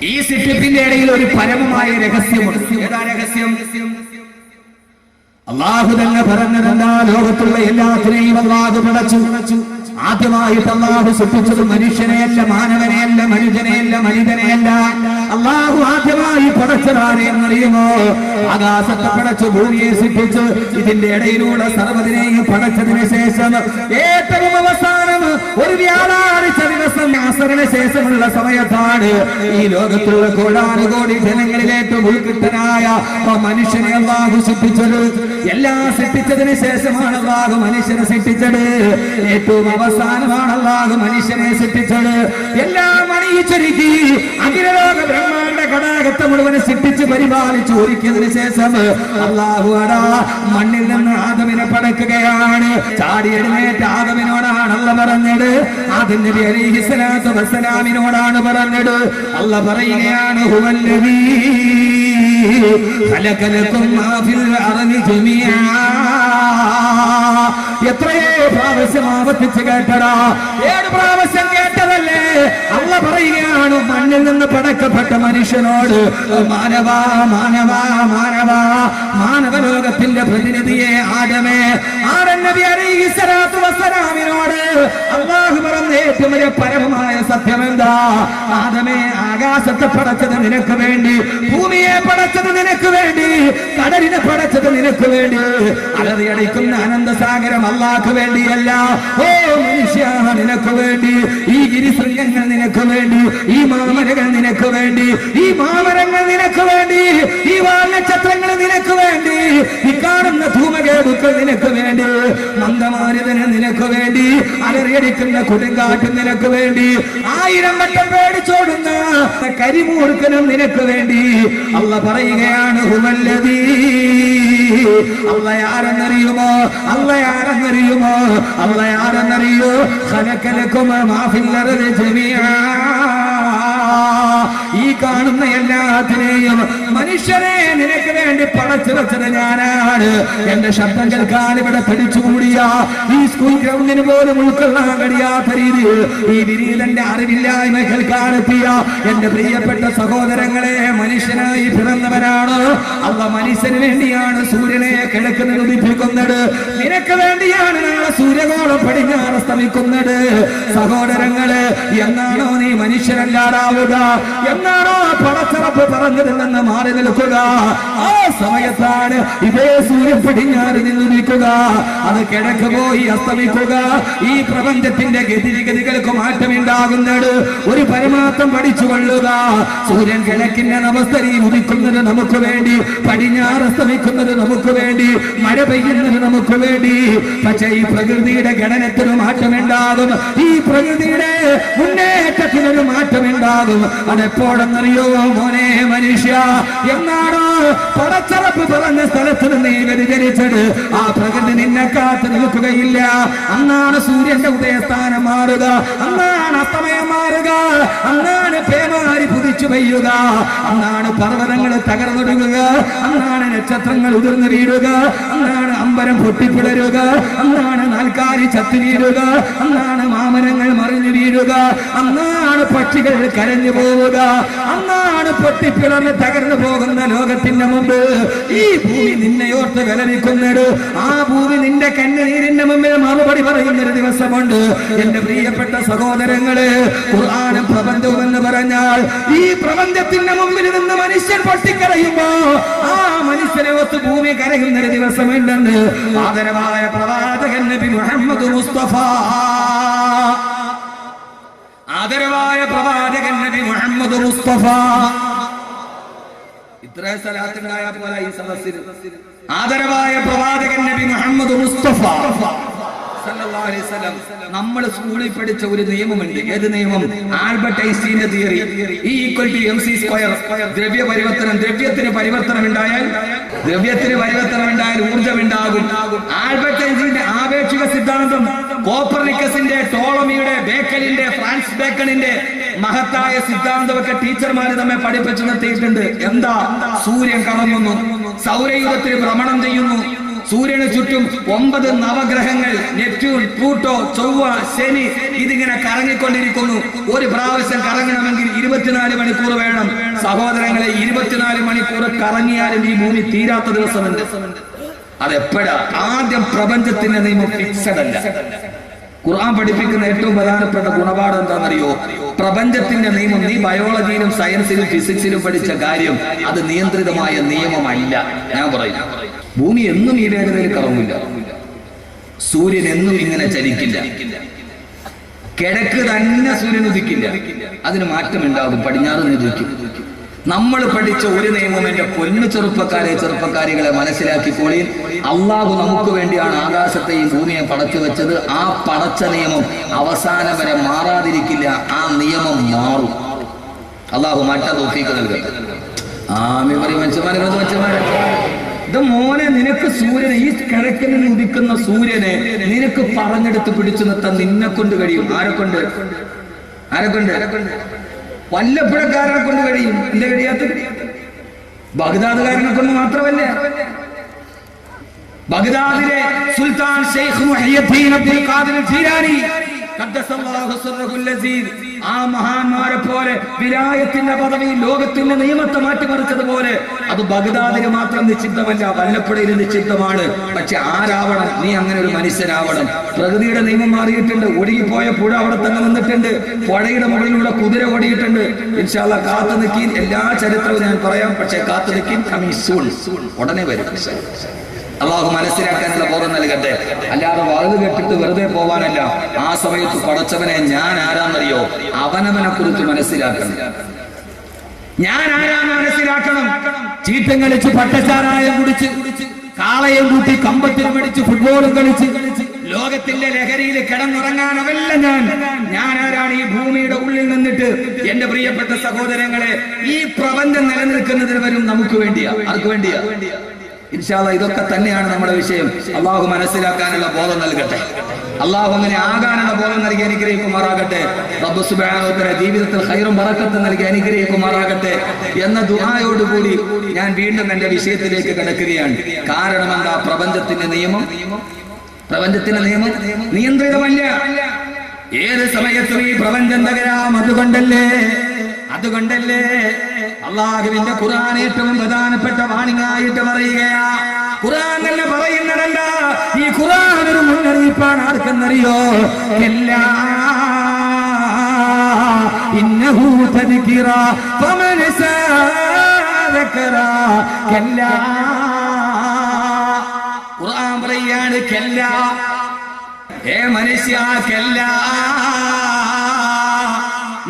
ഈ സൃഷ്ടിപ്പിന്റെ ഇടയിൽ ഒരു പരമമായ രഹസ്യമുണ്ട്. ഏതാ രഹസ്യം? അല്ലാഹു തന്നെ പറഞ്ഞതെന്താ? ലോകത്തുള്ള എല്ലാത്തിനെയും അല്ലാഹു പടച്ചു. ആദ്യമായിട്ട് അല്ലാഹു സൃഷ്ടിച്ചത് മനുഷ്യനെയല്ല, മാനവനെയല്ല, മനുഷ്യനെയല്ല, മനിതനെയല്ല. അല്ലാഹു ആദ്യമായി പടച്ചതാരെ എന്നറിയുമോ? ആകാശത്തെ പടച്ചു, ഭൂമിയെ സൃഷ്ടിച്ചു. ഇതിന്റെ ഇടയിലൂടെ സർവ്വതിനെയും പടച്ചതിന് ശേഷം ഏറ്റവും അവസാനം ഒരു വ്യാഴാഴ്ച ദിവസം അസറിന് ശേഷമുള്ള സമയത്താണ് ഈ ലോകത്തുള്ള കോടാനുകോടി ജനങ്ങളിൽ ഏറ്റവും ഉത്കൃഷ്ടനായ മനുഷ്യനെ അല്ലാഹു സൃഷ്ടിച്ചത്. എല്ലാം സൃഷ്ടിച്ചതിന് ശേഷമാണ് അല്ലാഹു മനുഷ്യനെ സൃഷ്ടിച്ചത്. ഏറ്റവും അവസാനമാണ് അല്ലാഹു മനുഷ്യനെ സൃഷ്ടിച്ചത്. എല്ലാം അണിയിച്ചൊരുക്കി അഖിലലോക ബ്രഹ്മാണ്ഡ ഘടകത്തെ മുഴുവൻ സൃഷ്ടിച്ച് പരിപാലിച്ച് ഒരുക്കിയതിന് ശേഷം അല്ലാഹു അടാ മണ്ണിൽ നിന്ന് ആദമിനെ പടക്കുകയാണ്. ചാടി എഴുന്നേറ്റ് ആദമിനോടാണ് അല്ലാഹു പറഞ്ഞത്. ആദം നബി അലൈഹിസ്സലാത്തു വസ്സലാമിനോടാണ് പറഞ്ഞത്. അല്ലാഹു പറയുകയാണ്, ഹുവല്ലദീ ഖലഖലകും മാ ഫിൽ അർളി ജമീഅ. എത്രയോ പ്രാവശ്യം ആവർത്തിച്ച് കേട്ടടാ, 7 പ്രാവശ്യം കേട്ടതല്ലേ? അല്ലാഹു പറയുകയാണ്, മണ്ണിൽ നിന്ന് പടക്കപ്പെട്ട മനുഷ്യനോട്, മാനവാ മാനവാ മാനവാ, മാനവലോകത്തിന്റെ പ്രതിനിധിയെ ആദമേ, ആദം നബി അലൈഹിസ്സലാത്തു വസ്സലാമിനോട് അല്ലാഹു പറഞ്ഞ ഏറ്റവും വലിയ പരമമായ സത്യം എന്താ? ആദമേ, ആകാശത്തെ പടച്ചത് നിനക്ക് വേണ്ടി, ഭൂമിയെ പടച്ചത് നിനക്ക് വേണ്ടി, കടലിനെ പടച്ചത് നിനക്ക് വേണ്ടി, അലറിയടിക്കുന്ന അനന്തസാഗരം അല്ലാഹുക്ക് വേണ്ടിയല്ല. ഓ മനുഷ്യ, നിനക്ക് വേണ്ടി. ഈ ഗിരിശൃംഗങ്ങൾ നിനക്ക് വേണ്ടി, ഈ മാമരകൾ നിനക്ക് വേണ്ടി, ഈ മാമരങ്ങൾ നിനക്ക് വേണ്ടി, ഈ വാൽനക്ഷത്രങ്ങൾ നിനക്ക് വേണ്ടി, ഈ കാണുന്ന ധൂമകേതുക്കൾ നിനക്ക് വേണ്ടി, മന്ദമാരുതന് നിനക്ക് വേണ്ടി, അലറിയടിക്കുന്ന കൊടുങ്കാറ്റ് നിനക്ക് വേണ്ടി, 1000 വട്ടം പേടിച്ചോടുന്ന കരിമൂർക്കനും നിനക്ക് വേണ്ടി. അല്ലാഹു പറയുകയാണ്, ഹുവല്ലദീ. അല്ലാഹു ആരെന്നറിയുമോ? അല്ലാഹു ആരെന്നറിയുമോ? അല്ലാഹു ആരെന്നറിയോ? ഖലഖലകും മാ ഫിൽ അർളി ജമീഅ. ഈ കാണുന്ന എല്ലാത്തിനെയും മനുഷ്യരെ നിനക്ക് വേണ്ടി പടച്ചു വെച്ചത് ഞാനാണ്. എന്റെ ശബ്ദം കേൾക്കാൻ ഇവിടെ പിടിച്ചുകൂടിയ ഈ സ്കൂൾ ഗ്രൗണ്ടിന് പോലും ഉൾക്കൊള്ളാൻ കഴിയാത്ത രീതിയിൽ ഈ വിനീതന്റെ അറിവില്ലായ്മ കേൾക്കാനെത്തിയ എന്റെ പ്രിയപ്പെട്ട സഹോദരങ്ങളെ, മനുഷ്യനായി പിറന്നവരാണ് അല്ലാഹു. മനുഷ്യന് വേണ്ടിയാണ് സൂര്യനെ കിഴക്ക് ഉദിപ്പിക്കുന്നത്. നിനക്ക് വേണ്ടിയാണ് നാളെ സൂര്യകോളം പടിഞ്ഞാറ് സ്തമിക്കുന്നത്. സഹോദരങ്ങളെ, എന്നാണോ നീ മനുഷ്യരല്ലാതാവുക, എന്നാണോ പടച്ചറപ്പ് പറഞ്ഞതിൽ നിന്ന് മാറി നിൽക്കുക, ആ സമയത്താണ് ഇതേ സൂര്യൻ പടിഞ്ഞാറ് നിന്നിരിക്കുക, അത് കിഴക്ക് പോയി അസ്തമിക്കുക. ഈ പ്രപഞ്ചത്തിന്റെ ഗതികൾക്ക് മാറ്റമുണ്ടാകുന്നത് ഒരു പരമാർത്ഥം പഠിച്ചുകൊള്ളുക. സൂര്യൻ കിഴക്കിന്റെ നവസ്ഥയിൽ ഉദിക്കുന്നത് നമുക്ക് വേണ്ടി, പടിഞ്ഞാറ് അസ്തമിക്കുന്നത് നമുക്ക് വേണ്ടി, മഴ പെയ്യുന്നത് നമുക്ക് വേണ്ടി. പക്ഷേ ഈ പ്രകൃതിയുടെ ഘടനത്തിന് മാറ്റമുണ്ടാകും, ഈ പ്രകൃതിയുടെ മുന്നേറ്റത്തിനൊരു മാറ്റമുണ്ടാകും. അതെപ്പോഴെന്നറിയോ മോനെ മനുഷ്യ? എന്നാണോ പടച്ചറപ്പ് പറഞ്ഞ സ്ഥലത്ത് നീ വ്യതിചരിച്ചത്, ആ പ്രകൃതി നിന്നെ കാത്തു നിൽക്കുകയില്ല. അന്നാണ് സൂര്യന്റെ ഉദയസ്ഥാനം മാറുക, അന്നാണ് അസ്തമയം മാറുക, അന്നാണ് പേമാരി പുതിച്ചു പെയ്യുക, അന്നാണ് പർവ്വതങ്ങൾ തകർന്നൊടുങ്ങുക, അന്നാണ് നക്ഷത്രങ്ങൾ ഉതിർന്നു വീഴുക, അന്നാണ് അമ്പരം പൊട്ടിപ്പിളരുക, അന്നാണ് നാൽക്കാലി ചത്തു വീഴുക, അന്നാണ് മാമരങ്ങൾ മറിഞ്ഞു വീഴുക, അന്നാണ് പക്ഷികൾ കരഞ്ഞു പോവുക, അന്നാണ് പൊട്ടിപ്പിളർന്ന് തകർന്നു പോകുന്ന ലോകത്തിന്റെ മുമ്പ് ഈ ഭൂമി നിന്നെയോർത്ത് വിലപിക്കുന്നത്. ആ ഭൂമി നിന്റെ കണ്ണുനീരിന്റെ മുമ്പിൽ മറുപടി പറയുന്നൊരു ദിവസമുണ്ട്. എന്റെ പ്രിയപ്പെട്ട സഹോദരങ്ങള്, ഖുർആനും പ്രപഞ്ചവും എന്ന് പറഞ്ഞാൽ ഈ പ്രപഞ്ചത്തിന്റെ മുമ്പിൽ നിന്ന് മനുഷ്യൻ പൊട്ടിക്കരയുമ്പോ ആ മനുഷ്യനെ ഒത്ത് ഭൂമി കരയുന്നൊരു ദിവസമുണ്ടെന്ന് ആദരവായ പ്രവാചകൻ നബി മുഹമ്മദ് മുസ്തഫ, ആദരവായ പ്രവാചകൻ നബി മുഹമ്മദ് മുസ്തഫ. ഇത്ര സലാത്തുണ്ടായ പോലെ ഈ സദസ്സിൽ ആദരവായ പ്രവാചകൻ നബി മുഹമ്മദ് മുസ്തഫ സല്ലല്ലാഹു അലൈഹി വസല്ലം നമ്മൾ സ്കൂളിൽ പഠിച്ച ഒരു നിയമമുണ്ട്. ഏത് നിയമം? ആൽബർട്ട് ഐൻസ്റ്റീന്റെ തിയറി, E = mc². ദ്രവ്യ പരിവർത്തനം, ദ്രവ്യത്തിന് പരിവർത്തനം ഉണ്ടായാൽ ഊർജ്ജമുണ്ടാകും. ആൽബർട്ട് ഐൻസ്റ്റീന്റെ ആപേക്ഷിക സിദ്ധാന്തം കോപ്പർനിക്കസിന്റെ, ടോളമിയുടെ, ബേക്കലിന്റെ, ഫ്രാൻസ് ബേക്കണിന്റെ മഹത്തായ സിദ്ധാന്തമൊക്കെ ടീച്ചർമാര് നമ്മെ പഠിപ്പിച്ചു നിർത്തിയിട്ടുണ്ട്. എന്താ? സൂര്യൻ കറങ്ങുന്നു, സൗരയൂഥത്തിൽ ഭ്രമണം ചെയ്യുന്നു, സൂര്യന് ചുറ്റും 9 നവഗ്രഹങ്ങൾ നെപ്റ്റ്യൂൺ, പ്ലൂട്ടോ, ചൊവ്വ, ശനി ഇതിങ്ങനെ കറങ്ങിക്കൊണ്ടിരിക്കുന്നു. ഒരു പ്രാവശ്യം കറങ്ങണമെങ്കിൽ 24 മണിക്കൂർ വേണം. സഹോദരങ്ങളെ, 24 മണിക്കൂർ കറങ്ങിയാലും ഈ ഭൂമി തീരാത്ത ദിവസമുണ്ട്. അതെപ്പോഴാ? ആദ്യം പ്രപഞ്ചത്തിന്റെ നിയമം ഫിക്സഡ് അല്ല. ഖുർആൻ പഠിപ്പിക്കുന്ന ഏറ്റവും പ്രധാനപ്പെട്ട ഗുണപാഠം എന്താണെന്നറിയോ? പ്രപഞ്ചത്തിന്റെ നിയമം, നീ ബയോളജിയിലും സയൻസിലും ഫിസിക്സിലും പഠിച്ച കാര്യം, അത് നിയന്ത്രിതമായ നിയമമല്ല. ഞാൻ പറയും, ഭൂമി എന്നും ഈ വേഗതയിൽ കറങ്ങില്ല. സൂര്യൻ എന്നും ഇങ്ങനെ ചലിക്കില്ല. കിഴക്ക് തന്നെ സൂര്യൻ ഉദിക്കില്ല. അതിന് മാറ്റമുണ്ടാകും, പടിഞ്ഞാറ് ഉദിക്കും. നമ്മൾ പഠിച്ച ഒരു നിയമം എന്റെ പൊന്നു ചെറുപ്പക്കാരികളെ മനസ്സിലാക്കിക്കോളീൻ. അള്ളാഹു നമുക്ക് വേണ്ടിയാണ് ആകാശത്തെയും ഭൂമിയെ പടച്ചു വെച്ചത്. ആ പടച്ച നിയമം അവസാനം വരെ മാറാതിരിക്കില്ല. ആ നിയമം മാറും. അള്ളാഹു മാറ്റാൻ തൗഫീഖ് നൽകട്ടെ. മനുഷ്യന്മാരെ, ഇത് മോനെ, നിനക്ക് സൂര്യനെ, ഈ കിഴക്കിൽ നിന്ന് ഉദിക്കുന്ന സൂര്യനെ നിനക്ക് പറഞ്ഞെടുത്ത് പിടിച്ചു നിർത്താൻ നിന്നെ കൊണ്ട് കഴിയും. ആരെക്കൊണ്ട്? വല്ലപ്പുഴക്കാരനെ കൊണ്ട് കഴിയും. എന്റെ കഴിയാത്ത ബഗ്ദാദുകാരനെ കൊണ്ട് മാത്രമല്ല. ബഗ്ദാദിലെ സുൽത്താൻ ശൈഖ് മുഹയ്യദ്ദീൻ അബ്ദുൽ ഖാദിർ ജീലാനി ഖദ്ദസല്ലാഹു സിർറഹുൽ അസീസ്, ആ മഹാന്മാരെ പോലെ വിലായത്തിന്റെ പദവി ലോകത്തിന്റെ നിയമത്തെ മാറ്റിമറിച്ചതുപോലെ അത് ബഗ്ദാദിന് മാത്രം നിശ്ചിതമല്ല, വല്ലപ്പുഴയിൽ നിശ്ചിതമാണ്. പക്ഷെ ആരാവണം? നീ അങ്ങനെ ഒരു മനുഷ്യനാവണം. പ്രകൃതിയുടെ നിയമം മാറിയിട്ടുണ്ട്. ഒഴുകിപ്പോയ പുഴ അവിടെ തന്നെ നിന്നിട്ടുണ്ട്. പുഴയുടെ മുകളിലൂടെ കുതിര ഓടിയിട്ടുണ്ട്. ഇൻഷാ അല്ലാഹ് കാത്തു നിൽക്കീൻ. എല്ലാ ചരിത്രവും ഞാൻ പറയാം. പക്ഷെ കാത്തു നിൽക്കീൻ. കമ്മിങ് സൂൺ, ഉടനെ വരും. അള്ളാഹു മനസ്സിലാക്കാനുള്ള ബോധം നൽകട്ടെ. അല്ലാതെ വാത് കെട്ടിട്ട് വെറുതെ പോവാനല്ല. ആ സമയത്ത് പടച്ചവനെ ഞാൻ ആരാന്നറിയോ? അവനവനെ കുറിച്ച് മനസ്സിലാക്കണം. ഞാൻ ആരാന്ന് മനസ്സിലാക്കണം. ചീട്ടം കളിച്ച്, പട്ടച്ചാരായം കുടിച്ച്, കാളയും കൂട്ടി, കമ്പത്തിന് പിടിച്ച്, ഫുട്ബോളും കളിച്ച്, ലോകത്തിന്റെ ലഹരിയിൽ കിടന്നുറങ്ങാനവല്ല ഞാൻ ആരാണ്? ഈ ഭൂമിയുടെ ഉള്ളിൽ നിന്നിട്ട് എന്റെ പ്രിയപ്പെട്ട സഹോദരങ്ങളെ, ഈ പ്രപഞ്ചം നിലനിൽക്കുന്നതിന് വരും നമുക്ക് വേണ്ടിയാ. ആർക്ക് വേണ്ടിയാ? ഇൻഷാ അല്ലാഹ് ഇതൊക്കെ തന്നെയാണ് നമ്മുടെ വിഷയം. അള്ളാഹു മനസ്സിലാക്കാനുള്ള ബോധം നൽകട്ടെ. അള്ളാഹു അങ്ങനെ ആകാനുള്ള ബോധം നൽകി അനുഗ്രഹിക്കുമാറാകട്ടെ. റബ്ബ് സുബ്ഹാനഹു വ തആല ജീവിതത്തിൽ ഖൈറും ബറക്കത്തും നൽകി അനുഗ്രഹിക്കുമാറാകട്ടെ എന്ന ദുആയോടുകൂടി ഞാൻ വീണ്ടും എന്റെ വിഷയത്തിലേക്ക് കടക്കുകയാണ്. കാരണം എന്താ? പ്രപഞ്ചത്തിന്റെ നിയമം നിയന്ത്രിതമല്ല. ഏത് സമയത്തും ഈ പ്രപഞ്ചം തകരാം. അതുകൊണ്ടല്ലേ അള്ളാഹുവിന്റെ ഖുർആൻ ഏറ്റവും പ്രധാനപ്പെട്ട വാണിംഗായിട്ട് പറയുകയാ. ഖുർആൻ തന്നെ പറയുന്നതല്ല, ഈ ഖുർആൻ ഒരു മുന്നറിയിപ്പാണ്. ആർക്കെന്നറിയോ? ഇന്നഹു തദ്കിറ ഫമൻ സദകറ കല്ലാ. ഖുർആൻ പറയാണ് കല്ലാ, ഏ മനുഷ്യ, കല്ലാ.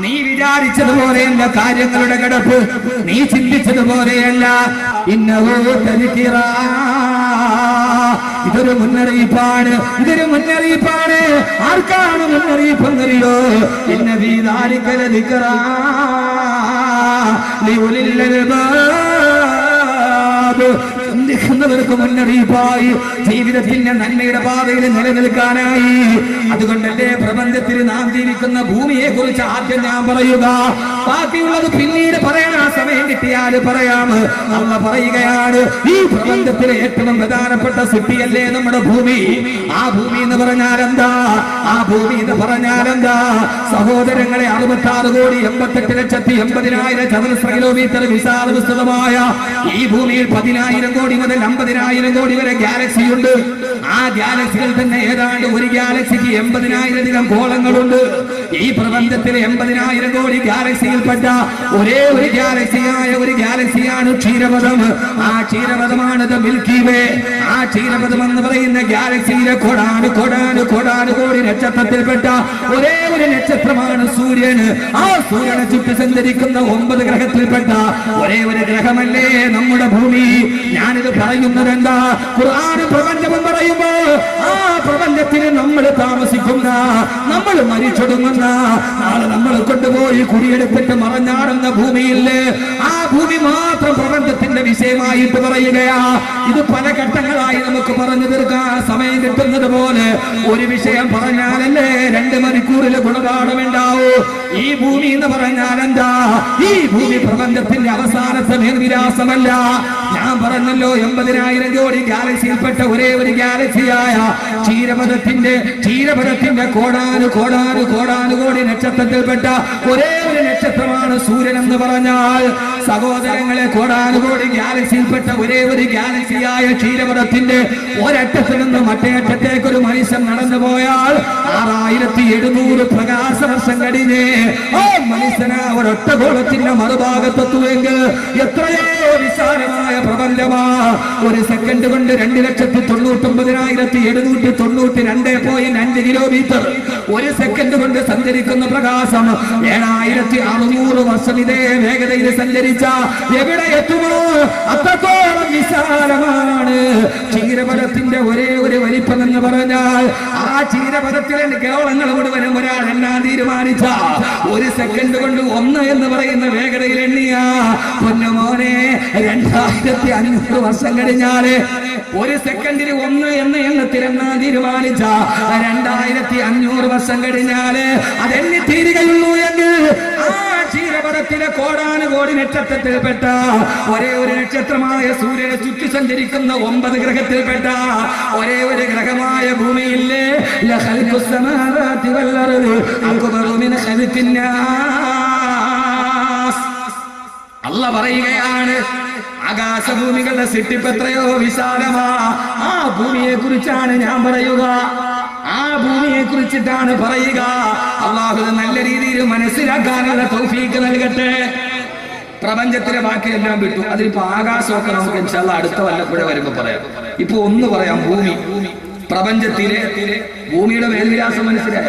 നീ വിചാരിച്ചതുപോലെയല്ല കാര്യങ്ങളുടെ കിടപ്പ്. നീ ചിന്തിച്ചതുപോലെയല്ല. ഇന്നഹു തദ്കിറ, ഇതൊരു മുന്നറിയിപ്പാണ്. ആർക്കാണ് മുന്നറിയിപ്പെന്നറിയോ? ഇന്ന ഫീ ദാലിക ലദിക്റ ലിഉലിൽ അൽബാബ്. ചിന്തിക്കുന്നവർക്ക് മുന്നറിയിപ്പായി, ജീവിതത്തിന്റെ നന്മയുടെ പാതയിൽ നിലനിൽക്കാനായി. അതുകൊണ്ടല്ലേ പ്രപഞ്ചത്തിൽ നാം ജീവിക്കുന്ന ഭൂമിയെ കുറിച്ച് ആദ്യം ഞാൻ പറയുക. ബാക്കിയുള്ളത് പിന്നീട് പറയാൻ ആ സമയം കിട്ടിയാൽ പറയാം. അള്ള പറയുകയാണ്, ഈ പ്രപഞ്ചത്തിലെ ഏറ്റവും പ്രധാനപ്പെട്ട സിറ്റിയല്ലേ നമ്മുടെ ഭൂമി. ആ ഭൂമി എന്ന് പറഞ്ഞാൽ എന്താ? സഹോദരങ്ങളെ, 66,88,80,000 ചതുരശ്ര കിലോമീറ്റർ വിശാല വിസ്തൃതമായ ഈ ഭൂമിയിൽ 10,000 കോടി മുതൽ 50,000 കോടി വരെ ഗാലക്സി ഉണ്ട്. ആ ഗാലക്സികൾ തന്നെ ഏതാണ്ട് ഒരു ഗാലക്സിക്ക് 80,000 ഗോളങ്ങളുണ്ട്. ഈ പ്രപഞ്ചത്തിലെ 80,000 കോടി ഗാലക്സിയിൽപ്പെട്ട ഒരേ ഒരു ഗാലക്സിയാണ് ക്ഷീരപഥം. ആ ക്ഷീരപഥമാണ് മിൽക്കി വേ. ആ ക്ഷീരപഥം എന്ന് പറയുന്ന ഗാലക്സിയിലെ കോടാനുകോടി നക്ഷത്രത്തിൽപ്പെട്ട ഒരേ ഒരു നക്ഷത്രമാണ് സൂര്യൻ. ആ സൂര്യനെ ചുറ്റി സഞ്ചരിക്കുന്ന 9 ഗ്രഹത്തിൽപ്പെട്ട ഒരേ ഒരു ഗ്രഹമല്ലേ നമ്മുടെ ഭൂമി. ഞാനിത് പറയുന്നത് എന്താ? ഖുർആൻ പ്രപഞ്ചം പറയുമ്പോ ആ പ്രപഞ്ചത്തിന് നമ്മൾ താമസിക്കുന്ന, നമ്മൾ മരിച്ചൊടുങ്ങുന്ന, നാളെ നമ്മൾ കൊണ്ടുപോയി കുടിയെടുത്തിട്ട് മറഞ്ഞാടുന്ന ഭൂമിയില്ലേ, ആ ഭൂമി മാത്രം പ്രപഞ്ചത്തിന്റെ വിഷയമായിട്ട് പറയുകയാ. ഇത് പല ഘട്ടങ്ങളായി നമുക്ക് പറഞ്ഞു തീർക്കാൻ സമയം കിട്ടുന്നത് പോലെ ഒരു വിഷയം പറഞ്ഞാലല്ലേ 2 മണിക്കൂറിലെ ഗുണപാഠമുണ്ടാവൂ. ഈ ഭൂമി എന്ന് പറഞ്ഞാൽ എന്താ? ഈ ഭൂമി പ്രപഞ്ചത്തിന്റെ അവസാനത്തെ മേൽവിലാസമല്ല. ഞാൻ പറഞ്ഞല്ലോ 80,000 കോടി ഗാലക്സിയിൽപ്പെട്ട ഒരേ ഒരു ഗാലക്സിയായ ക്ഷീരപഥത്തിന്റെ കോടാനുകോടി നക്ഷത്രത്തിൽപ്പെട്ട ഒരേ ഒരു നക്ഷത്രമാണ് സൂര്യൻ എന്ന് പറഞ്ഞാൽ, സഹോദരങ്ങളെ, കോടാനുകോടി ഗാലക്സിയിൽപ്പെട്ട ഒരേ ഒരു ഗാലക്സിയായ ക്ഷീരപഥത്തിന്റെ ഒരറ്റത്തിൽ നിന്ന് മറ്റേ അറ്റത്തേക്ക് ഒരു മനുഷ്യൻ നടന്നു പോയാൽ 6700 പ്രകാശ വർഷം കഴിഞ്ഞ് ആ മനുഷ്യന് ഒരൊറ്റ ഗോളത്തിന്റെ മറുഭാഗത്തെത്തുമെങ്കിൽ എത്രയോ വിശാലമായ പ്രപഞ്ചമാ. ഒരു സെക്കൻഡ് കൊണ്ട് 2,99,792.5 കിലോമീറ്റർ ഒരു സെക്കൻഡ് കൊണ്ട് സഞ്ചരിക്കുന്ന പ്രകാശം 7600 വർഷം ഇതേ വേഗതയിൽ സഞ്ചരിച്ച എവിടെ എത്തുമോ അത്രത്തോളം വിശാലമാണ് ക്ഷീരപഥത്തിന്റെ ഒരേ ഒരു വലിപ്പം എന്ന് പറഞ്ഞാൽ. ആ ക്ഷീരപഥത്തിലെ ഗോളങ്ങൾ മുഴുവനും ഒരാൾ എണ്ണാൻ തീരുമാനിച്ച ഒരു സെക്കൻഡ് കൊണ്ട് 1 എന്ന് പറയുന്ന വേഗതയിൽ എണ്ണിയ പൊന്നുമോനെ 2500 വർഷം കഴിഞ്ഞാല് ഒരു സെക്കൻഡിൽ 1 എന്ന എണ്ണത്തിൽ എണ്ണാൻ തീരുമാനിച്ച 2500 വർഷം കഴിഞ്ഞാല് അതെണ്ണി തീരുകയുള്ളൂ എങ്കിൽ ആ ക്ഷീരപഥത്തിലെ കോടാനുകോടി നക്ഷത്രത്തിൽപ്പെട്ട ഒരേ ഒരു നക്ഷത്രമായ സൂര്യനെ ചുറ്റി സഞ്ചരിക്കുന്ന 9 ഗ്രഹത്തിൽപ്പെട്ട ഒരേ ഒരു ഗ്രഹമായ ഭൂമിയില്ലേ അല്ല പറയുകയാണ്, ആകാശഭൂമികളുടെ സൃഷ്ടിപ്പ് എത്രയോ വിശാലമാ. ആ ഭൂമിയെ കുറിച്ചാണ് ഞാൻ പറയുക, ആ ഭൂമിയെ കുറിച്ചിട്ടാണ് പറയുക. അല്ലാഹു നല്ല രീതിയിൽ മനസ്സിലാക്കാനുള്ള തൗഫീഖ് നൽകട്ടെ. പ്രപഞ്ചത്തിലെ ബാക്കിയെല്ലാം വിട്ടു, അതിലിപ്പോ ആകാശമൊക്കെ നമുക്ക് ഇൻഷാല്ലാഹ് അടുത്ത വല്ലപ്പോഴേ വരുമ്പോ പറയാം. ഇപ്പൊ ഒന്ന് പറയാം, ഭൂമി, പ്രപഞ്ചത്തിലെ ഭൂമിയുടെ മേൽവിലാസം മനസ്സിലായ.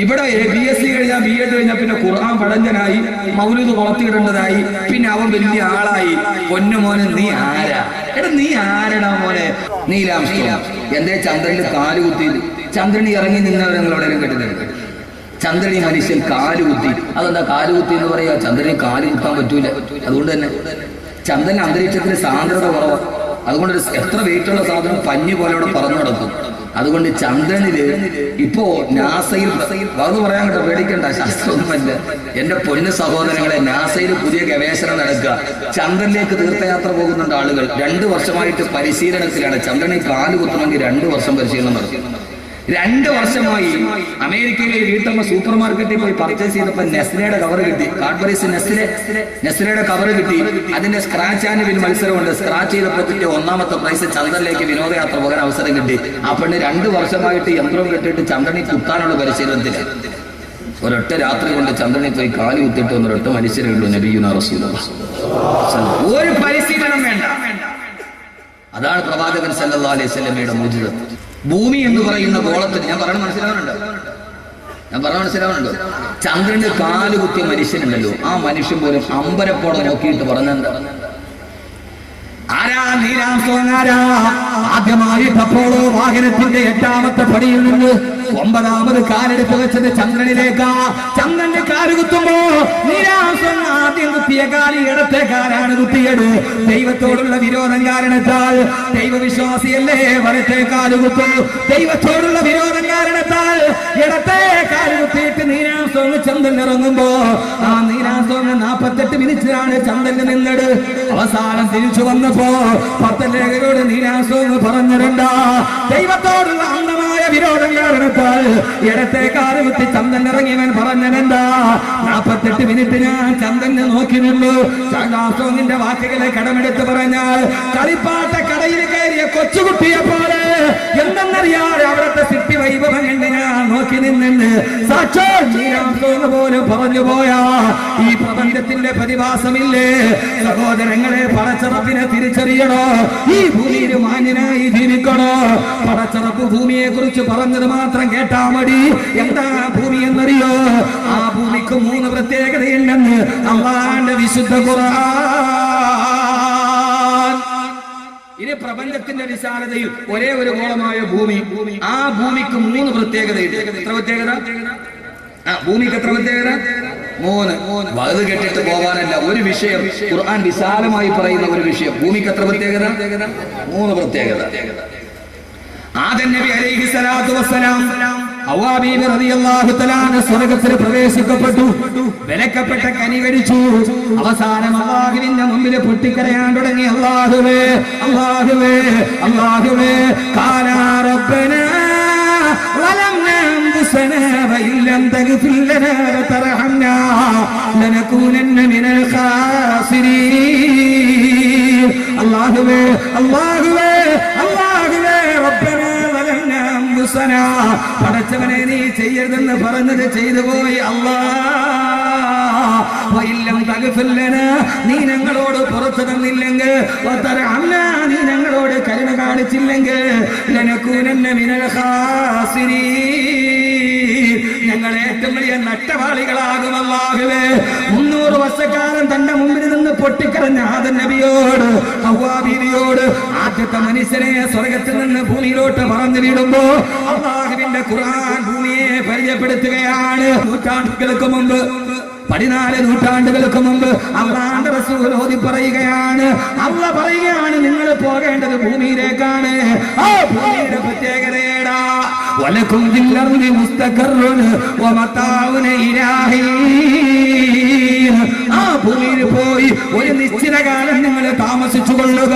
ഇവിടെ BSc കഴിഞ്ഞാൽ B.Ed കഴിഞ്ഞാൽ പിന്നെ ഖുർആൻ പഴഞ്ചനായി, മൗലൂദ് വളർത്തിയിടേണ്ടതായി, പിന്നെ അവൻ വലിയ ആളായി. പൊന്നുമോനെ നീ ആരാ? എടാ നീ ആരടാ മോനെ? നീലാംശം എന്തേ ചന്ദ്രനിൽ കാലുകുത്തി? ചന്ദ്രനി ഇറങ്ങി നിന്നവരെങ്ങളോടെങ്കിലും കേട്ടിട്ടുണ്ട്? ചന്ദ്രനി മനുഷ്യൻ കാലുകുത്തി. അതെന്താ കാലുകുത്തി എന്ന് പറയാ? ചന്ദ്രന് കാല് കുത്താൻ പറ്റൂല. അതുകൊണ്ട് തന്നെ ചന്ദ്രന് അന്തരീക്ഷത്തിന് സാന്ദ്രത കുറവാണ്. അതുകൊണ്ട് എത്ര വെയിറ്റുള്ള സാധനം പഞ്ഞി പോലെ അവിടെ പറന്നു നടക്കും. അതുകൊണ്ട് ചന്ദ്രനില് ഇപ്പോ നാസയിൽ അതെന്ന് പറയാൻ കേട്ടോ, പേടിക്കണ്ട, ശാസ്ത്രമൊന്നുമല്ല എന്റെ പൊന്നു സഹോദരങ്ങളെ. നാസയിൽ പുതിയ ഗവേഷണം നടക്കുക. ചന്ദ്രനിലേക്ക് തീർത്ഥയാത്ര പോകുന്നുണ്ട് ആളുകൾ. 2 വർഷമായിട്ട് പരിശീലനത്തിലാണ്. ചന്ദ്രനിൽ കാല് കുത്തണമെങ്കിൽ 2 വർഷം പരിശീലനം നടത്തും. 2 വർഷമായി അമേരിക്കയിലെ വീട്ടമ്മ സൂപ്പർ മാർക്കറ്റിൽ പോയി പർച്ചേസ് ചെയ്തപ്പോൾ നെസ്ലയുടെ കവർ കിട്ടി. കാഡ്ബറീസ് നെസ്ലയുടെ കവർ കിട്ടി. അതിന്റെ സ്ക്രാച്ച് ആൻഡ് വിൻ മത്സരമുണ്ട്. സ്ക്രാച്ച് ചെയ്തപ്പോൾ കിട്ടിയ 1ാമത്തെ പ്രൈസ് ചന്ദ്രനിലേക്ക് വിനോദയാത്ര പോകാൻ അവസരം കിട്ടി. ആ പെണ്ണ് 2 വർഷമായിട്ട് യന്ത്രം കെട്ടിയിട്ട് ചന്ദ്രനിൽ കുത്താനുള്ള പരിശീലനത്തില്. ഒരൊറ്റ രാത്രി കൊണ്ട് ചന്ദ്രനിൽ പോയി കാലി കുത്തിയിട്ട് ഒരൊറ്റ മനുഷ്യരേ ഉള്ളൂ, നബിയുനാ റസൂലുള്ളാഹി. ഒരു പരിശീലനം വേണ്ട. അതാണ് പ്രവാചകൻ സല്ലല്ലാഹു അലൈഹി വസല്ലമയുടെ മുഅ്ജിസത്ത്. ഭൂമി എന്ന് പറയുന്ന ഗോളത്തിന് ഞാൻ പറഞ്ഞ മനസ്സിലാവുന്നുണ്ടോ? ചന്ദ്രന് കാലുകുത്തിയ മനുഷ്യനുണ്ടല്ലോ, ആ മനുഷ്യൻ പോലും അമ്പരപ്പോടെ നോക്കിയിട്ട് പറഞ്ഞെന്താ? ആരാ നീലാംശം? ആരാ? ആദ്യമായിട്ട് അപ്പോളോ വാഹനത്തിന്റെ 8ാമത്തെ പടിയിൽ നിന്ന് 9ാമത് കാലെടുത്ത് വെച്ചത് ചന്ദ്രനിലേക്കാ. ചന്ദ്രന്റെ കാല് കുത്തുമ്പോ നീലാംശം ആദ്യം കുത്തിയ കാലി ഇടത്തെ കാലാണ് കുത്തിയത്. ദൈവത്തോടുള്ള വിരോധം കാരണത്താൽ ദൈവവിശ്വാസിയല്ലേ വലത്തെ കാല് കുത്തും. ദൈവത്തോടുള്ള വിരോധം കാരണത്താൽ ഇടത്തെ കാല് കുത്തിയിട്ട് നീലാംശം ചന്ദ്രൻ ഇറങ്ങുമ്പോ ആ നീലാംശം 48 മിനിറ്റിലാണ് ചന്ദ്രന് നിന്നത്. അവസാനം തിരിച്ചു വന്നപ്പോ പത്തലേഖരോട് നീലാംശം പറഞ്ഞിരണ്ട. ദൈവത്തോടുള്ള അന്ധമായ വിരോധം കാരണത്താൽ ഇടത്തെ കാല് കുത്തി ചന്ദ്രൻ ഇറങ്ങിയവൻ പറഞ്ഞനെന്താ? 48 മിനിറ്റ് ഞാൻ ചന്ദ്രനെ നോക്കി നിന്നു. നീലാംശത്തിന്റെ വാക്കുകളെ കടമെടുത്ത് പറഞ്ഞാൽ കളിപ്പാട്ട കടയിൽ കയറിയ കൊച്ചുകുട്ടിയെ പോലെ എന്തെന്നറിയാതെ അവിടുത്തെ സിട്ടി വൈഭവം കണ്ട് ഞാൻ നോക്കി നിന്നെന്ന് സാക്ഷാൽ നീലാംശം പോലും പറഞ്ഞു പോയാ ഈ പ്രപഞ്ചത്തിന്റെ പ്രതിഭാസമില്ലേ സഹോദരങ്ങളെ? പടച്ചറപ്പിനെ തിരിച്ചറിയണോ? ഈ ഭൂമിയിൽ മാന്യനായി ജീവിക്കണോ? പടച്ചറപ്പ് ഭൂമിയെ കുറിച്ച് പറഞ്ഞത് മാത്രം കേട്ടാ മതി. എന്താ ഭൂമി എന്നറിയോ? ആ ഭൂമിക്ക് 3 പ്രത്യേകതയുണ്ടെന്ന് അല്ലാഹുവിന്റെ വിശുദ്ധ ഖുർആൻ. ഇനി പ്രപഞ്ചത്തിന്റെ വിശാലതയിൽ ഒരേ ഒരു ഗോളമായ ഭൂമി, ആ ഭൂമിക്ക് 3 പ്രത്യേകതയുണ്ട്. എത്ര പ്രത്യേകത? ഭൂമിക്ക് എത്ര പ്രത്യേകത? 3. വലുത് കെട്ടിട്ട് പോകാനല്ല, ഒരു വിഷയം ഖുർആൻ വിശാലമായി പറയുന്ന ഒരു വിഷയം. ഭൂമിക്ക് എത്ര പ്രത്യേകത? 3 പ്രത്യേകത. ആദം നബി അലൈഹി സ്വലാത്തു വസ്സലാം ഹവ്വാ ബീവി റളിയല്ലാഹു തആല സ്വർഗ്ഗത്തിൽ പ്രവേശിക്കപ്പെട്ടു. വിലക്കപ്പെട്ട കനി കഴിച്ചു. അവസാനം അല്ലാഹുവിന്റെ മുമ്പിൽ പൊട്ടിക്കരയാൻ തുടങ്ങി. അല്ലാഹുവേ അല്ലാഹുവേ അല്ലാഹുവേ ഖാലാ റബ്ബനാ വലംനാ അൻഫുസനാ വഇൻ ലം തഗ്ഫിർ ലനാ വതർഹംനാ ലനകൂനന്ന മിനൽ ഖാസിരീൻ. അല്ലാഹുവേ അല്ലാഹുവേ അല്ലാഹുവേ റബ്ബനാ വലംനാ അൻഫുസനാ, പടച്ചവനെ നീ ചെയ്യരുതെന്ന് പറഞ്ഞത് ചെയ്തു പോയി. നീ ഞങ്ങളോട് പുറത്തു തന്നില്ലെങ്കിൽ, നീ ഞങ്ങളോട് കരുണ കാണിച്ചില്ലെങ്കിൽ ഞങ്ങൾ ഏറ്റവും വലിയ നഷ്ടവാളികളാകും. അല്ലാഹുവേ 300 വർഷക്കാലം തന്റെ മുമ്പിൽ നിന്ന് പൊട്ടിക്കരഞ്ഞ ആദം നബിയോട് ഹവ്വാ ബീവിയോട് ആദ്യത്തെ മനുഷ്യനെ സ്വർഗത്തിൽ നിന്ന് ഭൂമിയിലോട്ട് പറഞ്ഞു വിടുമ്പോ അല്ലാഹുവിന്റെ ഖുർആൻ ഭൂമിയെ പരിചയപ്പെടുത്തുകയാണ്. നൂറ്റാണ്ടുകൾക്ക് മുമ്പ് 14 നൂറ്റാണ്ടുകൾക്ക് മുമ്പ് അല്ലാഹുവിന്റെ റസൂൽ ഓതി പറയുകയാണ്, അല്ലാഹ് പറയുകയാണ്, നിങ്ങൾ പോകേണ്ടത് ഭൂമിയിലേക്കാണ്. ആ ഭൂമിയുടെ പ്രത്യേകതയേടാ, വലക്കും ഫിൽ അർളി മുസ്തഖറുൻ വമതാഉൻ ഇലാഹീൻ. ആ ഭൂമിയിൽ പോയി ഒരു നിശ്ചിത കാലം നിങ്ങൾ താമസിച്ചു കൊള്ളുക.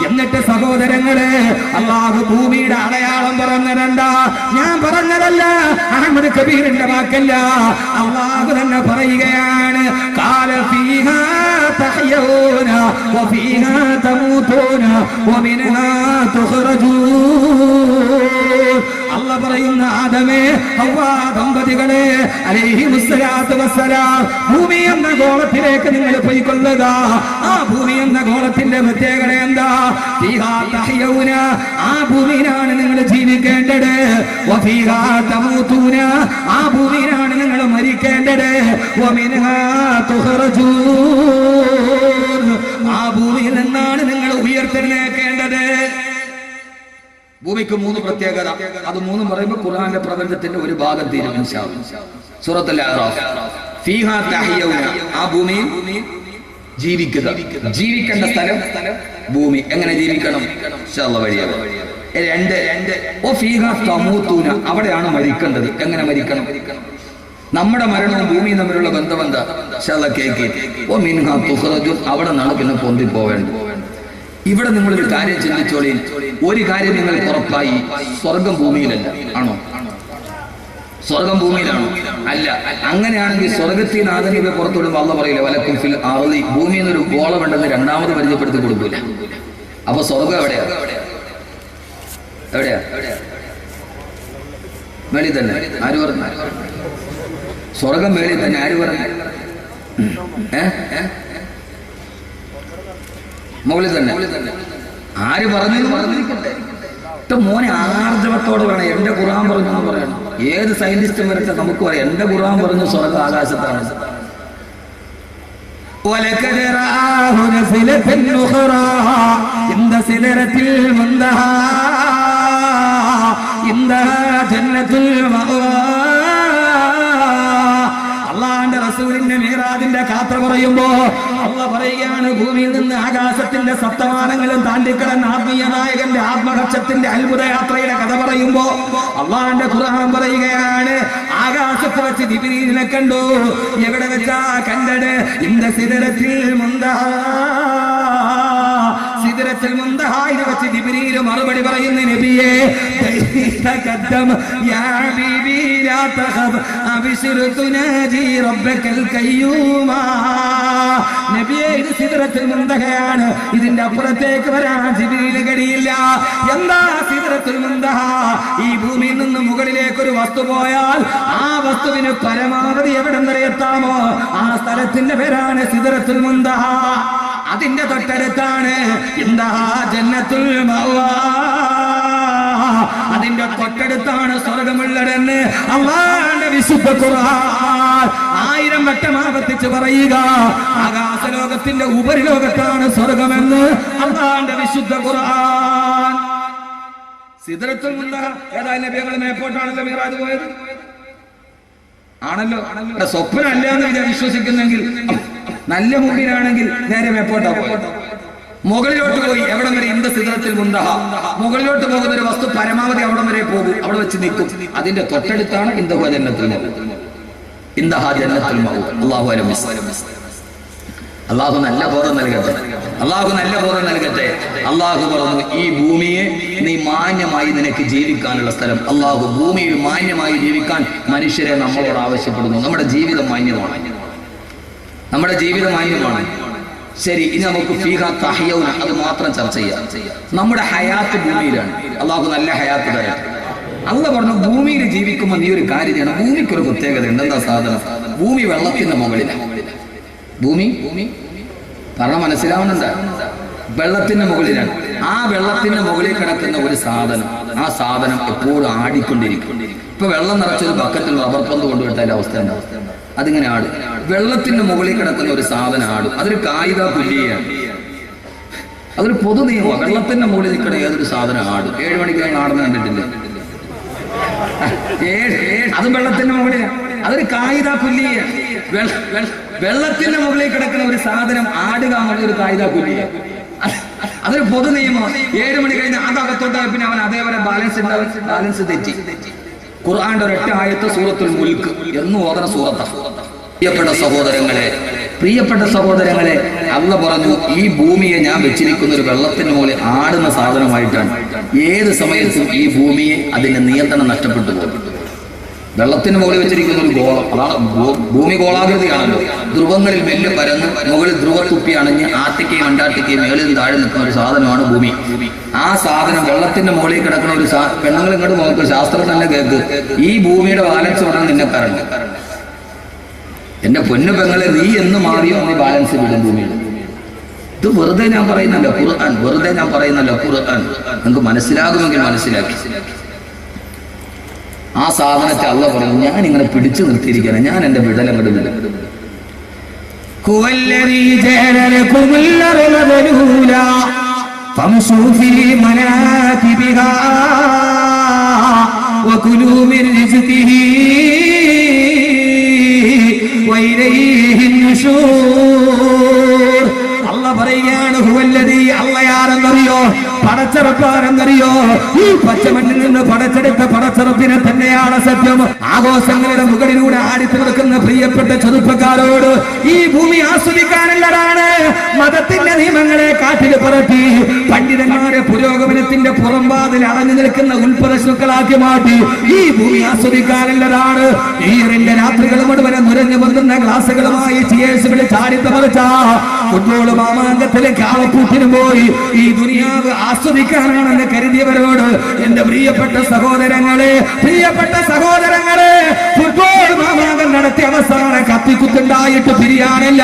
എന്നിട്ട് സഹോദരങ്ങളെ, അല്ലാഹു ഭൂമിയുടെ അടയാളം പറഞ്ഞതെന്താ? ഞാൻ പറഞ്ഞതല്ല, അഹ്മദ് കബീറിന്റെ വാക്കല്ല, അല്ലാഹു തന്നെ പറയുകയാണ്. ഖാല ഫീഹാ തഹ്യൗന വഫീഹാ തമൂതൂന വമിൻഹാ തുഖ്റജൂൻ. അല്ലാഹു പറയുന്ന ആദമേ ഹവ്വാ ദമ്പതികളെ അലൈഹിമുസ്സലാത്തു വസ്സലാം, ഭൂമി എന്ന ഗോളത്തിലേക്ക് നിങ്ങൾ പോയിക്കൊള്ളുക. ആ ഭൂമി എന്ന ഗോളത്തിന്റെ പ്രത്യേകത എന്താ? ഫീഹാ തഹ്യൗന, ആ ഭൂമിയിലാണ് നിങ്ങൾ ജീവിക്കേണ്ടത്. വഫീഹാ തമൂതൂന, ആ ഭൂമിയിലാണ് നിങ്ങൾ മരിക്കേണ്ടത്. വമിൻഹാ തുഖ്റജൂൻ, ആ ഭൂമിയിൽ നിന്നാണ് നിങ്ങൾ ഉയർത്തെഴുന്നേൽക്കേണ്ടത്. ഭൂമിക്ക് 3 പ്രത്യേകത. അത് 3 പറയുമ്പോൾ ഖുർആന്റെ പ്രപഞ്ചത്തിന്റെ ഒരു ഭാഗം തീരും ഇൻഷാ അല്ലാഹ്. സൂറത്തുൽ അഅറാഫ്. ഫീഹാ തഹ്യൗന, ആ ഭൂമിയിൽ ജീവിക്കുക. ജീവിക്കേണ്ട സ്ഥലം ഭൂമി. എങ്ങനെ ജീവിക്കണം? ഇൻഷാ അല്ലാഹ് വഴിയാണ്. 2 വഫീഹാ തമൂതൂന, അവിടെയാണ് മരിക്കേണ്ടത്. എങ്ങനെ മരിക്കണം? നമ്മുടെ മരണവും ഭൂമിയും തമ്മിലുള്ള ബന്ധം എന്താ? ഇൻഷാ അല്ലാഹ് കേക്ക്. വമിൻഹാ തുഖ്റജൂൻ, അവിടെ നിന്നാണ് പിന്നെ പൊന്തി പോവേണ്ടത്. ഇവിടെ നിങ്ങളൊരു കാര്യം ചിന്തിച്ചോളി. ഒരു കാര്യം നിങ്ങൾ ഉറപ്പായി, സ്വർഗം ഭൂമിയിലല്ല. ആണോ? സ്വർഗം ഭൂമിയിലാണോ? അല്ല. അങ്ങനെയാണെങ്കിൽ സ്വർഗത്തിൽ ആദം നബിയെ പുറത്തുവിടുമ്പോൾ അല്ലാഹു പറയില്ല വലക്കും ഫിൽ അർളി, ഭൂമിയിൽ നിന്നൊരു ഗോളമുണ്ടെന്ന് രണ്ടാമത് പരിചയപ്പെടുത്തി കൊടുക്കൂല. അപ്പൊ സ്വർഗം എവിടെയാ? എവിടെയാ? മേളിൽ തന്നെ. ആര് പറഞ്ഞു? സ്വർഗം മേളിൽ തന്നെ. ആര് പറഞ്ഞു? മുകളിൽ തന്നെ. ആര് പറഞ്ഞു? പറഞ്ഞിരിക്കട്ടെ. മോനെ ആർജവത്തോടെ വേണം എന്റെ ഖുർആൻ പറഞ്ഞു എന്ന് പറയണം. ഏത് സയന്റിസ്റ്റും വരട്ടെ, നമുക്ക് പറയാം എന്റെ ഖുർആൻ പറഞ്ഞു സ്വർഗ ആകാശത്താണ്. ولقد رآه نزلة أخرى عند سدرة المنتهى عندها جنة المأوى. അള്ളാഹുവിന്റെ റസൂലിന്റെ മിഅ്റാജിന്റെ കഥ പറയുമ്പോ അള്ളാഹ് പറയുകയാണ്, ഭൂമിയിൽ നിന്ന് ആകാശത്തിന്റെ സപ്തമാനങ്ങളും താണ്ടിക്കടന്ന ആത്മീയ നായകന്റെ ആത്മകക്ഷത്തിന്റെ അത്ഭുത യാത്രയുടെ കഥ പറയുമ്പോ അള്ളാഹുവിന്റെ ഖുർആൻ പറയുകയാണ്, ആകാശത്ത് വെച്ച് ജിബ്രീലിനെ കണ്ടു. എവിടെ വെച്ചാ കണ്ടത്? ഇന്ദ സിദ്റത്തിൽ മുൻതഹ. സിദ്റത്തുൽ മുൻതഹയിൽ വെച്ച് ജിബ്രീൽ മറുപടി പറയുന്നു, നബിയേ തഖദ്ദം യാ ഹബീബി ലാ തഖബ് അബ്ശിർ തുനാജി റബ്ബകൽ ഖയ്യൂമ. നബിയേ, ഇത് സിദ്റത്തുൽ മുൻതഹയാണ്. ഇതിന്റെ അപ്പുറത്തേക്ക് വരാൻ ജിബ്രീലിന് കഴിയില്ല. എന്താ സിദ്റത്തുൽ മുൻതഹ? ഈ ഭൂമിയിൽ നിന്ന് മുകളിലേക്ക് ഒരു വസ്തു പോയാൽ ആ വസ്തുവിന് പരമാവധി എവിടം വരെ എത്താമോ ആ സ്ഥലത്തിന്റെ പേരാണ് സിദ്റത്തുൽ മുൻതഹ. അതിന്റെ തൊട്ടടുത്താണ് ഇൻദഹാ ജന്നത്തുൽ മഅവാ. അതിന്റെ തൊട്ടടുത്താണ് സ്വർഗമുള്ളതെന്ന് അല്ലാഹുവിന്റെ വിശുദ്ധ ഖുർആൻ 1000 വട്ടം ആവർത്തിച്ച് പറയുക. ആകാശലോകത്തിന്റെ ഉപരിലോകത്താണ് സ്വർഗമെന്ന് അല്ലാഹുവിന്റെ വിശുദ്ധ ഖുർആൻ. സിദ്റത്തുൽ മുൻതഹ ഏതായാലും നബികൾ മേപ്പോട്ടാണല്ലോ മിറാജ് പോയത്. ആണല്ലോ. സ്വപ്നം അല്ല എന്ന് വിശ്വസിക്കുന്നെങ്കിൽ, നല്ല മുമ്പിലാണെങ്കിൽ നേരെ മേപ്പോട്ടാ പോയത്. മുകളിലോട്ട് പോയി എവിടം വരെ ഇന്ദ സിദ്റത്തിൽ മുന്തഹ. മുകളിലോട്ട് പോകുന്ന ഒരു വസ്തു പരമാവധി അവിടം വരെ പോകും, അവിടെ വെച്ച് നിൽക്കും. അതിന്റെ തൊട്ടടുത്താണ് ഇന്ദഹ ജന്നത്തുൽ മൗ. ഇന്ദഹ ജന്നത്തുൽ മൗ. അല്ലാഹു അലമിസ്. അല്ലാഹു നല്ല ബോധം നൽകട്ടെ. അല്ലാഹു നല്ല ബോധം നൽകട്ടെ. അല്ലാഹു പറഞ്ഞു, ഈ ഭൂമിയെ നീ മാന്യമായി നിനക്ക് ജീവിക്കാനുള്ള സ്ഥലം. അല്ലാഹു ഭൂമിയിൽ മാന്യമായി ജീവിക്കാൻ മനുഷ്യരെ നമ്മളോട് ആവശ്യപ്പെടുന്നു. നമ്മുടെ ജീവിതം മാന്യമാണ്, നമ്മുടെ ജീവിതം മാന്യമാണ്. ശരി, ഇനി നമുക്ക് ഫീഹ തഹ്യൗന അത് മാത്രം ചർച്ച ചെയ്യാം. നമ്മുടെ ഹയാത്ത് ഭൂമിയിലാണ്. അല്ലാഹു നല്ല ഹയാത്ത് തരട്ടെ. അല്ലാഹു പറഞ്ഞു, ഭൂമിയിൽ ജീവിക്കുമ്പോൾ നീ ഒരു കാര്യം ചെയ്യണം. ഭൂമിക്കൊരു പ്രത്യേകത ഉണ്ട്. എന്താ സാധനം? ഭൂമി വെള്ളത്തിന്റെ മുകളിലാണ്. ഭൂമി പറഞ്ഞ മനസ്സിലാവുന്നുണ്ട്? വെള്ളത്തിന്റെ മുകളിലാണ്. ആ വെള്ളത്തിന്റെ മുകളിൽ കിടക്കുന്ന ഒരു സാധനം, ആ സാധനം എപ്പോഴും ആടിക്കൊണ്ടിരിക്കും. ഇപ്പൊ വെള്ളം നിറച്ചൊരു ബക്കറ്റിൽ റബ്ബർ പന്ത് കൊണ്ടുവിട്ടാൽ അവസ്ഥ എന്താ? അതിങ്ങനെ ആടും. വെള്ളത്തിന്റെ മുകളിൽ കിടക്കുന്ന ഒരു സാധനം ആടും. അതൊരു കായിക പുല്ലിയാണ്. അതൊരു പൊതു നിയമമാണ്. വെള്ളത്തിന്റെ മുകളിൽ നിൽക്കുന്ന ഏതൊരു സാധനം ആടും. 7 മണിക്ക് ആടുന്ന കണ്ടിട്ടില്ലേ? അതും വെള്ളത്തിന്റെ മുകളിലാണ്. അതൊരു കായിക പുല്ലിയാണ്. വെള്ളത്തിന്റെ മുകളിൽ കിടക്കുന്ന ഒരു സാധനം ആടുക എന്നുള്ള ഒരു കായിക പുല്ലിയാണ്. അതൊരു പൊതു നിയമമാണ്. 7 മണി കഴിഞ്ഞ് അതകത്തോട്ടായ പിന്നെ അവൻ അതേപോലെ ബാലൻസ് തെറ്റി. ഖുർആന്റെ ഒരൊറ്റ ആയത്ത് സൂറത്തുൽ മുൽക്ക് എന്ന് ഓതന സൂറത്താണ്. പ്രിയപ്പെട്ട സഹോദരങ്ങളെ, അല്ലാഹു പറഞ്ഞു, ഈ ഭൂമിയെ ഞാൻ വെച്ചിരിക്കുന്ന ഒരു വെള്ളത്തിന് മുകളിൽ ആടുന്ന സാധനമായിട്ടാണ്. ഏത് സമയത്തും ഈ ഭൂമിയെ അതിന്റെ നിയന്ത്രണം നഷ്ടപ്പെട്ടു പോകും. വെള്ളത്തിന് മുകളിൽ വെച്ചിരിക്കുന്ന ഒരു ഗോളം, അതാണ് ഭൂമി. ഗോളാകൃതിയാണല്ലോ. ധ്രുവങ്ങളിൽ മെല്ല് പരന്ന് മുകളിൽ ധ്രുവ തുപ്പി അണഞ്ഞ് ആട്ടിക്കയും അണ്ടാട്ടിക്കയും മേളിൽ താഴെ നിൽക്കുന്ന ഒരു സാധനമാണ് ഭൂമി. ആ സാധനം വെള്ളത്തിന്റെ മുകളിൽ കിടക്കുന്ന ഒരു പെണ്ണുങ്ങൾ ഇങ്ങോട്ട് നോക്കുക, ശാസ്ത്രം തന്നെ കേൾക്ക്. ഈ ഭൂമിയുടെ ബാലൻസ് ഉടനെ നിന്നെ കറണ്ട്. എന്റെ പൊന്നു പെങ്ങളെ, നീ എന്ന് മാറിയോ നീ ബാലൻസ് വിടും ഭൂമിയിൽ. ഇത് വെറുതെ ഞാൻ പറയുന്നല്ലോ ഖുർആൻ, വെറുതെ ഞാൻ പറയുന്നല്ലോ ഖുർആൻ. നിങ്ങൾക്ക് മനസ്സിലാകുമെങ്കിൽ മനസ്സിലാക്കി. ആ സാധനത്തെ അല്ലാഹു പറഞ്ഞു, ഞാൻ ഇങ്ങനെ പിടിച്ചു നിർത്തിയിരിക്കുകയാണ്. ഞാൻ എന്റെ വിടലങ്ങോട്ട് വിടും. അല്ലാഹു പറയുകയാണ്, ഹുവല്ലദീ, അല്ലാഹയാരെന്നറിയോ? പടച്ചറപ്പാരെന്നറിയോ? ഈ പച്ചമണ്ണിൽ നിന്ന് പടച്ചെടുത്ത പടച്ചറപ്പിനെ തന്നെയാണ് സത്യം. ആഘോഷങ്ങളുടെ മുകളിലൂടെ ആടിത്തീർക്കുന്ന പ്രിയപ്പെട്ട ചെറുപ്പക്കാരോട്, ഈ ഭൂമി ആസ്വദിക്കാനുള്ളതാണ്. മതത്തിന്റെ നിയമങ്ങളെ കാറ്റിൽ പറത്തി പണ്ഡിതന്മാരെ പുരോഗമനത്തിന്റെ പുറംവാതിൽ അടഞ്ഞു നിൽക്കുന്ന ഉൾപ്രശ്നുക്കളാക്കി മാറ്റി ഈ ഭൂമി ആസ്വദിക്കാനുള്ളതാണ്. ഈറിന്റെ രാത്രികൾ മുഴുവൻ നുരഞ്ഞു പൊന്നുന്ന ഗ്ലാസുകളുമായി ചിയേഴ്സുകളിൽ ചാടിത്തമറിച്ച ഫുട്ബോൾ മാമാങ്കത്തിലെ കാളപ്പൂട്ടിനും പോയി ഈ ദുനിയാവ് ആസ്വദിക്കാനാണെന്ന് കരുതിയവരോട്, എന്റെ പ്രിയപ്പെട്ട സഹോദരങ്ങളെ, ഫുട്ബോൾ മാമാങ്കം നടത്തി അവസാനം കത്തിക്കുത്തുണ്ടായിട്ട് പിരിയാനല്ല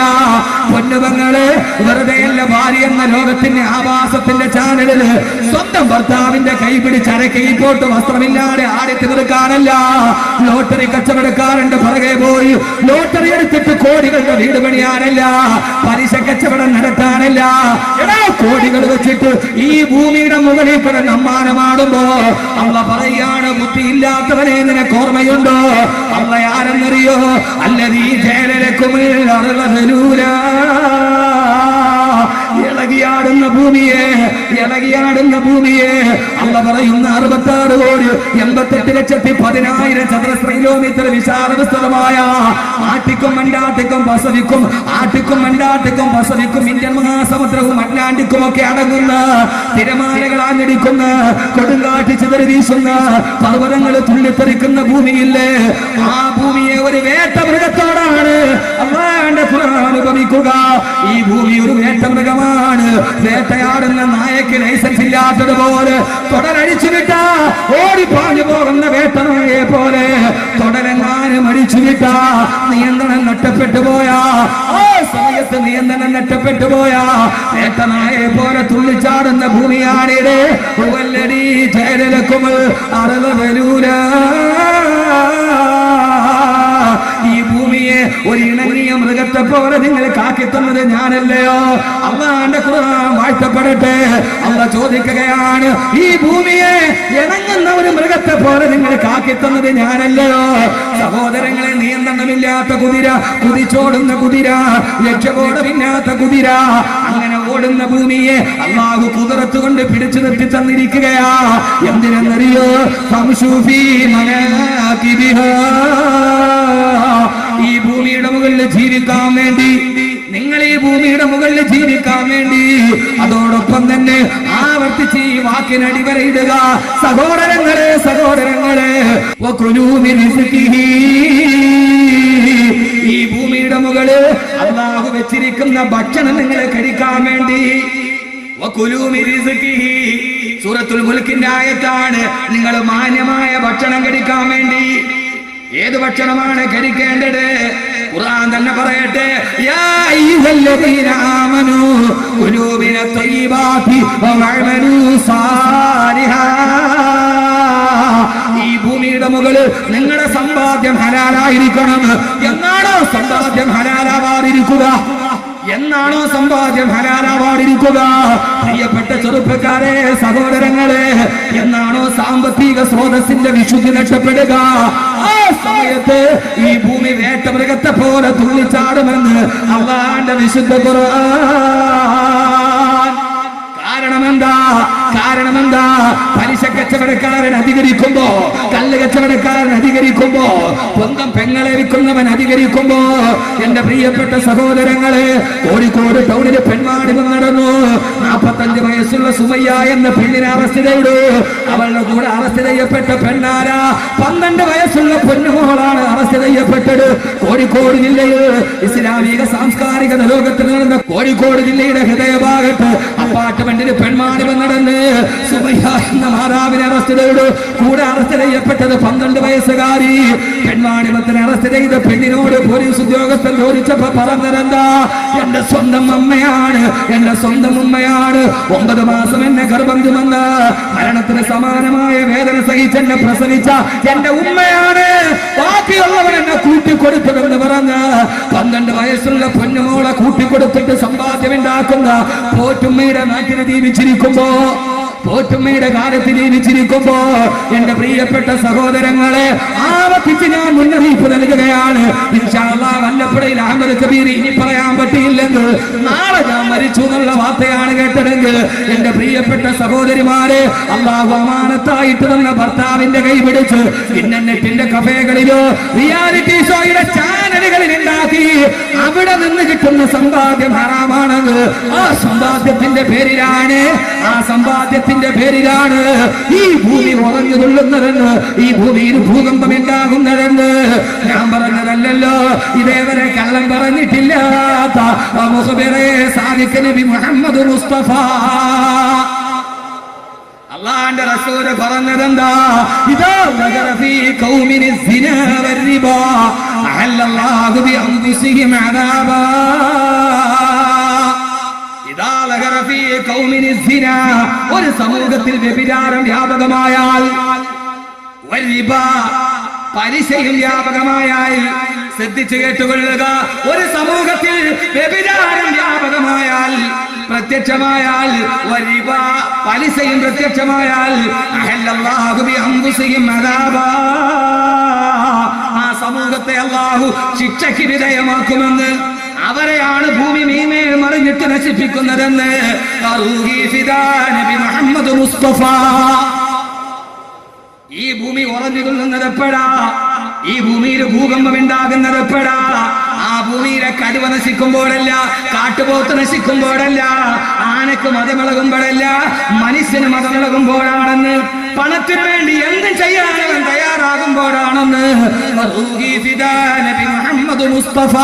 പൊന്നുപങ്ങള്. വെറുതെയല്ല ഭാര്യ എന്ന ലോകത്തിന്റെ ആവാസത്തിന്റെ ചാനലില് സ്വന്തം ഭർത്താവിന്റെ കൈ പിടിച്ചരക്കൈ പോട്ട് വസ്ത്രമില്ലാതെ ആടിത്തി നിൽക്കാനല്ല. ലോട്ടറി കച്ചവടക്കാരന്റെ പുറകെ പോയി ലോട്ടറി എടുത്തിട്ട് കോടികളുടെ വീട് പണിയാനല്ല. പലിശ കച്ചവടം നടത്താനല്ല. കോടികൾ വെച്ചിട്ട് ഈ ഭൂമിയുടെ മുകളിൽ കിടന്ന് അമ്മാനമാടുമ്പോ അല്ലാഹു പറയാണ്, ബുദ്ധിയില്ലാത്തവനെ നിനക്ക് ഓർമ്മയുണ്ടോ? അല്ലാഹു ആരെന്നറിയോ? അല്ലദീ ജഅലലകുമുൽ അർള ദലൂലാ. ഇളകിയാടുന്ന ഭൂമിയെ അല്ലാഹു പറയുന്ന 66 കോടി 88,10,000 ചതുരശ്ര കിലോമീറ്റർ വിശാല വിസ്തൃതമായ ആട്ടിക്കും മണ്ടാട്ടിക്കും പസഫിക്കും, ആട്ടിക്കും മണ്ടാട്ടിക്കും പസഫിക്കും, ഇന്ത്യൻ മഹാസമുദ്രവും അറ്റ്ലാന്റിക്കും ഒക്കെ അടങ്ങുന്ന തിരമാലകൾ ആഞ്ഞടിക്കുന്ന, കൊടുങ്കാറ്റ് ചിതറി വീശുന്ന, പർവ്വതങ്ങൾ തുള്ളിത്തെറിക്കുന്ന ഭൂമിയില്ലേ, ആ ഭൂമിയെ ഒരു വേട്ട മൃഗത്തോടാണ് അല്ലാഹുവിന്റെ ഖുർആൻ ഉപമിക്കുക. ഈ ഭൂമി ഒരു വേട്ട മൃഗമാണ്. വേട്ടയാടുന്ന നായക്ക് ലൈസൻസ് ഇല്ലാത്തതുപോലെ തുടരടിച്ചു വിട്ട ഓടിപ്പാഞ്ഞു പോകുന്ന വേട്ടനായെ പോലെ തുടരെങ്ങാനും അടിച്ചു വിട്ട നിയന്ത്രണം നഷ്ടപ്പെട്ടു പോയാ, ആ സമയത്ത് നിയന്ത്രണം നഷ്ടപ്പെട്ടു പോയാ വേട്ടനായെ പോലെ തുള്ളിച്ചാടുന്ന ഭൂമിയാണിത്. ഹുവല്ലദീ ജഅലലകുമുൽ അർള ദലൂലാ. ഈ ഭൂമിയെ ഒരു ഇണങ്ങിയ മൃഗത്തെ മൃഗത്തെ പോലെ നിങ്ങളെ കാക്കിത്തുന്നത് ഞാനല്ലയോ? അള്ളാന്റെ ഖുർആൻ വാഴ്ത്തപ്പെടട്ടെ. അള്ളാഹ് ചോദിക്കുകയാണ്, ഈ ഭൂമിയെ ഇണങ്ങുന്ന ഒരു മൃഗത്തെ പോലെ നിങ്ങൾ കാക്കിത്തുന്നത് ഞാനല്ലയോ? സഹോദരങ്ങളെ, നിയന്ത്രണമില്ലാത്ത കുതിര, കുതിച്ചോടുന്ന കുതിര, ലക്ഷ്യബോധമില്ലാത്ത കുതിര, അങ്ങനെ ഓടുന്ന ഭൂമിയെ അള്ളാഹു കുതിരത്ത് കൊണ്ട് പിടിച്ചു നിർത്തി തന്നിരിക്കുകയാ. എന്തിനെന്നറിയോ? ഈ ഭൂമിയുടെ മുകളിൽ ജീവിക്കാൻ വേണ്ടി, നിങ്ങൾ ഈ ഭൂമിയുടെ മുകളിൽ ജീവിക്കാൻ വേണ്ടി. അതോടൊപ്പം തന്നെ ആവർത്തിച്ച് ഈ വാക്കിനടിവരയിടുക, സഹോദരങ്ങളെ, സഹോദരങ്ങളെ, ഈ ഭൂമിയുടെ മുകളിൽ അല്ലാഹു വെച്ചിരിക്കുന്ന ഭക്ഷണം നിങ്ങൾ കഴിക്കാൻ വേണ്ടി. സൂറത്തുൽ മുൽക്കിന്റെ ആയത്താണ്. നിങ്ങൾ മാന്യമായ ഭക്ഷണം കഴിക്കാൻ വേണ്ടി. ഏത് ഭക്ഷണമാണ് കഴിക്കേണ്ടത്? ഖുർആൻ തന്നെ പറയട്ടെ, യാ അയ്യുഹല്ലദീന ആമനൂ കുലൂ മിനത് തയ്യിബാതി വഅമലൂ സാലിഹാ. ഈ ഭൂമിയുടെ മുകളിൽ നിങ്ങളുടെ സമ്പാദ്യം ഹലാലായിരിക്കണം. എന്നാണോ സമ്പാദ്യം ഹലാലാവാതിരിക്കുക? എന്നാണോ സമ്പാദ്യം ഹലാലാവാതിരിക്കുക? പ്രിയപ്പെട്ട ചെറുപ്പക്കാരെ, സഹോദരങ്ങളെ, എന്നാണോ സാമ്പത്തിക സ്രോതസ്സിന്റെ വിശുദ്ധി നഷ്ടപ്പെടുക? ആ സമയത്ത് ഈ ഭൂമി വേട്ടമൃഗത്തെ പോലെ തുള്ളിച്ചാടുമെന്ന് അല്ലാഹുവിന്റെ വിശുദ്ധ ഖുർആൻ. കാരണമെന്താ? പലിശ കച്ചവടക്കാരൻ അധികരിക്കുമ്പോ, കല്ല് കച്ചവടക്കാരൻ അധികരിക്കുമ്പോ, സ്വന്തം പെങ്ങളെ വിൽക്കുന്നവൻ അധികരിക്കുമ്പോ, എന്റെ പ്രിയപ്പെട്ട സഹോദരങ്ങളെ, കോഴിക്കോട് ടൗണിൽ പെൺവാണിഭം നടന്നു. 45 വയസ്സുള്ള സുമയ്യ എന്ന പെണ്ണിനെ അറസ്റ്റ് ചെയ്തു. അവളുടെ കൂടെ അറസ്റ്റ് ചെയ്യപ്പെട്ട പെണ്ണാര 12 വയസ്സുള്ള പൊന്നുമോളാണ് അറസ്റ്റ് ചെയ്യപ്പെട്ടത്. കോഴിക്കോട് ജില്ലയിൽ ഇസ്ലാമിക സാംസ്കാരിക ലോകത്തിൽ നടന്ന കോഴിക്കോട് ജില്ലയുടെ ഹൃദയഭാഗത്ത് അപ്പാർട്ട്മെന്റിന് പെൺവാണിഭം നടന്ന് സുമയ്യ എന്ന മാതാവിനെ അറസ്റ്റ് ചെയ്തു. കൂടെ അറസ്റ്റ് ചെയ്യപ്പെട്ടത് 12 വയസ്സുകാരി. പെൺവാണിഭത്തിന് അറസ്റ്റ് ചെയ്ത പെണ്ണിനോട് പോലീസ് ഉദ്യോഗസ്ഥൻ ചോദിച്ചപ്പോ പറഞ്ഞതെന്താ? എന്റെ സ്വന്തം അമ്മയാണ്, എന്റെ സ്വന്തം ഉമ്മയാണ്. 9 മാസം എന്നെ ഗർഭം ചുമന്ന് മരണത്തിന് സമാനമായ വേദന സഹിച്ചെന്നെ പ്രസവിച്ച എന്റെ ഉമ്മയാണ്. ബാക്കിയുള്ളവൻ എന്നെ കൂട്ടിക്കൊടുത്തതെന്ന് പറഞ്ഞ് 12 വയസ്സുള്ള പൊന്നുമോളെ കൂട്ടിക്കൊടുത്തിട്ട് സമ്പാദ്യം ഉണ്ടാക്കുന്ന പോറ്റുമ്മയുടെ നാട്ടിൽ ജീവിച്ചിരിക്കുമ്പോ, പോറ്റുമ്മയുടെ കാലത്ത് ജീവിച്ചിരിക്കുമ്പോ, എന്റെ പ്രിയപ്പെട്ട സഹോദരങ്ങളെ, ആവർത്തിച്ച് ഞാൻ മുന്നറിയിപ്പ് നൽകുകയാണ്. ഇൻഷാ അല്ലാഹ് വല്ലപ്പുഴയിൽ അഹമ്മദ് കബീർ ഇനി പറയാൻ പറ്റിയില്ലെങ്കിൽ നാളെ ഞാൻ മരിച്ചു എന്നുള്ള വാർത്തയാണ് കേട്ടതെങ്കിൽ, എന്റെ പ്രിയപ്പെട്ട സഹോദരിമാരെ, അല്ലാഹു അമാനത്തായിട്ട് തന്ന ഭർത്താവിന്റെ കൈ പിടിച്ച് ഇന്റർനെറ്റിന്റെ കഫേകളിലോ റിയാലിറ്റി ഷോയുടെ ചാനലുകളിൽ ഉണ്ടാക്കി അവിടെ നിന്ന് കിട്ടുന്ന സമ്പാദ്യം ഹറാമാണെന്ന്. ആ സമ്പാദ്യത്തിന്റെ പേരിലാണ് ഈ ഭൂമി ഉറഞ്ഞു തുള്ളുന്നതെന്ന്, ഈ ഭൂമിയിൽ ഭൂകമ്പം ഉണ്ടാകുന്നതെന്ന് ഞാൻ പറഞ്ഞതല്ലല്ലോ. ഇതേവരെ കള്ളം പറഞ്ഞിട്ടില്ലാത്ത മുഖബിറെ സാദിഖ് നബി മുഹമ്മദ് മുസ്തഫ അല്ലാഹുവിന്റെ റസൂൽ പറഞ്ഞതെന്താ? ഇദാ നഗറ ഫീ ഖൗമിനി സിനാ വരിബാ അഹല്ലല്ലാഹു ബി അൻഫുസിഹിം അദാബാ. ഒരു സമൂഹത്തിൽ വ്യഭിചാരം വ്യാപകമായാൽ, പലിശയും വ്യാപകമായാൽ, ശ്രദ്ധിച്ചു കേട്ടുകൊള്ളുക, ഒരു സമൂഹത്തിൽ വ്യഭിചാരം വ്യാപകമായാൽ, പ്രത്യക്ഷമായാൽ, പലിശയും പ്രത്യക്ഷമായാൽ, ആ സമൂഹത്തെ അല്ലാഹു ശിക്ഷയ്ക്ക് വിധേയമാക്കുമെന്ന്, അവരെയാണ് ഭൂമി മീമേ മറിഞ്ഞിട്ട് നശിപ്പിക്കുന്നതെന്ന് നബി മുഹമ്മദ് മുസ്തഫ. ഈ ഭൂമി ഉറഞ്ഞു തുള്ളുന്നത് എപ്പോഴാ? ഈ ഭൂമിയിൽ ഭൂകമ്പം ഉണ്ടാകുന്നത് എപ്പോഴാ? ആ ഭൂമിയിലെ കടുവ നശിക്കുമ്പോഴല്ല, കാട്ടുപോത്ത് നശിക്കുമ്പോഴല്ല, ആനക്ക് മതമിളകുമ്പോഴല്ല, മനുഷ്യന് മതമിളകുമ്പോഴാണെന്ന്, പണത്തിന് വേണ്ടി എന്തും ചെയ്യാനവൻ തയ്യാറാകുമ്പോഴാണെന്ന് നബി മുഹമ്മദ് മുസ്തഫ.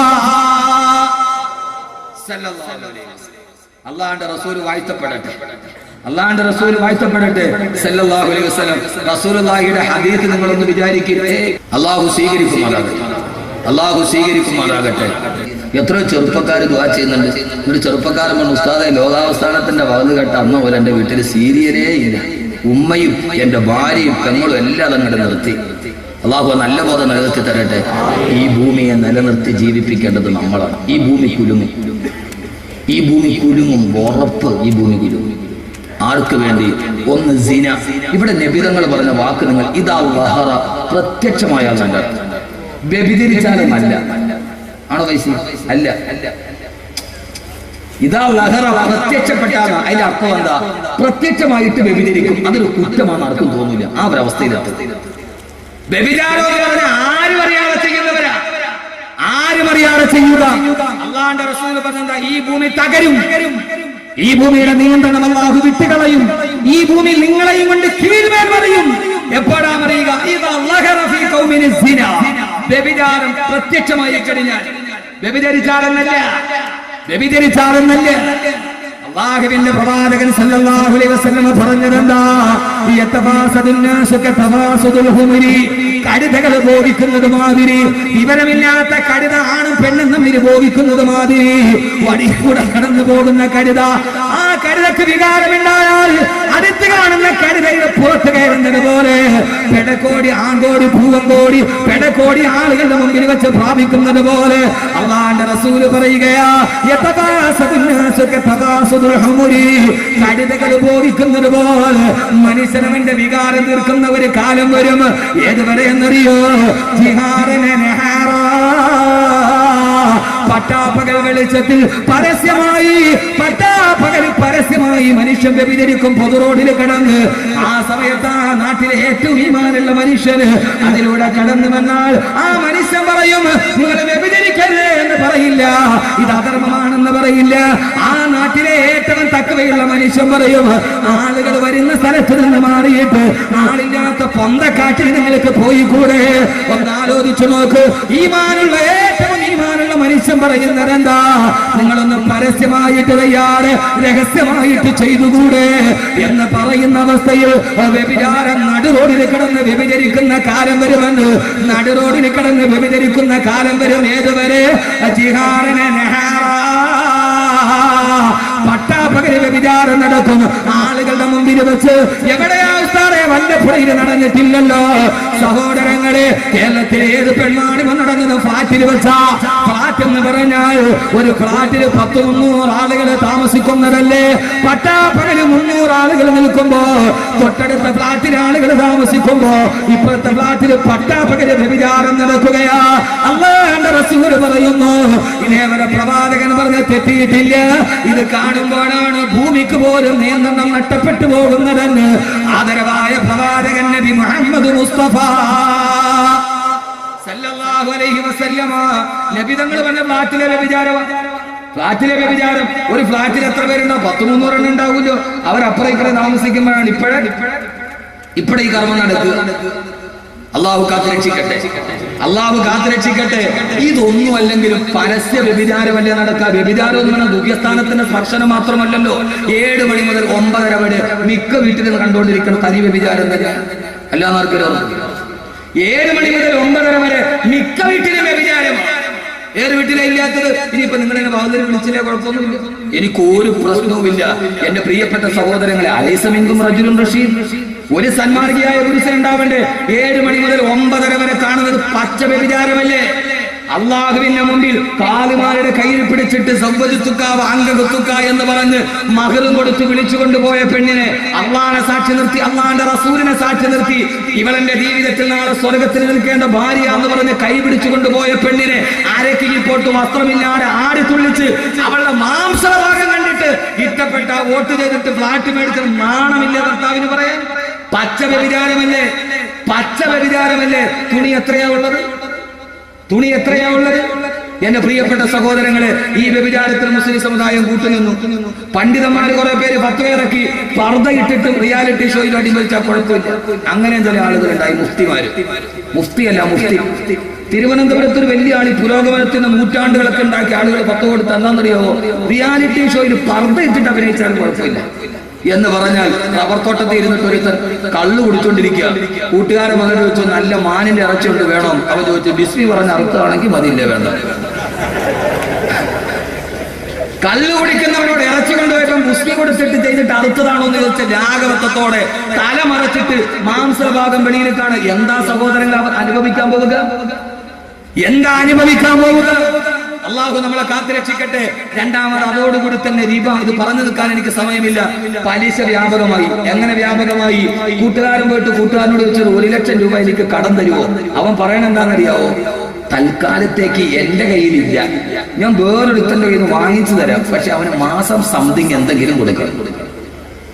അള്ളാഹുവിന്റെ റസൂൽ വാഴ്ത്തപ്പെടട്ടെ, അള്ളാഹുവിന്റെ റസൂൽ വാഴ്ത്തപ്പെടട്ടെ സല്ലല്ലാഹു അലൈഹി വസല്ലം. റസൂലുള്ളാഹിയുടെ ഹദീസ് നിങ്ങളൊന്ന് വിചാരിക്കരുത്. അള്ളാഹു സ്വീകരിക്കുമാറാകട്ടെ, അള്ളാഹു സ്വീകരിക്കുമാറാകട്ടെ. എത്രയോ ചെറുപ്പക്കാർ ദുആ ചെയ്യുന്നുണ്ട്. ഒരു ചെറുപ്പക്കാരൻ പറഞ്ഞു, ഉസ്താദെ, ലോകാവസാനത്തിന്റെ വാത് കേട്ട അന്ന് പോലെ എന്റെ വീട്ടിൽ സീരിയലേ ഇല്ല. ഉമ്മയും എന്റെ ഭാര്യയും പെങ്ങളും എല്ലാം അങ്ങോട്ട് നിർത്തി. അള്ളാഹു നല്ല ബോധം നിലനിർത്തി തരട്ടെ. ഈ ഭൂമിയെ നിലനിർത്തി ജീവിപ്പിക്കേണ്ടത് നമ്മളാണ്. ഈ ഭൂമി കുലുങ്ങും, ഈ ഭൂമി കുലുങ്ങും, ഉറപ്പ്. ഈ ഭൂമി കുലുങ്ങും. ആർക്ക് വേണ്ടി? ഒന്ന് സിന. ഇവിടെ നബിതങ്ങൾ പറഞ്ഞ വാക്ക് നിങ്ങൾ ഇതാ ലഹറ, പ്രത്യക്ഷമായാൽ നല്ല, വ്യഭിചരിച്ചാലും അല്ല. ആണോ വൈസി? അല്ല. ഇതാ ലഹറ പ്രത്യക്ഷപ്പെട്ടാണ്. അതിന്റെ അർത്ഥം എന്താ? പ്രത്യക്ഷമായിട്ട് വ്യഭിചരിക്കും. അതൊരു കുറ്റമാണ്, ആർക്കും തോന്നില്ല. ആ ഒരവസ്ഥയിലാണ് വ്യഭിചാരം എന്ന് പറഞ്ഞാൽ ആരും അറിയാതെ ചെയ്യുന്നവരാ, ആരും അറിയാതെ ചെയ്യുക. അല്ലാഹുവിന്റെ റസൂൽ പറഞ്ഞെന്താ? ഈ ഭൂമി തകരും, ഈ ഭൂമിയുടെ നിയന്ത്രണം അല്ലാഹു വിട്ടുകളയും, ഈ ഭൂമി നിങ്ങളെയും കൊണ്ട് കീഴ്മേൽ മറിയും. എപ്പോഴാ മറിയുക? വ്യഭിചാരം പ്രത്യക്ഷമായി കഴിഞ്ഞാൽ. വ്യഭിചരിച്ചാലെന്നല്ല, വ്യഭിചരിച്ചാലെന്നല്ല. അല്ലാഹുവിന്റെ പ്രവാചകൻ സല്ലല്ലാഹു അലൈഹി വസല്ലം പറഞ്ഞതെന്താ? കഴുതകൾ ബോധിക്കുന്നത് മാതിരി, വിവരമില്ലാത്ത കഴുത ആണും പെണ്ണും തമ്മിൽ ബോധിക്കുന്നത് മാതിരി വടിക്കൂടെ കടന്നു പോകുന്ന കഴുത, ആ കഴുതക്ക് വികാരമുണ്ടായാൽ അടുത്ത് കാണുന്ന കഴുതയുടെ പുറത്ത് കയറുന്നത് പോലെ പെടക്കോടി ആങ്കോടി പൂവങ്കോടി പെടക്കോടി ആളുകളുടെ മുമ്പിൽ വെച്ച് പ്രാപിക്കുന്നത് പോലെ അല്ലാഹുവിന്റെ റസൂല് പറയുകയാ, കഴുതകൾ ബോധിക്കുന്നത് പോലെ മനുഷ്യനവന്റെ വികാരം തീർക്കുന്ന ഒരു കാലം വരും. ഏതുവരെ എന്നറിയോ? പട്ടാപ്പകൽ വെളിച്ചത്തിൽ പരസ്യമായി, പരസ്യമായി മനുഷ്യൻ വ്യഭിചരിക്കും പൊതു റോഡിൽ കിടന്ന്. ആ സമയത്ത് ആ നാട്ടിലെ ഏറ്റവും ഈമാനുള്ള മനുഷ്യന് അതിലൂടെ കടന്നു വന്നാൽ ആ മനുഷ്യൻ പറയും, നിങ്ങൾ വ്യഭിചരിക്കരുത് എന്ന് പറയില്ല, ഇത് അധർമ്മമാണെന്ന് പറയില്ല. ആ നാട്ടിലെ ഏറ്റവും തക്കവയുള്ള മനുഷ്യൻ പറയും, ആളുകൾ വരുന്ന സ്ഥലത്ത് നിന്ന് മാറിയിട്ട് ആളില്ലാത്ത പൊന്തക്കാട്ടിൽ നിങ്ങൾക്ക് പോയി കൂടെ? ഒന്നാലോചിച്ചു നോക്ക്. ഈമാനുള്ള ഏറ്റവും ഈമാനുള്ള മനുഷ്യൻ പറയുന്നതെന്താ? നിങ്ങളൊന്ന് പരസ്യമായിട്ട് തയ്യാറ്, രഹസ്യമായിട്ട് ചെയ്തുകൂടെ എന്ന് പറയുന്ന അവസ്ഥയിൽ വ്യഭിചാരം നടുറോഡിൽ കിടന്ന് വ്യഭിചരിക്കുന്ന കാലം വരുമെന്ന്. നടുറോഡിൽ കിടന്ന് വ്യഭിചരിക്കുന്ന കാലം വരും. ഏതുവരെ? ജിഹാറിനെ പട്ടാപ്പകല് വ്യഭിചാരം നടക്കും ആളുകളുടെ മുമ്പിൽ വെച്ച്. എവിടെയാ ഉസ്താദേ? വല്ലപ്പുഴയിൽ നടന്നിട്ടില്ലല്ലോ. സഹോദരങ്ങളെ, കേരളത്തിലെ ഏത് പെണ്ണാണിമ നടന്നത് ഫ്ലാറ്റിൽ വെച്ചാ? ഫ്ലാറ്റ് എന്ന് പറഞ്ഞാൽ ഒരു ഫ്ലാറ്റിൽ 100-300 ആളുകൾ താമസിക്കുന്നതല്ലേ? പട്ടാപ്പകല് 300 ആളുകൾ നിൽക്കുമ്പോ തൊട്ടടുത്ത ഫ്ലാറ്റിൽ ആളുകൾ താമസിക്കുമ്പോ ഇപ്പോഴത്തെ ഫ്ലാറ്റിൽ പട്ടാപ്പകല് വ്യഭിചാരം നടക്കുകയാ. അല്ലാഹുവിന്റെ റസൂൽ പറയുന്നു, ഇതേവരെ പ്രവാചകൻ പറഞ്ഞ തെറ്റിയിട്ടില്ല. ഇത് കാണുമ്പോഴാണ് ഭൂമിക്ക് പോലും നിയന്ത്രണം നഷ്ടപ്പെട്ടു പോകുന്നതെന്ന് ആദരവായ പ്രവാചകൻ നബി മുഹമ്മദ് മുസ്തഫ സല്ലല്ലാഹു അലൈഹി വസല്ലമ നബി തങ്ങൾ പറഞ്ഞ ഫ്ലാറ്റിലെ വ്യഭിചാരം. ഫ്ലാറ്റിലെ വ്യഭിചാരം. ഒരു ഫ്ലാറ്റിൽ എത്ര പേരുണ്ടോ? 100-300 എണ്ണം ഉണ്ടാവുമല്ലോ. അവരപ്പുറം ഇപ്പുറം താമസിക്കുമ്പോഴാണ് ഇപ്പോഴേ ഈ കർമ്മം നടക്കുക. അള്ളാഹു കാത്തുരക്ഷിക്കട്ടെ, അള്ളാഹു കാത്തുരക്ഷിക്കട്ടെ. ഇതൊന്നും അല്ലെങ്കിലും പരസ്യ വ്യഭിചാരമല്ലേ നടക്കുക? വ്യഭിചാരം എന്ന് പറഞ്ഞാൽ ദുഃഖസ്ഥാനത്തിന്റെ സ്പർശനം മാത്രമല്ലല്ലോ. 7 മണി മുതൽ 9:30 വരെ മിക്ക വീട്ടിൽ നിന്ന് കണ്ടുകൊണ്ടിരിക്കുന്ന തനി വ്യഭിചാരം തന്നെ. അല്ലാന്നർക്കല്ലോ. 7 മണി മുതൽ 9:30 വരെ മിക്ക വീട്ടിലും വ്യഭിചാരം. ഏത് വീട്ടിലെ ഇല്ലാത്തത്? ഇനിയിപ്പോ നിങ്ങൾ എന്നെ ബാഹുദരി വിളിച്ചില്ലേ, കുഴപ്പമൊന്നുമില്ല, എനിക്കൊരു പ്രശ്നവുമില്ല. എന്റെ പ്രിയപ്പെട്ട സഹോദരങ്ങളെ, അലൈസമിൻകും റജുലുൻ റഷീദ്, ഒരു സന്മാർഗിയായ പുരുഷൻ ഉണ്ടാവണ്ടേ? 7 മണി മുതൽ 9:30 വരെ കാണുന്നത് പച്ച വ്യഭിചാരമല്ലേ? അള്ളാഹുവിന്റെ മുമ്പിൽ കാലുമാരുടെ കയ്യിൽ പിടിച്ചിട്ട് അംഗകുത്തുക്ക എന്ന് പറഞ്ഞ് മഹറും കൊടുത്ത് വിളിച്ചു കൊണ്ടുപോയ പെണ്ണിനെ അള്ളാഹനെ സാക്ഷി നിർത്തി, അള്ളാഹന്റെ റസൂലിനെ സാക്ഷി നിർത്തി, ഇവളെന്റെ ജീവിതത്തിൽ നാളെ സ്വർഗത്തിൽ നിൽക്കേണ്ട ഭാര്യ എന്ന് പറഞ്ഞ് കൈ പിടിച്ചു കൊണ്ടുപോയ പെണ്ണിനെ അരക്കിൽ പോട്ട് വസ്ത്രമില്ലാതെ ആടി തുള്ളിച്ച് അവളുടെ മാംസഭാഗം കണ്ടിട്ട് ഇഷ്ടപ്പെട്ട വോട്ട് ചെയ്തിട്ട് ഫ്ലാറ്റ് മേടിച്ച നാണമില്ലേ ഭർത്താവിന് പറയാൻ? പച്ച വ്യഭിചാരമല്ലേ? പച്ച വ്യഭിചാരമല്ലേ? തുണി എത്രയാ ഉള്ളത്? തുണി എത്രയാ ഉള്ളത്? എന്റെ പ്രിയപ്പെട്ട സഹോദരങ്ങളെ, ഈ വ്യഭിചാരത്തിൽ മുസ്ലിം സമുദായം കൂട്ടുനിന്നു. പണ്ഡിതന്മാർ കുറെ പേര് ഫത്വ ഇറക്കി പർദ്ദ ഇട്ടിട്ട് റിയാലിറ്റി ഷോയിൽ അടിമരിച്ചാൽ കുഴപ്പമില്ല. അങ്ങനെ ചില ആളുകളുണ്ടായി. മുഫ്തിമാര്, മുഫ്തിയല്ല മുഫ്തി. തിരുവനന്തപുരത്ത് ഒരു വലിയ ആളി പുരോഗമനത്തിന് നൂറ്റാണ്ടുകളൊക്കെ ഉണ്ടാക്കിയ ആളുകൾ ഫത്വ കൊടുത്ത് എന്താണെന്നറിയാവോ? റിയാലിറ്റി ഷോയിൽ പർദ്ദ ഇട്ടിട്ട് അഭിനയിച്ചാലും കുഴപ്പമില്ല എന്ന് പറഞ്ഞാൽ റബ്ബർ തോട്ടത്തിൽ ഇരുന്നിട്ട് ഒരുത്തൻ കള്ളു കുടിച്ചോണ്ടിരിക്കുക. കൂട്ടുകാരൻ മകൻ ചോദിച്ചു, നല്ല മാനിന്റെ ഇറച്ചി കൊണ്ട് വേണം? അവൻ ചോദിച്ചു, ബിസ്മി പറഞ്ഞ അർത്ഥമാണെങ്കിൽ മതിയില്ലേ വേണ്ട. കള്ളു കുടിക്കുന്നവരോട് ഇറച്ചി കൊണ്ടുപോയപ്പം ബിസ്മി കൊടുത്തിട്ട് ചെയ്തിട്ട് കറുത്തതാണോ എന്ന് ചോദിച്ച ലാഘവത്വത്തോടെ തലമറച്ചിട്ട് മാംസഭാഗം വെളിയിൽ കാണുക. എന്താ സഹോദരങ്ങൾ അവർ അനുഭവിക്കാൻ പോവുക? എന്താ അനുഭവിക്കാൻ പോവുക? അള്ളാഹു നമ്മളെ കാത്തുരക്ഷിക്കട്ടെ. രണ്ടാമത് അതോടുകൂടി തന്നെ റിബ, ഇത് പറഞ്ഞു നിൽക്കാൻ എനിക്ക് സമയമില്ല, പലിശ വ്യാപകമായി. എങ്ങനെ വ്യാപകമായി? കൂട്ടുകാരൻ പോയിട്ട് കൂട്ടുകാരനോട് ചോദിച്ചത് 1 ലക്ഷം രൂപ എനിക്ക് കടം തരുമോ? അവൻ പറയണ എന്താണെന്നറിയാവോ? തൽക്കാലത്തേക്ക് എന്റെ കയ്യിലില്ല, ഞാൻ വേറൊരുത്തന്റെ കയ്യിൽ നിന്ന് വാങ്ങിച്ചു തരാം, പക്ഷെ അവന് മാസം സംതിങ് എന്തെങ്കിലും കൊടുക്കണം.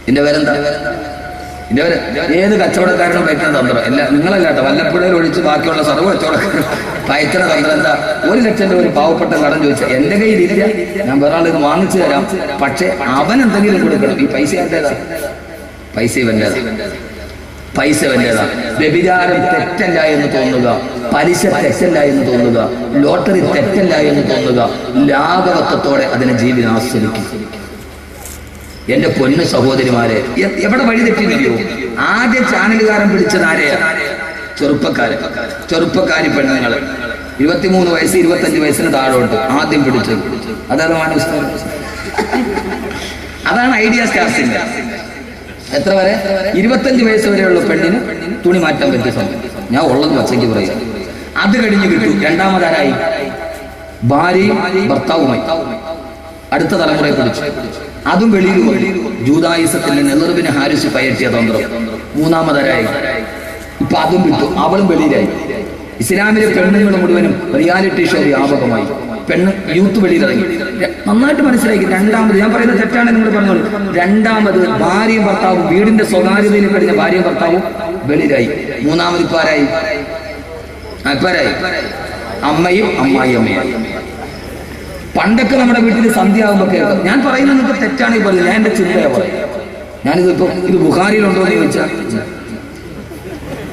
എന്റെ പേരെന്താ? എന്റെ പേര് ഏത് കച്ചവടക്കാരനും പറ്റുന്ന തന്ത്രം അല്ല, നിങ്ങളല്ല കേട്ടോ, വല്ലപ്പോഴും ഒഴിച്ച് ബാക്കിയുള്ള സർവ്വ കച്ചവടക്കാരും പയറ്റുന്ന തന്ത്രം എന്താ? 1 ലക്ഷം രൂപ ഒരു പാവപ്പെട്ട കടം ചോദിച്ചാൽ എന്റെ കയ്യിലില്ല, ഞാൻ വേറെ ആളിത് വാങ്ങിച്ചു തരാം, പക്ഷെ അവൻ എന്തെങ്കിലും കൊടുക്കണം. ഈ പൈസ എന്റേതാ? പൈസ ഇവന്റേതാ, പൈസ വന്റേതാ. വ്യഭിചാരം തെറ്റല്ല എന്ന് തോന്നുക, പലിശ തെറ്റല്ല എന്ന് തോന്നുക, ലോട്ടറി തെറ്റല്ല എന്ന് തോന്നുക, ലാഘവത്വത്തോടെ അതിനെ ജീവിതം ആസ്വദിക്കും. എന്റെ പൊന്നു സഹോദരിമാരെ, എവിടെ വഴി തെറ്റിയോ? ആദ്യ ചാനലുകാരൻ പിടിച്ചത് ആരെയാ? ചെറുപ്പക്കാരി പെണ്ണുങ്ങൾ 23 വയസ്സ് 25 വയസ്സിന് താഴോട്ട് ആദ്യം പിടിച്ചത്. അതാണ് അതാണ് ഐഡിയ സ്റ്റാർസിന്റെ. എത്ര വരെ? 25 വയസ്സ് വരെയുള്ള പെണ്ണിന് തുണി മാറ്റാൻ പറ്റിയ സമയം. ഞാൻ ഉള്ളത് വച്ചയ്ക്ക് പറയുക. അത് കഴിഞ്ഞ് കിട്ടും. രണ്ടാമതാരായി? ഭാര്യയും ഭർത്താവുമായി അടുത്ത തലമുറയെ പിടിച്ചു. അതും വെളിയിൽ പോയി. ജൂദായിസത്തിന്റെ നെഹ്റുവിന് ഹാരിസ് പയറ്റിയ തന്ത്രം. മൂന്നാമതാരായി? ഇപ്പൊ അതും വിട്ടു, അവളും വെളിയിലായി. ഇസ്ലാമിലെ പെണ്ണുങ്ങൾ മുഴുവനും റിയാലിറ്റി ഷോ വ്യാപകമായി. പെണ്ണ് യൂത്ത് വെളിയിലിറങ്ങി. നന്നായിട്ട് മനസ്സിലാക്കി. രണ്ടാമത്, ഞാൻ പറയുന്നത് തെറ്റാണ് നിങ്ങൾ പറഞ്ഞോളൂ, രണ്ടാമത് ഭാര്യയും ഭർത്താവും വീടിന്റെ സ്വകാര്യതയിൽ കഴിഞ്ഞ ഭാര്യയും ഭർത്താവും വെളിയിലായി. മൂന്നാമത് ഇപ്പാരായി? അമ്മയും അമ്മായിയമ്മയായി. പണ്ടൊക്കെ നമ്മുടെ വീട്ടിൽ സന്ധ്യ ആകുമ്പോൾ കേൾക്കാം. ഞാൻ പറയുന്നത് നിങ്ങൾക്ക് തെറ്റാണ് ഈ പറയുന്നത്, ഞാൻ എന്റെ ചിന്തയാ പറയും. ഞാനിത് ഇപ്പൊ ഇത് ബുഖാരിയിലുണ്ടോ എന്ന് ചോദിച്ചാൽ,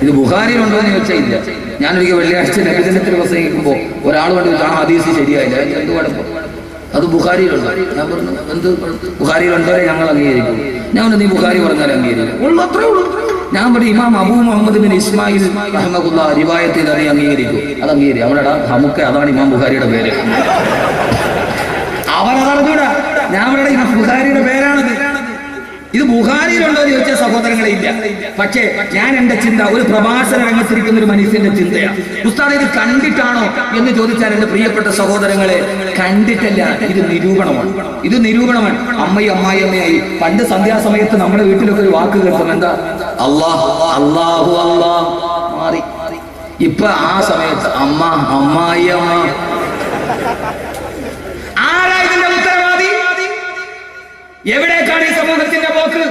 ഇത് ബുഖാരിയിലുണ്ടോ എന്ന് ചോദിച്ചാൽ ഇല്ല. ഞാനൊരിക്കൽ വെള്ളിയാഴ്ച നബിദിനത്തിൽ പ്രസംഗിക്കുമ്പോൾ ഒരാൾ കൊണ്ട് ആ ഹദീസ് ശരിയായില്ല, എന്ത് കുഴപ്പം? അത് ബുഖാരിയിലുണ്ടോ? ഞാൻ പറഞ്ഞു എന്ത് ബുഖാരിയിലുണ്ടോ ഞങ്ങൾ അംഗീകരിക്കും. ഞാൻ നീ ബുഖാരി പറഞ്ഞാൽ അംഗീകരിക്കും ഉള്ളൂ, അത്രേ ഉള്ളൂ. ഞാൻ പറയും ഇമാം അബൂ മുഹമ്മദ് ബിൻ ഇസ്മായിൽ റഹ്മത്തുള്ളാഹി റിവായത്തിൽ അത് അംഗീകരിക്കും. അത് അംഗീകരിക്കും. അവിടെ നമുക്ക് അതാണ് ഇമാം ബുഖാരിയുടെ പേര്. അവനതറിഞ്ഞൂടാ. ഞാൻ ഇവിടെ ഇമാം ബുഖാരിയുടെ പേരാണത്. ഇത് ബുഖാരിയിലുണ്ടോ എന്ന് ചോദിച്ചാൽ സഹോദരങ്ങളെ ഇല്ല. പക്ഷേ ഞാൻ എന്റെ ചിന്ത ഒരു പ്രഭാഷണ രംഗത്തിരിക്കുന്ന ഒരു മനുഷ്യന്റെ ചിന്തയാണ്. ഉസ്താദ് ഇത് കണ്ടിട്ടാണോ എന്ന് ചോദിച്ചാൽ എന്റെ പ്രിയപ്പെട്ട സഹോദരങ്ങളെ, കണ്ടിട്ടല്ല, ഇത് നിരൂപണമാണ്. ഇത് നിരൂപണമാണ്. അമ്മയും അമ്മായിയമ്മയായി. പണ്ട് സന്ധ്യാസമയത്ത് നമ്മുടെ വീട്ടിലൊക്കെ ഒരു വാക്ക് കേൾക്കും, എന്താ? അല്ലാഹു അല്ലാഹു അല്ലാഹ്. മാറി. ഇപ്പൊ ആ സമയത്ത് അമ്മ അമ്മായിയമ്മ. ആരാ ഇതിന്റെ ഉത്തരവാദി? എവിടേക്കാണ് ഈ സമൂഹത്തിന്റെ പോക്ക്?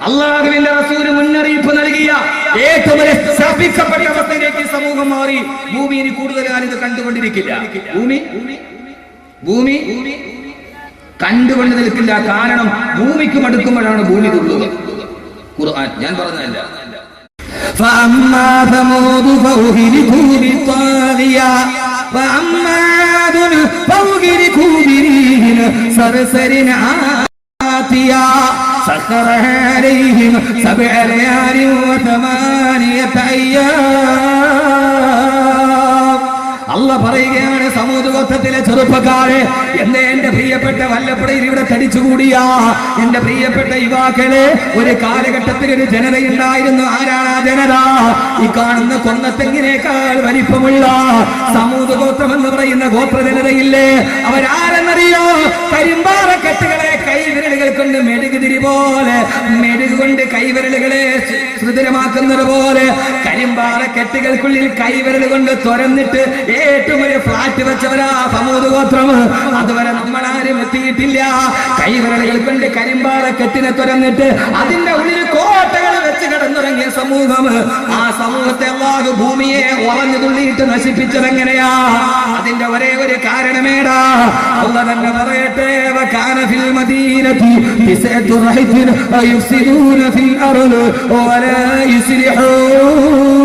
അല്ലാഹുവിന്റെ റസൂൽ മുന്നറിയിപ്പ് നൽകിയ ഏറ്റവും ശപിക്കപ്പെട്ട അവസ്ഥയിലേക്ക് സമൂഹം മാറി. ഭൂമി ഇനി കൂടുതൽ കാലം ഇത് കണ്ടുകൊണ്ടിരിക്കില്ല. ഭൂമി കണ്ടുകൊണ്ട് നിൽക്കില്ല. കാരണം ഭൂമിക്ക് മടുക്കുമ്പോഴാണ് ഭൂമി തുള്ളുക. ഖുർആൻ ഞാൻ പറഞ്ഞതല്ല. فأما ثمود فأهلكوا بالطاغية وأما عاد فأهلكوا بريح صرصر عاتية سخرها عليهم 7 ليال و8 أيام. അല്ലാഹ് പറയുകയാണ്, സമൂദ് ഗോത്രത്തിലെ ചെറുപ്പക്കാരെ, എന്റെ പ്രിയപ്പെട്ട വല്ലപ്പുഴയിൽ ഇവിടെ തടിച്ചുകൂടിയ എന്റെ പ്രിയപ്പെട്ട യുവാക്കളെ, ഒരു കാലഘട്ടത്തിൽ ഒരു ജനതയുണ്ടായിരുന്നു. ആരാണ് ആ ജനത? ഈ കാണുന്ന കൊന്നത്തെങ്ങിനേക്കാൾ വലിപ്പമുള്ള സമൂദ് ഗോത്രം എന്ന് പറയുന്ന ഗോത്ര ജനതയില്ലേ? അവരാരെന്നറിയോ? കരിമ്പാറക്കെട്ടുകളെ കൈവിരലുകൾ കൊണ്ട് മെഴുകുതിരി പോലെ, മെഴുകുകൊണ്ട് കൈവിരലുകളെ സുദൃഢമാക്കുന്നത് പോലെ കരിമ്പാറക്കെട്ടുകൾക്കുള്ളിൽ കൈവിരൽ കൊണ്ട് തുറന്നിട്ട് ഏറ്റവും വലിയ ഫ്ലാറ്റ് വെച്ചവരാ സമൂദ് ഗോത്രം. അതുവരെ നമ്മളാരും എത്തിയിട്ടില്ല. കൈവിരലുകൾ കൊണ്ട് കരിമ്പാറക്കെട്ടിനെ തുറന്നിട്ട് അതിന്റെ ഉള്ളിൽ കോട്ടകൾ വെച്ച് കിടന്നുറങ്ങിയ സമൂഹം. ആ സമൂഹത്തെ അല്ലാഹു ഭൂമിയെ ഉറഞ്ഞു തുള്ളിയിട്ട് നശിപ്പിച്ചതെങ്ങനെയാ? അതിന്റെ ഒരേ ഒരു കാരണമേടാ. അല്ലാഹു തന്നെ പറയട്ടെ, വകാന ഫിൽ മദീനതി തിസ്അതു റഹ്തിൻ യുഫ്സിദൂന ഫിൽ അർള് വലാ യുസ്ലിഹൂൻ.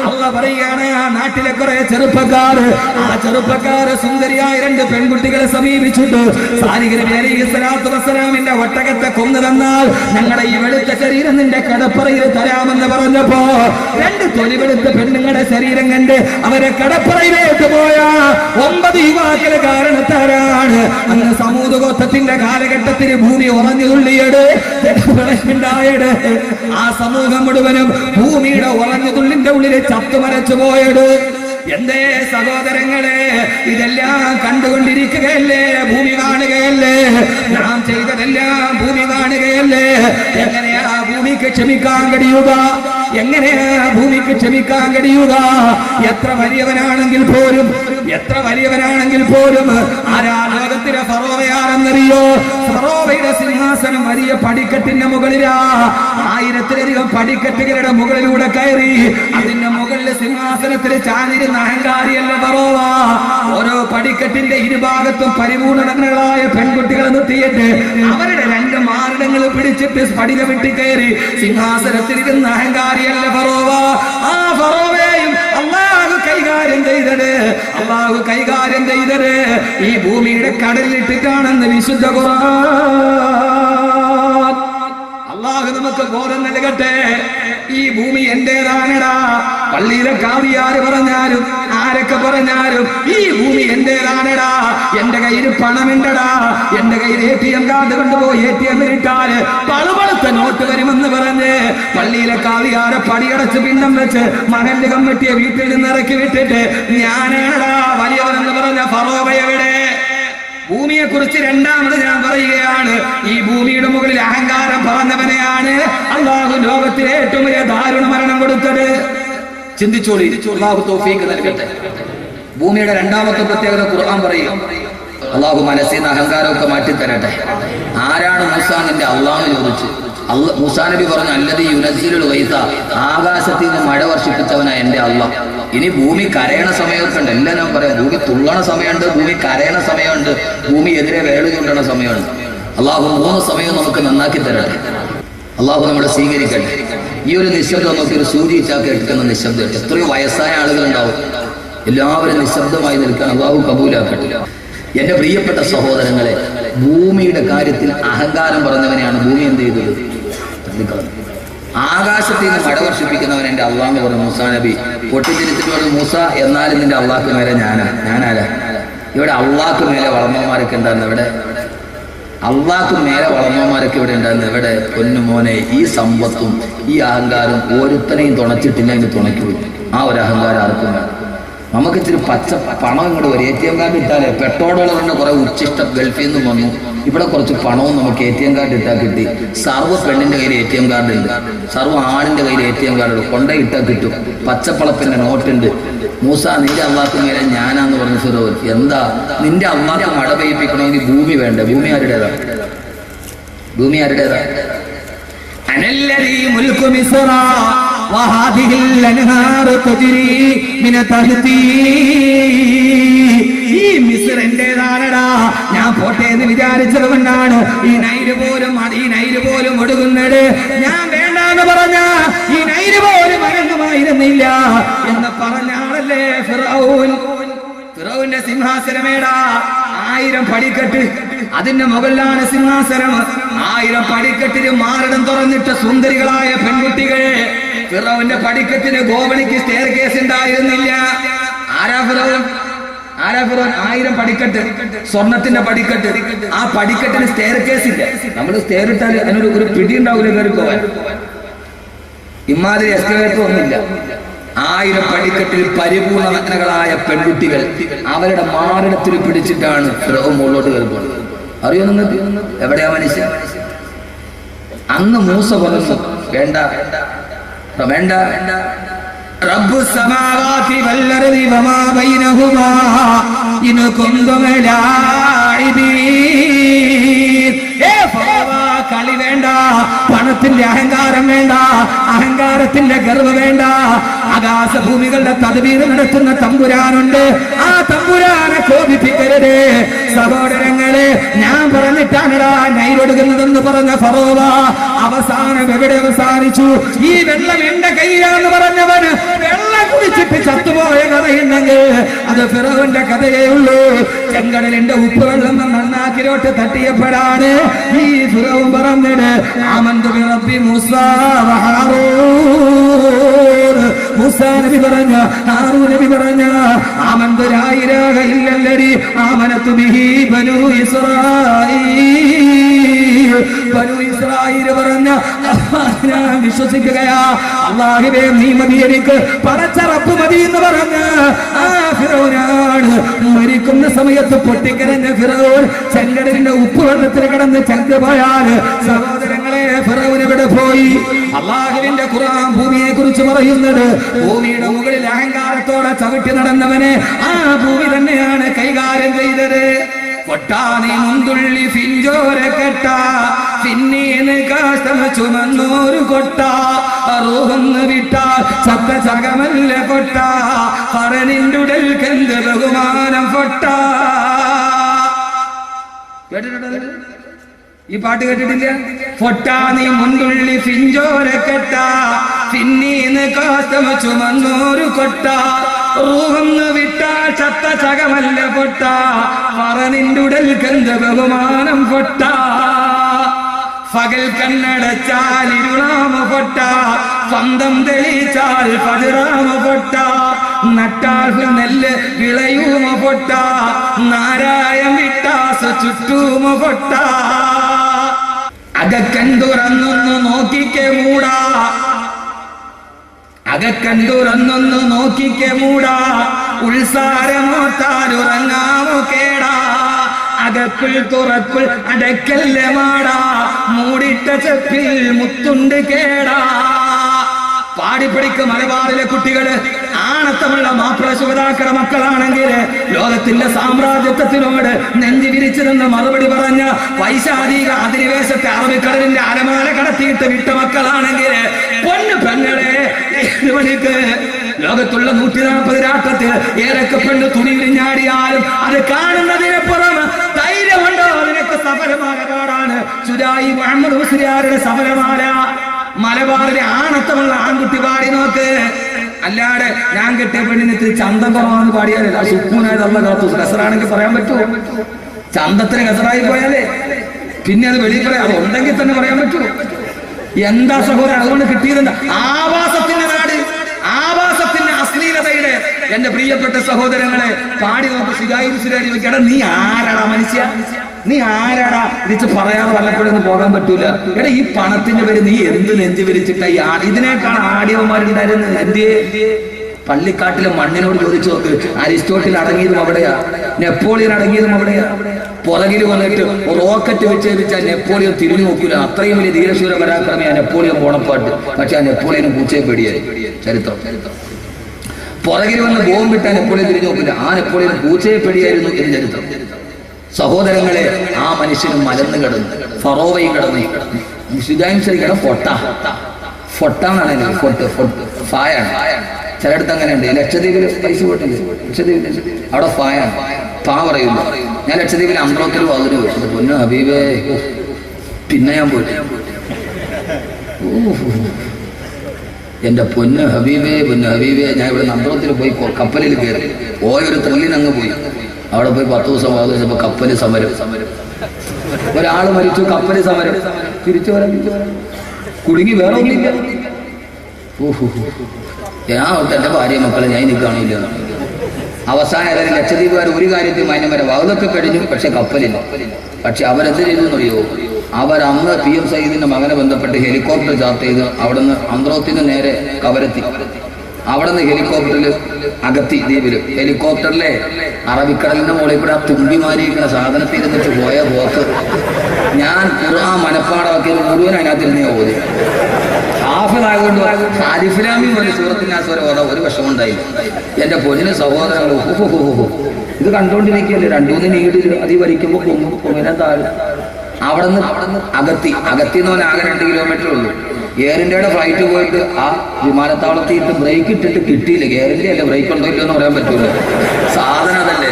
അല്ലാഹു പറയുകയാണ്, ആ നാട്ടിലെ കുറെ ചെറുപ്പക്കാര്, ആ ചെറുപ്പക്കാര് സുന്ദരിയായ 2 പെൺകുട്ടികളെ സമീപിച്ചിട്ട് സാലിഹ് നബി അലൈഹി സ്വലാത്തു വസ്സലാമിന്റെ ഒട്ടകത്തെ കൊന്നു തന്നാൽ ഞങ്ങളുടെ ഈ വെളുത്ത ശരീരം നിന്റെ കടപ്പറയിൽ തരാമെന്ന് പറഞ്ഞപ്പോ 2 തൊലി വെളുത്ത പെണ്ണുങ്ങളുടെ ശരീരം കണ്ട് അവരെ കടപ്പറയിലേക്ക് പോയ 9 യുവാക്കള് കാരണത്താരാണ്. അന്ന് സമൂത് ഗോത്രത്തിന്റെ കാലഘട്ടത്തിൽ ഭൂമി ഉറഞ്ഞു തുള്ളിയത് ഉണ്ടായത്. ആ സമൂഹം മുഴുവനും ഭൂമിയുടെ ഉറഞ്ഞു തുള്ളിന്റെ ഉള്ളിൽ ചത്തുമരച്ചു പോയത്. എന്തേ സഹോദരങ്ങളെ, ഇതെല്ലാം കണ്ടുകൊണ്ടിരിക്കുകയല്ലേ? ഭൂമി കാണുകയല്ലേ? നാം ചെയ്തതെല്ലാം ഭൂമി കാണുകയല്ലേ? എങ്ങനെയാ ഭൂമിക്ക് ക്ഷമിക്കാൻ കഴിയുക? എങ്ങനെയാ ഭൂമിക്ക് ക്ഷമിക്കാൻ കഴിയുക? എത്ര വലിയവനാണെങ്കിൽ പോലും ആരാ ലോകത്തിലെ ഫറോവയാണെന്നറിയോ? ഫറോവയുടെ സിംഹാസനം വലിയ പടിക്കെട്ടിന്റെ മുകളിലാ. 1000-ലധികം പടിക്കെട്ടുകളുടെ മുകളിലൂടെ കയറി അതിന്റെ മുകളിൽ സിംഹാസനത്തിൽ ചാഞ്ഞിരുന്ന അഹങ്കാരിയല്ല ഫറോവ. ഓരോ പടിക്കെട്ടിന്റെ ഇരുഭാഗത്തും പരിപൂർണങ്ങളായ പെൺകുട്ടികളെ നിർത്തിയിട്ട് അവരുടെ 2 മാറിടങ്ങൾ പിടിച്ചിട്ട് പടിക വെട്ടി കയറി സിംഹാസനത്തിലിരുന്ന അഹങ്കാരിയല്ല ഫറോവ. ആ ഫറോവയെയും അള്ളാഹു കൈകാര്യം ചെയ്തത് ഈ ഭൂമിയുടെ കടലിലിട്ടിട്ടാണെന്ന് വിശുദ്ധ ഖുർആൻ. അള്ളാഹു നമുക്ക് ബോധം നൽകട്ടെ. ഈ ഭൂമി എന്റേതാണടാ. പള്ളിയിലെ കാവിയാര് പറഞ്ഞാലും ആരൊക്കെ പറഞ്ഞാലും ഈ ഭൂമി എന്റേതാണടാ. എന്റെ കയ്യിൽ പണമുണ്ടടാ. എന്റെ കയ്യിൽ ATM കാർഡ് കൊണ്ടുപോയി ATM ഇട്ടാല് പളുപളുത്ത നോട്ട് വരുമെന്ന് പറഞ്ഞ് പള്ളിയിലെ കാവിയാരെ പടിയടച്ച് പിണ്ടം വെച്ച് മഹല്ല് കമ്മിറ്റിയെ വീട്ടിൽ നിന്ന് ഇറക്കി വിട്ടിട്ട് ഞാനാണടാ വലിയവനെന്ന് പറഞ്ഞ ഫറോവ എവിടെ? ഭൂമിയെ കുറിച്ച് രണ്ടാമത് ഞാൻ പറയുകയാണ്. ഈ ഭൂമിയുടെ മുകളിൽ അഹങ്കാരം പറഞ്ഞവനെയാണ് അള്ളാഹു ലോകത്തിലെ ഏറ്റവും വലിയ ദാരുണ മരണം കൊടുത്തത്. ചിന്തിച്ചോളി. അള്ളാഹു തൗഫീഖ് നൽകട്ടെ. ഭൂമിയുടെ രണ്ടാമത്തെ പ്രത്യേകത ഖുർആൻ പറയും. അള്ളാഹു മനസ്സിൽ നിന്ന് അഹങ്കാരമൊക്കെ മാറ്റിത്തരട്ടെ. ആരാണ് മൂസാ നിന്റെ അള്ളാഹു ചോദിച്ചു. മൂസാ നബി പറഞ്ഞു അല്ലദീ യുനസ്സിലുൽ ഗൈസ, ആകാശത്തിൽ നിന്ന് മഴ വർഷിപ്പിച്ചവനാ എന്റെ അള്ളാഹ്. ഇനി ഭൂമി കരയണ സമയമൊക്കെ ഉണ്ട്. എല്ലാം ഞാൻ പറയാം. ഭൂമി തുള്ളണ സമയമുണ്ട്, ഭൂമി കരയണ സമയമുണ്ട്, ഭൂമി എതിരെ വേളു ചൂണ്ടണ സമയമുണ്ട്. അള്ളാഹു 3 സമയം നമുക്ക് നന്നാക്കി തരട്ടെ. അള്ളാഹു നമ്മളെ സ്വീകരിക്കട്ടെ. ഈ ഒരു നിശബ്ദം നോക്കി ഒരു സൂചി ചാക്ക് എടുക്കുന്ന നിശബ്ദം. എത്രയോ വയസ്സായ ആളുകളുണ്ടാവും. എല്ലാവരും നിശബ്ദമായി നിൽക്കാൻ അള്ളാഹു കബൂലാക്കട്ടെ. എന്റെ പ്രിയപ്പെട്ട സഹോദരങ്ങളെ, ഭൂമിയുടെ കാര്യത്തിൽ അഹങ്കാരം പറഞ്ഞവനെയാണ് ഭൂമി എന്ത് ചെയ്തത്? ആകാശത്തിൽ നിന്ന് മഴ വർഷിപ്പിക്കുന്നവൻ എന്റെ അള്ളാഹ് പറഞ്ഞു. മൂസാ നബി പൊട്ടിച്ചിരിച്ചിട്ട് പറഞ്ഞു, മൂസ എന്നാലും നിന്റെ അള്ളാഹ്ക്ക് മേലെ ഞാനാരാ? ഇവിടെ അള്ളാഹ്ക്ക് മേലെ വളർന്നവന്മാരൊക്കെ ഉണ്ടായിരുന്നു. ഇവിടെ അള്ളാഹ്ക്ക് മേലെ വളർന്നവന്മാരൊക്കെ ഇവിടെ ഉണ്ടായിരുന്നു. ഇവിടെ പൊന്നുമോനെ, ഈ സമ്പത്തും ഈ അഹങ്കാരം ഒരുത്തനെയും തുണച്ചിട്ടില്ല, ഇനി തുണയ്ക്കുള്ളൂ. ആ ഒരു അഹങ്കാരം ആർക്കും വേണം. നമുക്ക് ഇച്ചിരി പച്ച പണം ഇങ്ങോട്ട് വരും. ATM കാർഡ് ഇട്ടാലേ പെട്രോളുകളുടെ കുറെ ഉച്ചിഷ്ടം ഗൾഫിൽ നിന്നും വന്നു. ഇവിടെ കുറച്ച് പണവും നമുക്ക് ATM കാർഡ് ഇട്ടാൽ കിട്ടി. സർവ്വ പെണ്ണിന്റെ കയ്യിൽ ATM കാർഡ് ഉണ്ട്, സർവ്വ ആണിന്റെ കയ്യിൽ ATM കാർഡ് ഉണ്ട്. കൊണ്ടയിട്ടാൽ കിട്ടും. പച്ചപ്പളപ്പിന്റെ നോട്ടുണ്ട്. മൂസ നിന്റെ അള്ളാഹ്ക്ക് മേലെ ഞാനാന്ന് പറഞ്ഞു ഫിറോൻ. എന്താ നിന്റെ അള്ളാഹ്ക്ക് മഴ പെയ്യിപ്പിക്കണമെങ്കിൽ ഭൂമി വേണ്ടേ? ഭൂമി ആരുടേതാ? അനല്ലദീ മുൽക്കു മിസ്റ വഹാദിഹിൽ അൻഹാറു തജ്രി മിന തഹ്തി. ഈ മിസ്ർ എന്റേതാണടാ. ഞാൻ പോട്ടെ എന്ന് വിചാരിച്ചത് കൊണ്ടാണ് ഈ നൈല് പോലും ഒടുങ്ങുന്നത്. ഞാൻ വേണ്ടാന്ന് പറഞ്ഞ ഈ നൈല് പോലും അനങ്ങുമായിരുന്നില്ല എന്ന് പറഞ്ഞ ആളല്ലേ ഫിറഔന്റെ സിംഹാസനമേടാ. 1000 പടിക്കെട്ട്, അതിന്റെ മുകളിലാണ് സിംഹാസനം. 1000 പടിക്കെട്ടിന് മാറിടം തുറന്നിട്ട സുന്ദരികളായ പെൺകുട്ടികൾ. ഫിറൗന്റെ പടിക്കെട്ടിന് ഗോവണിക്ക് സ്റ്റെയർ കേസ് ഉണ്ടായിരുന്നില്ല. ആരാ ഫിറൗൻ? 1000 പടിക്കെട്ട്, സ്വർണത്തിന്റെ പടിക്കെട്ട്. ആ പടിക്കെട്ടിന് സ്റ്റെയർ കേസ് ഇല്ല. നമ്മൾ സ്റ്റെയർ ഇട്ടാൽ അതിനൊരു പിടി ഉണ്ടാവില്ല കയറി പോവാൻ. ഇമാതിരി എസ്കലേറ്റർ ഒന്നുമില്ല. 1000 പടിക്കെട്ടിൽ പരിപൂർണ നഗ്നകളായ പെൺകുട്ടികൾ അവരുടെ മാറിടത്തിൽ പിടിച്ചിട്ടാണ് ഫിറൗൻ മുകളിലോട്ട് കയറിപ്പോകുന്നത്. അറിയോ നിങ്ങൾക്ക്? എവിടെയാ മനുഷ്യൻ? അന്ന് മൂസ പറഞ്ഞു വേണ്ട. റബ്ബു സമാവാതി വൽ അർദി വമാ ബൈനഹുമാ ഇൻ കുന്തും ലാഇബീൻ. കളി വേണ്ട, പണത്തിന്റെ അഹങ്കാരം വേണ്ട. അഹങ്കാര അഹങ്കാരത്തിന്റെ ഗർവ് വേണ്ട. ആകാശഭൂമികളുടെ തദ്ബീർ നടത്തുന്ന തമ്പുരാനുണ്ട്. ആ തമ്പുരാനെ കോപിപ്പിക്കരുത് സഹോദരങ്ങളെ. ഞാൻ പറഞ്ഞിട്ടാണടാ നൈലൊടുക്കുന്നതെന്ന് പറഞ്ഞ ഫറോവ അവസാനം എവിടെ അവസാനിച്ചു? ഈ വെള്ളം എന്റെ കയ്യിലാന്ന് പറഞ്ഞവന് വെള്ളം കുടിച്ചിട്ട് ചത്തുപോയ കഥയുണ്ടെങ്കിൽ അത് ഫിറൗന്റെ കഥയേ ഉള്ളൂ. ചെങ്കടലിന്റെ ഉപ്പ് വെള്ളം നന്നാക്കിലോട്ട് തട്ടിയപ്പോഴാണ് ഈ ഫിറൗൻ പറഞ്ഞത് ആമന്തു ബിറബ്ബി മൂസാ വ ഹാറൂൻ. മൂസാ നബി പറഞ്ഞ, ഹാറൂൻ നബി പറഞ്ഞ ആമന്തു ലാ ഇലാഹ ഇല്ലല്ലദി ആമനതു ബിഹി ബനൂ ഇസ്രായീൽ. ബനൂ ഇസ്രായീൽ പറഞ്ഞ ഞാൻ വിശ്വസിക്കുകയാ. അല്ലാഹുവേ നീ മതി, എനിക്ക് പടച്ച റബ്ബ് മതി എന്ന് പറഞ്ഞ ആ ഫിറൗനാണ് മരിക്കുന്ന സമയത്ത് പൊട്ടിക്കരഞ്ഞ ഫിറൗൻ ചെങ്കടലിന്റെ ഉപ്പ് വെള്ളത്തിൽ കിടന്ന് ചങ്കുപോയാൽ സഹോദരങ്ങളെ ഫിറൗൻ എവിടെ പോയി? അല്ലാഹുവിന്റെ ഖുർആൻ ഭൂമിയെ കുറിച്ച് പറയുന്നത് ഭൂമിയുടെ മുകളിൽ അഹങ്കാരത്തോടെ ചവിട്ടി നടന്നവനെ ആ ഭൂമി തന്നെയാണ് കൈകാര്യം ചെയ്തത്. കൊട്ടാനി മുന്തുള്ളി ഫിഞ്ചോര കെട്ട പിന്നീന്ന് കാഷ്ടം ചുമന്നോരു കൊട്ട റൂഹന്ന് വിട്ടാൽ ചത്ത ചകമല്ല കൊട്ട പറനിന്റുടൽ കെന്ത് ബഹുമാനം പൊട്ട. കേട്ടിട്ടുണ്ടോ? ഈ പാട്ട് കേട്ടിട്ടില്ല? പൊട്ടാനി മുന്തുള്ളി ഫിഞ്ചോര കെട്ട പിന്നീന്ന് കാഷ്ടം ചുമന്നോരു കൊട്ട റൂഹന്ന് വിട്ടാൽ ചത്ത ചകമല്ല പൊട്ട പറനിന്റുടൽ കെന്ത് ബഹുമാനം പൊട്ട. പകൽ കണ്ണടച്ചാൽ ഇരുളാമ പൊട്ട സ്വന്തം തെളിച്ചാൽ പതിറാമ പൊട്ട നട്ടാൽ നെല്ല് വിളയൂമ പൊട്ട നാരായം വിട്ടാസ് ചുറ്റൂമ പൊട്ട. അകക്കണ്ടുറന്നൊന്ന് നോക്കിക്കെ മൂടാ, അകക്കണ്ടുറന്നൊന്ന് നോക്കിക്കെ മൂടാ ഉത്സാരമോത്താലുറങ്ങാമോ കേടാ. അകക്കുൾ തുറക്കുൾ അടക്കല്ല മാടാ മൂടിട്ട ചെപ്പിൽ മുത്തുണ്ട് കേടാ. പാടിപ്പിടിക്ക് മലബാറിലെ കുട്ടികള് ആണത്തമുള്ള മാപ്പിള ശുഭതാക്കള മക്കളാണെങ്കിൽ ലോകത്തിന്റെ സാമ്രാജ്യത്വത്തിനോട് നെഞ്ചി വിരിച്ചിരുന്ന മറുപടി പറഞ്ഞ വൈശാരിക അധിനിവേശത്തെ അറബിക്കടലിന്റെ അരമാല കടത്തിയിട്ട് വിട്ട മക്കളാണെങ്കിൽ പൊന്നു പെങ്ങളെ മണിക്ക് ലോകത്തുള്ള 140 രാഷ്ട്രത്തിൽ ഏതൊക്കെ പെണ്ണ് തുണി വിരിഞ്ഞാടിയാലും അത് കാണുന്നതിനപ്പുറം ധൈര്യമുണ്ടോ നിനക്ക്? സഫലമായ പാടാണ് സുരായി മുഹമ്മദ് മുസ്ലിയാരുടെ സഫലമാല. മലബാറിലെ ആണത്തമുള്ള ആൺകുട്ടി പാടി നോക്ക്. അല്ലാതെ ഞാൻ കെട്ടിയ പെണ്ണിന് ചന്തം കുറവാന്ന് പാടിയാലേ സുക്കൂനായിട്ട് അള്ള കാത്തു. കസറാണെങ്കിൽ പറയാൻ പറ്റുമോ? ചന്തത്തിന് കസറായി പോയാലേ പിന്നെ അത് വെളിയിൽ പറയാം. അത് ഉണ്ടെങ്കിൽ തന്നെ പറയാൻ പറ്റുമോ? എന്താ സഹോദരൻ അതുകൊണ്ട് കിട്ടിയതെന്താ? ആവാസത്തിന്റെ നാട്, ആവാസത്തിന്റെ അശ്ലീലതയുടെ. എന്റെ പ്രിയപ്പെട്ട സഹോദരങ്ങളെ പാടി നോക്ക്. ശിരായി ചോദിക്കട നീ ആരാടാ മനുഷ്യ? നീ ആരാടാ? ഇതിച്ച് പറയാതെ വല്ലപ്പോഴൊന്നും പോകാൻ പറ്റൂല. എടാ ഈ പണത്തിന്റെ പേര് നീ എന്ത് നെഞ്ചു വിരിച്ചിട്ടാ ഈ ഇതിനേക്കാൾ ആടിയവന്മാരുണ്ടായിരുന്നത്? എന്തേ? പള്ളിക്കാട്ടിലെ മണ്ണിനോട് ചോദിച്ചു നോക്ക്. അരിസ്റ്റോട്ടിൽ അടങ്ങിയതും അവിടെയാ, നെപ്പോളിയൻ അടങ്ങിയതും അവിടെയാ. പുറകിൽ വന്നിട്ട് റോക്കറ്റ് വെച്ചേപ്പിച്ചാൽ നെപ്പോളിയൻ തിരിഞ്ഞു നോക്കൂല. അത്രയും വലിയ ധീരശൂര പരാക്രമിയാ നെപ്പോളിയൻ പോണപ്പാട്ട്. പക്ഷെ ആ നെപ്പോളിയനും പൂച്ചയെ പേടിയായി. ചരിത്രം പുറകിൽ വന്ന് ബോംബിട്ടാൽ നെപ്പോളിയൻ തിരിഞ്ഞു നോക്കില്ല. ആ നെപ്പോളിയൻ പൂച്ചയെ പേടിയായിരുന്നു എന്ന് ചരിത്രം. സഹോദരങ്ങളെ ആ മനുഷ്യനും മലന്ന് കിടന്നു, ഫറോവയും കിടന്നു. ശരിക്കണം പൊട്ട ഫൊട്ടാന്നാണ് ഫൊട്ട് ഫായാണ്. ചിലയിടത്ത് അങ്ങനെയുണ്ട്. ലക്ഷദ്വീപിൽ പൈസ പോയിട്ടുണ്ട്. ലക്ഷദ്വീപിൽ അവിടെ ഫായാണ്, പാ പറയുന്നു. ഞാൻ ലക്ഷദ്വീപിൽ അന്ത്രോത്തിൽ വന്നു. പൊന്നു ഹബീബേ, പിന്നെ ഞാൻ പോയിട്ട് എന്റെ പൊന്ന് ഹബീബേ, പൊന്ന് ഹബീബേ. ഞാൻ ഇവിടെ അന്ത്രോത്തിൽ പോയി കപ്പലിൽ കയറി ഒരു ത്രില്ലിന് അങ്ങ് പോയി. അവിടെ പോയി 10 ദിവസം 15 ദിവസം കപ്പല് സമരം. ഒരാൾ മരിച്ചു, കപ്പല് സമരം. തിരിച്ചു വരാൻ കുടുങ്ങി വേറെ ഒന്നില്ല. ഞാൻ എന്റെ ഭാര്യ മക്കളെ ഞാൻ ഇനി കാണില്ല. അവസാനം ഏതായാലും ലക്ഷദ്വീപുകാർ ഒരു കാര്യത്തിൽ മാന്യം വരെ വാതൊക്കെ കഴിഞ്ഞു. പക്ഷെ കപ്പലില്ല. പക്ഷെ അവരെന്ത് ചെയ്തു എന്നറിയോ? അവരന്ന് PM സയ്യിദിന്റെ മകനെ ബന്ധപ്പെട്ട് ഹെലികോപ്റ്റർ ചാർട്ട് ചെയ്ത് അവിടുന്ന് അന്ത്രോത്തിന് നേരെ കവരത്തി. അവിടെ നിന്ന് ഹെലികോപ്റ്ററിൽ അഗത്തി ദ്വീപില് ഹെലികോപ്റ്ററിലെ അറബിക്കടലിന്റെ മുകളിൽ കൂടെ ആ തുമ്പിമാരിയിരിക്കുന്ന സാധനത്തിൽ ഇരുന്നിട്ട് പോയ പോക്ക് ഞാൻ ഖുർആൻ മനപ്പാടമാക്കിയത് മുഴുവൻ അതിനകത്തിരുന്നേ ഓതി. ഹാഫിളായതുകൊണ്ട് ഹാരിഫിലാമി പോലെ സൂറത്തിനാസ്വരം ഓതാ ഒരു വിഷമുണ്ടായില്ല. എന്റെ പൊന്നിന് സഹോദരങ്ങൾ ഇത് കണ്ടുകൊണ്ടിരിക്കുകയല്ലേ. 2-3 നീടിൽ അതി വലിക്കുമ്പോൾ പൊങ്ങിനെ താഴും. അവിടെ നിന്ന് അഗത്തി എന്ന് പറഞ്ഞാൽ ആകെ 2 കിലോമീറ്റർ ഉള്ളൂ. എയർ ഇന്ത്യയുടെ ഫ്ലൈറ്റ് പോയിട്ട് ആ വിമാനത്താവളത്തിയിട്ട് ബ്രേക്ക് ഇട്ടിട്ട് കിട്ടിയില്ല. എയർ ഇന്ത്യ അല്ലേ, ബ്രേക്ക് ഉണ്ടോ ഇല്ലെന്ന് പറയാൻ പറ്റൂല, സാധനം അതല്ലേ.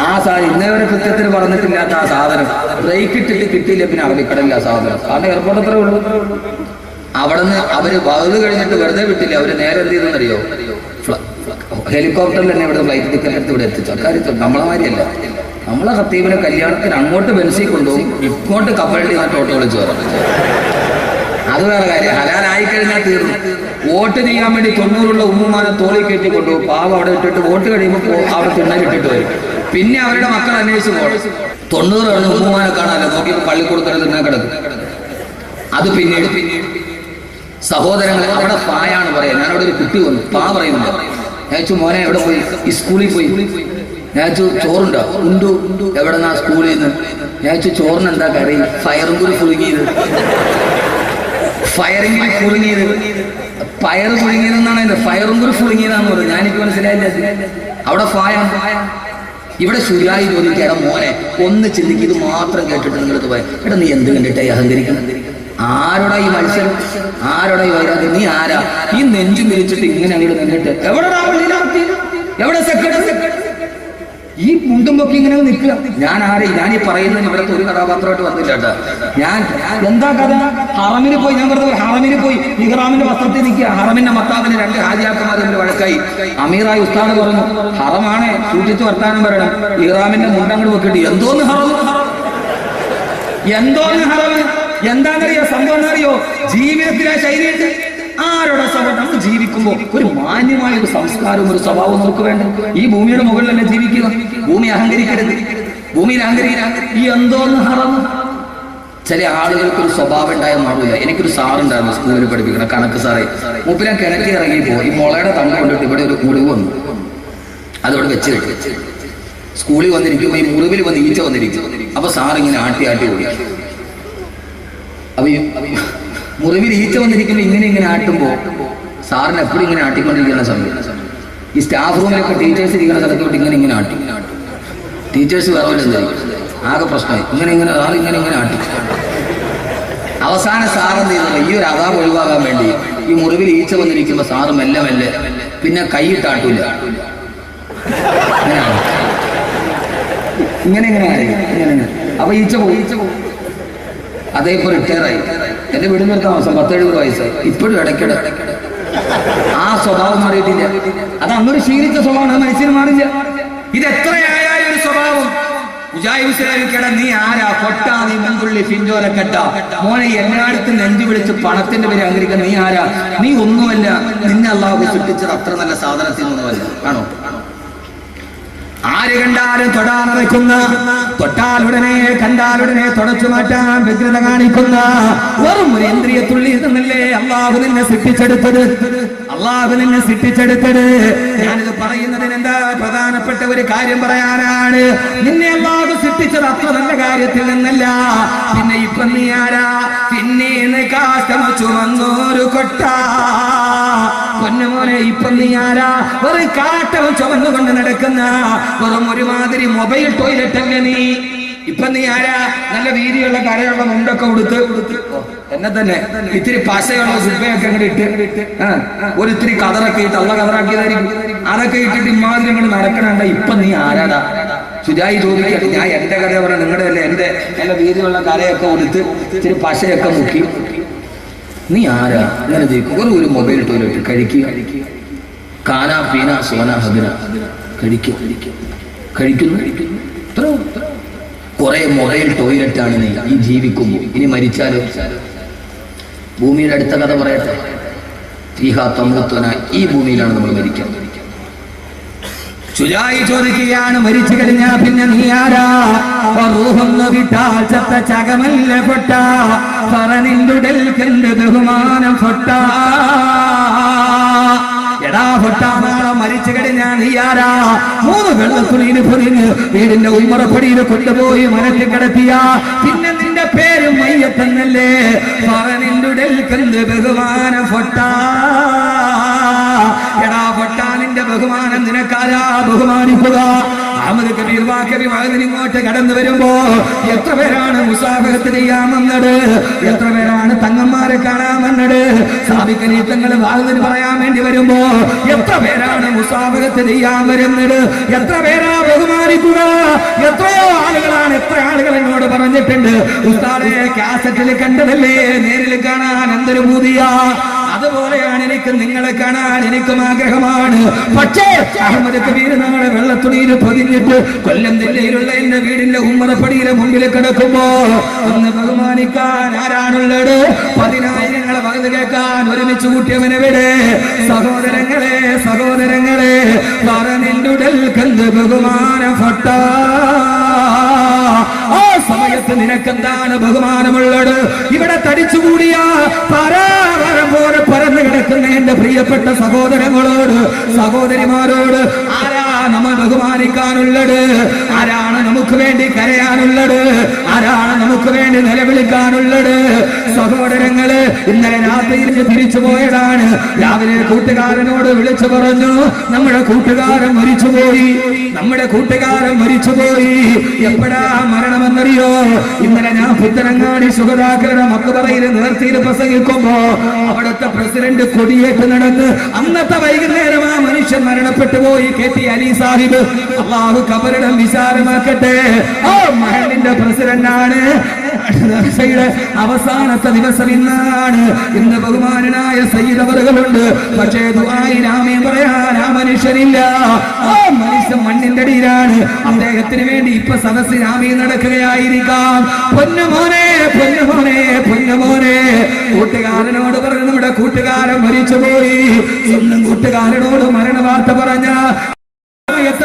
ആ സാധനം ഇന്നേ വരെ കൃത്യത്തിന് പറഞ്ഞിട്ടില്ലാത്ത ആ സാധനം ബ്രേക്ക് ഇട്ടിട്ട് കിട്ടിയില്ല, പിന്നെ അറബിക്കടലില്ല ആ സാധനം. കാരണം എയർപോർട്ട് അത്രേ ഉള്ളൂ. അവിടെ നിന്ന് അവര് വലുത് കഴിഞ്ഞിട്ട് വെറുതെ വിട്ടില്ല, അവര് നേരെ എന്ത് ചെയ്തെന്നറിയോ, ഹെലികോപ്റ്ററിൽ തന്നെ ഇവിടെ ഫ്ലൈറ്റ് ടിക്കറ്റ് എടുത്ത് ഇവിടെ എത്തിച്ചു. അക്കാര്യത്തിൽ നമ്മളെ മാതിരിയല്ല. നമ്മളെ ഖത്തീബിനെ കല്യാണത്തിന് അങ്ങോട്ട് ബെൻസി കൊണ്ടുപോകും, ഇങ്ങോട്ട് കപ്പലിൽ നിന്നിട്ട് ഓട്ടോ വിളിച്ചു പറഞ്ഞു. അത് വേറെ കാര്യം. ഹലാലായി കഴിഞ്ഞാൽ തീർന്നു. വോട്ട് ചെയ്യാൻ വേണ്ടി 90 ഉമ്മുമാനെ തോളി കയറ്റി കൊണ്ടുപോകും. പാവം അവിടെ ഇട്ടിട്ട് വോട്ട് കഴിയുമ്പോൾ അവിടെ തിണ്ണലിട്ടിട്ട് വരും. പിന്നെ അവരുടെ മക്കൾ അന്വേഷിച്ച് പോകണം. 90 ഉമ്മുമാനെ കാണാനല്ലോ, നോക്കിയപ്പോൾ പള്ളിക്കൂടത്തിന് തിന്നാൻ കിടക്കും. അത് പിന്നീട് സഹോദരങ്ങളെ അവിടെ പായാണ് പറയാ. ഞാനവിടെ ഒരു കുട്ടി വന്നു, പാ പറയുന്നുണ്ട്. ഞാൻ മോനെ എവിടെ പോയി? ഈ സ്കൂളിൽ പോയി. ഞാൻ ചോറുണ്ടോ? ഉണ്ടു. എവിടെ നിന്നാ? സ്കൂളിൽ നിന്ന്. ഞാൻ ചോറിന് എന്താ കറി? ഫയറും കൂടി പുഴുങ്ങിയത്. ഫയറിംഗിൽ പുഴുങ്ങിയത്, പയർ പുഴുങ്ങിയതെന്നാണ് അതിന്റെ, ഫയറും കൂടി പുഴുങ്ങിയതാന്ന് പറഞ്ഞു. ഞാനിക്ക് മനസ്സിലായില്ല. അവിടെ ഇവിടെ ശുരായി ചോദിക്കുക, മോനെ ഒന്ന് ചിന്തിക്ക്, ഇത് മാത്രം കേട്ടിട്ട് നിങ്ങൾക്ക് പോയ എടാ നീ എന്ത് കണ്ടിട്ടായി അഹങ്കരിക്കണം? ആരോടാ ഈ മത്സരം? ആരോടാ ഈ വൈരാഗ്യം? നീ ആരാ? ഈ നെഞ്ചു മിരിച്ചിട്ട് ഇങ്ങനെ അങ്ങോട്ട് നിന്നിട്ട് എവിടെ സെക്രട്ടറി ഈ മുണ്ടും പൊക്കി ഇങ്ങനെ നിൽക്കുക? ഞാനീ പറയുന്നത് ഇവിടുത്തെ ഒരു കഥാപാത്രമായിട്ട് വന്നില്ല കേട്ടോ. ഞാൻ എന്താ കഥ? ഹറമിന് പോയി, ഞാൻ പറഞ്ഞത് ഹറമിന് പോയി ഇഹ്റാമിന്റെ വസ്ത്രത്തിൽ നിൽക്കുക. ഹറമിന്റെ മത്താബിന് 2 ഹാജിയാക്കന്മാരുടെ വഴക്കായി. അമീറായി ഉസ്താദ് പറഞ്ഞു, ഹറമാണ് സൂക്ഷിച്ച് വർത്താനം പറയണം, ഇഹ്റാമിന്റെ മുണ്ടങ്ങൾ വെക്കിട്ട് എന്തോന്ന് ഹറം, എന്താണെന്നറിയോ? സംഭവം എന്നറിയോ? ജീവിതത്തിലെ ശൈലിയുണ്ട്. ആരോടെ സ്വഭാവം? നമ്മൾ ജീവിക്കുമ്പോൾ ഒരു മാന്യമായ ഒരു സംസ്കാരവും ഒരു സ്വഭാവവും നമുക്ക് വേണ്ട. ഈ ഭൂമിയുടെ മുകളിലല്ലേ ജീവിക്കുക. ഭൂമി അഹങ്കരിക്കരുത്, ഭൂമിയിൽ അഹങ്കരിക്കരുത്. ഈ എന്തോന്ന് ഹറം. ചില ആളുകൾക്ക് ഒരു സ്വഭാവം ഉണ്ടായാൽ മാറില്ല. എനിക്കൊരു സാറുണ്ടായിരുന്നു സ്കൂളിൽ പഠിപ്പിക്കണം, കണക്ക് സാറേ. മൂപ്പിലാൻ കിണക്കി ഇറങ്ങിയപ്പോൾ ഈ മുളയുടെ തണ്ട കൊണ്ടിട്ട് ഇവിടെ ഒരു മുറിവ് വന്നു. അതോടെ വെച്ച് കെട്ടി സ്കൂളിൽ വന്നിരിക്കുമ്പോൾ ഈ മുറിവിൽ വന്ന് ഈച്ച വന്നിരിക്കും. അപ്പൊ സാറിങ്ങനെ ആട്ടി ഓടി. അപ്പൊ മുറിവിൽ ഈച്ച വന്നിരിക്കുമ്പോൾ ഇങ്ങനെ ആട്ടുമ്പോൾ സാറിന് എപ്പോഴും ഇങ്ങനെ ആട്ടിക്കൊണ്ടിരിക്കുന്ന സമയം ഈ സ്റ്റാഫ് റൂമിലൊക്കെ ടീച്ചേഴ്സ് ഇരിക്കുന്ന സ്ഥലത്തോട്ട് ഇങ്ങനെ ആട്ടി. ടീച്ചേഴ്സ് വേറെ എന്തായിരിക്കും, ആകെ പ്രശ്നമായി. ഇങ്ങനെ ആട്ടി. അവസാനം സാറെന്ത് ചെയ്യുന്നത്, ഈ ഒരു അതാപ് ഒഴിവാകാൻ വേണ്ടി ഈ മുറിവിൽ ഈച്ച വന്നിരിക്കുമ്പോൾ സാറ് മെല്ലെ പിന്നെ കൈയിട്ടാട്ടൂല, ഇങ്ങനെ അപ്പൊ ഈച്ച പോകും. അതേപോലെ റിട്ടയറായി. എന്റെ വീട് നിർത്താൻ മാസം 10-70 വയസ്സായി. ഇപ്പോഴും ഇടയ്ക്കിടെ ആ സ്വഭാവം മാറിയിട്ടില്ല. അത് അന്നൊരു ശീലിച്ച സ്വഭാവമാണ്, അത് മനുഷ്യന് മാറില്ല. ഇത് എത്രയായാലും ഒരു സ്വഭാവം. നീ ആരാ? കൊട്ടാ, നീ മുൻകുള്ളി ഫിഞ്ചോലക്കെട്ട മോനെ, എല്ലായിടത്തും നെഞ്ചു വിളിച്ച് പണത്തിന്റെ പേര് അഹങ്കരിക്കാൻ നീ ആരാ? നീ ഒന്നുമല്ല. നിന്നെ അല്ലാഹു സൃഷ്ടിച്ചത് അത്ര നല്ല സാധനത്തിൽ ഒന്നുമല്ല. ആണോ? ആര് കണ്ടാലും തൊടാനറയ്ക്കുന്ന, തൊട്ടാലുടനെ കണ്ടാലുടനെ തുടച്ചു മാറ്റാൻ വ്യഗ്രത കാണിക്കുന്ന വെറും ഒരു ഇന്ദ്രിയത്തുള്ളി എന്നല്ലേ അള്ളാഹു നിന്നെ സൃഷ്ടിച്ചെടുത്തത്. ഞാനിത് പറയുന്നതിന് എന്താ പ്രധാനപ്പെട്ട ഒരു കാര്യം പറയാനാണ്. നിന്നെ അള്ളാഹു സൃഷ്ടിച്ചത് അത്ര നല്ല കാര്യത്തിൽ നിന്നല്ല. പിന്നെ ഇപ്പൊ നീ ആരാ? പിന്നെ കാഷ്ടം ചുമന്നൊരു കൊട്ട. പൊന്നുമോനെ, ഇപ്പൊ നീ ആരാ? വെറും കാട്ടവും ചുമന്നുകൊണ്ട് നടക്കുന്ന വെറും ഒരുമാതിരി മൊബൈൽ ടോയ്ലറ്റ് അല്ലേ നീ. ഇപ്പൊ നീ ആരാ? നല്ല വീതിയുള്ള കരയുള്ള മുണ്ടൊക്കെ കൊടുത്ത് എന്നെ തന്നെ ഇത്തിരി പശയുള്ള സുബയൊക്കെ അങ്ങോട്ട് ഇട്ട് ഒരിത്തിരി കതറൊക്കെ ഇട്ട് അള്ള കതറാക്കിയതായിരിക്കും. അതൊക്കെ ഇട്ടിട്ട് ഇമാതിരി അങ്ങോട്ട് നടക്കണണ്ട. ഇപ്പൊ നീ ആരാടാ? ശുചായി ചോദിക്കട്ടെ. ഞാൻ എന്റെ കഥ പറഞ്ഞ നിങ്ങളുടെ അല്ലേ? എന്റെ നല്ല വീതിയുള്ള കരയൊക്കെ കൊടുത്ത് ഇത്തിരി പശയൊക്കെ മുക്കി നീ ആരാ? അങ്ങനെ ചോദിക്കും. ഒരു മൊബൈൽ ടോയ്ലറ്റ് കഴിക്കുക, കാനാ പീന സോന ഹദിന കഴിക്കുന്നു. കുറെ മൊബൈൽ ടോയ്ലറ്റാണ് നീ ഈ ജീവിക്കുമ്പോൾ. ഇനി മരിച്ചാലോ? ഭൂമിയുടെ അടുത്ത കഥ പറയട്ടെ. ഈ ഭൂമിയിലാണ് നമ്മൾ മരിക്കാൻ. ശുജായി ചോദിക്കുകയാണ്, മരിച്ചു കഴിഞ്ഞാ പിന്നെ നീ ആരാ? വിട്ടാൽ ചത്ത ചകമല്ല പൊട്ട, പറനിന്റുടൽ കണ്ട് ബഹുമാനം പൊട്ട. എടാ പൊട്ടാ, മരിച്ചു കഴിഞ്ഞാ നീ ആരാ? 3 വെള്ളത്തുണിയിൽ പൊതിഞ്ഞ് വീടിന്റെ ഉമ്മറപ്പടിയിൽ കൊണ്ടുപോയി മരത്തിൽ കിടത്തിയ പിന്നെ നിന്റെ പേര് മയ്യത്തെന്നല്ലേ? പറനിന്റുടൽ കണ്ട് ബഹുമാനം പൊട്ട. എടാ പൊട്ടാ, നിന്റെ ബഹുമാനം നിനക്കാരാ ബഹുമാനിക്കുക? അഹമ്മദ് കബീർ വാക്കബി മകൻ ഇങ്ങോട്ട് കടന്നു വരുമ്പോ എത്ര പേരാണ് മുസാഫഹത്ത് ചെയ്യാമെന്നത്, എത്ര പേരാണ് തങ്ങന്മാരെ കാണാമെന്നത്, സാബിക്കലി തങ്ങൾ വാഹനത്തിന് പറയാൻ വേണ്ടി വരുമ്പോ എത്ര പേരാണ് മുസാഫഹത്ത് ചെയ്യാൻ വരുന്നത്, എത്ര പേരാ ബഹുമാനിക്കുക. എത്രയോ ആളുകളാണ്, എത്ര ആളുകൾ എന്നോട് പറഞ്ഞിട്ടുണ്ട്, ഉസ്താദേ കാസറ്റിൽ കണ്ടതല്ലേ നേരിൽ കാണാൻ എന്തൊരു പൂതിയാ. അതുപോലെയാണ് എനിക്ക് നിങ്ങളെ കാണാൻ എനിക്കും ആഗ്രഹമാണ്. പക്ഷേ അഹമ്മദ് കബീർ നമ്മളെ വെള്ളത്തുണിയിൽ പൊതിഞ്ഞിട്ട് കൊല്ലം ജില്ലയിലുള്ള എന്റെ വീടിന്റെ ഉമ്മറപ്പടിയിലെ മുമ്പിൽ കിടക്കുമ്പോ ഒന്ന് ബഹുമാനിക്കാൻ ആരാണുള്ളത്? 10,000 വകത് കേൾക്കാൻ ഒരുമിച്ച് കൂട്ടിയവനെവിടെ? സഹോദരങ്ങളെ സഹോദരങ്ങളെ പറഞ്ഞുടൽ കന്ത് ബഹുമാനപ്പെട്ട ആ സമയത്ത് നിനക്കെന്താണ് ബഹുമാനമുള്ളത്? ഇവിടെ തടിച്ചുകൂടിയ പരാവരം പോലെ പരന്നു കിടക്കുന്ന എന്റെ പ്രിയപ്പെട്ട സഹോദരങ്ങളോട് സഹോദരിമാരോട് ആരാ നമ്മൾ ബഹുമാനിക്കാനുള്ളത്? ആരാണ് നമുക്ക് വേണ്ടി കരയാനുള്ളത്? ആരാണ് നമുക്ക് വേണ്ടി നിലവിളിക്കാനുള്ളത്? സഹോദരങ്ങള് ഇന്നലെ രാത്രിയിൽ തിരിച്ചു പോയതാണ്. രാവിലെ കൂട്ടുകാരനോട് വിളിച്ചു പറഞ്ഞു, നമ്മുടെ കൂട്ടുകാരൻ മരിച്ചുപോയി, നമ്മുടെ കൂട്ടുകാരൻ മരിച്ചുപോയി. എപ്പോഴാ മരണമെന്നറിയോ? ഇന്നലെ ഞാൻ പുത്തനങ്ങാടി സുഗതാക്കളുടെ മക്ബറയിൽ നേർച്ചയിൽ പ്രസംഗിക്കുമ്പോ അവിടുത്തെ പ്രസിഡന്റ് കൊടിയേറ്റ് നടന്ന് അന്നത്തെ വൈകുന്നേരം ആ മനുഷ്യൻ മരണപ്പെട്ടു പോയി. KT അലി സാഹിബ്, അള്ളാഹു ഖബറിടം വിശാലമാക്കട്ടെ. ആ മഹലിന്റെ പ്രസിഡന്റാണ്. അവസാനത്തെ ദിവസം ഇന്നാണ്. ഇന്ന് ബഹുമാനായ സയ്യിദ് അവറുകളുണ്ട്. പക്ഷേ ദുആയിൽ ആമീൻ പറയാൻ ആ മനുഷ്യനില്ല. ആ മനുഷ്യൻ മണ്ണിന്റെ അടിയിലാണ്. അദ്ദേഹത്തിന് വേണ്ടി ഇപ്പൊ സദസ്സിൽ ആമീൻ നടക്കുകയായിരിക്കാം. പൊന്നുമോനെ പൊന്നുമോനെ പൊന്നുമോനെ, കൂട്ടുകാരനോട് പറഞ്ഞു നമ്മുടെ കൂട്ടുകാരൻ മരിച്ചുപോയി. സ്വന്തം കൂട്ടുകാരനോട് മരണ വാർത്ത പറഞ്ഞ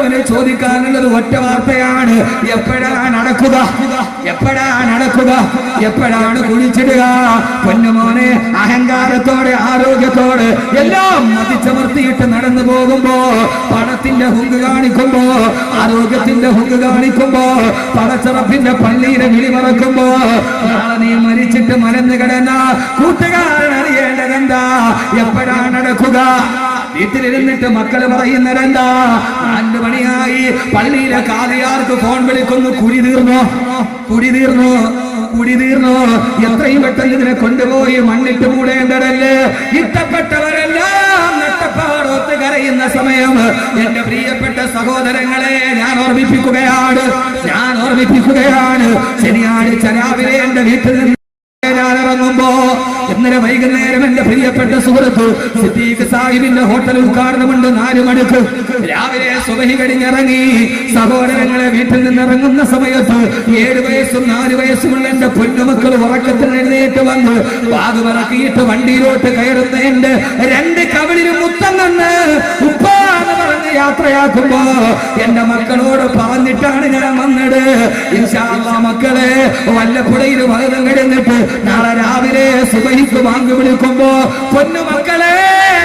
വനെ ചോദിക്കാനുള്ളത് ഒറ്റ വാർത്തയാണ്, എപ്പോഴാണ് നടക്കുക? എപ്പോഴാണ് നടക്കുക? എപ്പോഴാണ് കുഴിച്ചിടുക? പൊന്നുമോനെ, അഹങ്കാരത്തോടെ ആരോഗ്യത്തോടെ എല്ലാം മതിച്ചമർത്തിയിട്ട് നടന്നു പോകുമ്പോ, പണത്തിന്റെ ഹുങ്ക് കാണിക്കുമ്പോ, ആരോഗ്യത്തിന്റെ ഹുങ്ക് കാണിക്കുമ്പോ, പടച്ചറപ്പിന്റെ പള്ളിയിലെ വിളിമറക്കുമ്പോ, നാളെ നീ മരിച്ചിട്ട് മലന്ന് കിടന്ന കൂട്ടുകാരൻ അറിയേണ്ടതെന്താ? എപ്പോഴാണ് നടക്കുക? വീട്ടിലിരുന്നിട്ട് മക്കള് പറയുന്നതെന്താ? 4 മണിയായി, പള്ളിയിലെ കാലിയാർക്ക് ഫോൺ വിളിക്കുന്നു, കുടി തീർന്നോ, കുടി തീർന്നോ, കുടി തീർന്നോ, എത്രയും പെട്ടെന്ന് ഇതിനെ കൊണ്ടുപോയി മണ്ണിട്ട് മൂടേണ്ടതല്ലേ? ഇഷ്ടപ്പെട്ടവരെല്ലാം നട്ടപ്പാടോത്ത് കരയുന്ന സമയം എന്റെ പ്രിയപ്പെട്ട സഹോദരങ്ങളെ ഞാൻ ഓർമ്മിപ്പിക്കുകയാണ്, ഞാൻ ഓർമ്മിപ്പിക്കുകയാണ്. ശനിയാഴ്ച രാവിലെ എന്റെ വീട്ടിൽ നിന്ന് ഞാൻ ഇറങ്ങുമ്പോ ഇന്നലെ വൈകുന്നേരം എന്റെ പ്രിയപ്പെട്ട സുഹൃത്ത് സിദ്ദീഖ് സാഹിബിന്റെ ഹോട്ടൽ ഉദ്ഘാടനമുണ്ട്. 4 മണിക്ക് രാവിലെ സുബഹി കഴിഞ്ഞിറങ്ങി. സഹോദരങ്ങളെ, വീട്ടിൽ നിന്ന് ഇറങ്ങുന്ന സമയത്ത് 7 വയസ്സും 4 വയസ്സുമുള്ള എന്റെ പൊന്നുമക്കൾ ഉറക്കത്തിൽ എഴുന്നേറ്റ് വന്ന് ബാഗ് പറക്കിയിട്ട് വണ്ടിയിലോട്ട് കയറുന്ന എന്റെ 2 കവിളിലും മുത്തം നിന്ന് ഉപ്പാന്ന് പറഞ്ഞ് യാത്രയാക്കുമ്പോ എന്റെ മക്കളോട് പറഞ്ഞിട്ടാണ് ഞാൻ വന്നത്. ഇൻഷാ അല്ലാഹ് മക്കളെ, വല്ലപ്പുഴയിൽ വകതം കഴിഞ്ഞിട്ട് നാളെ രാവിലെ സുബഹിക്ക് വാങ്ങി വിളിക്കുമ്പോ പൊന്നുമക്കളെ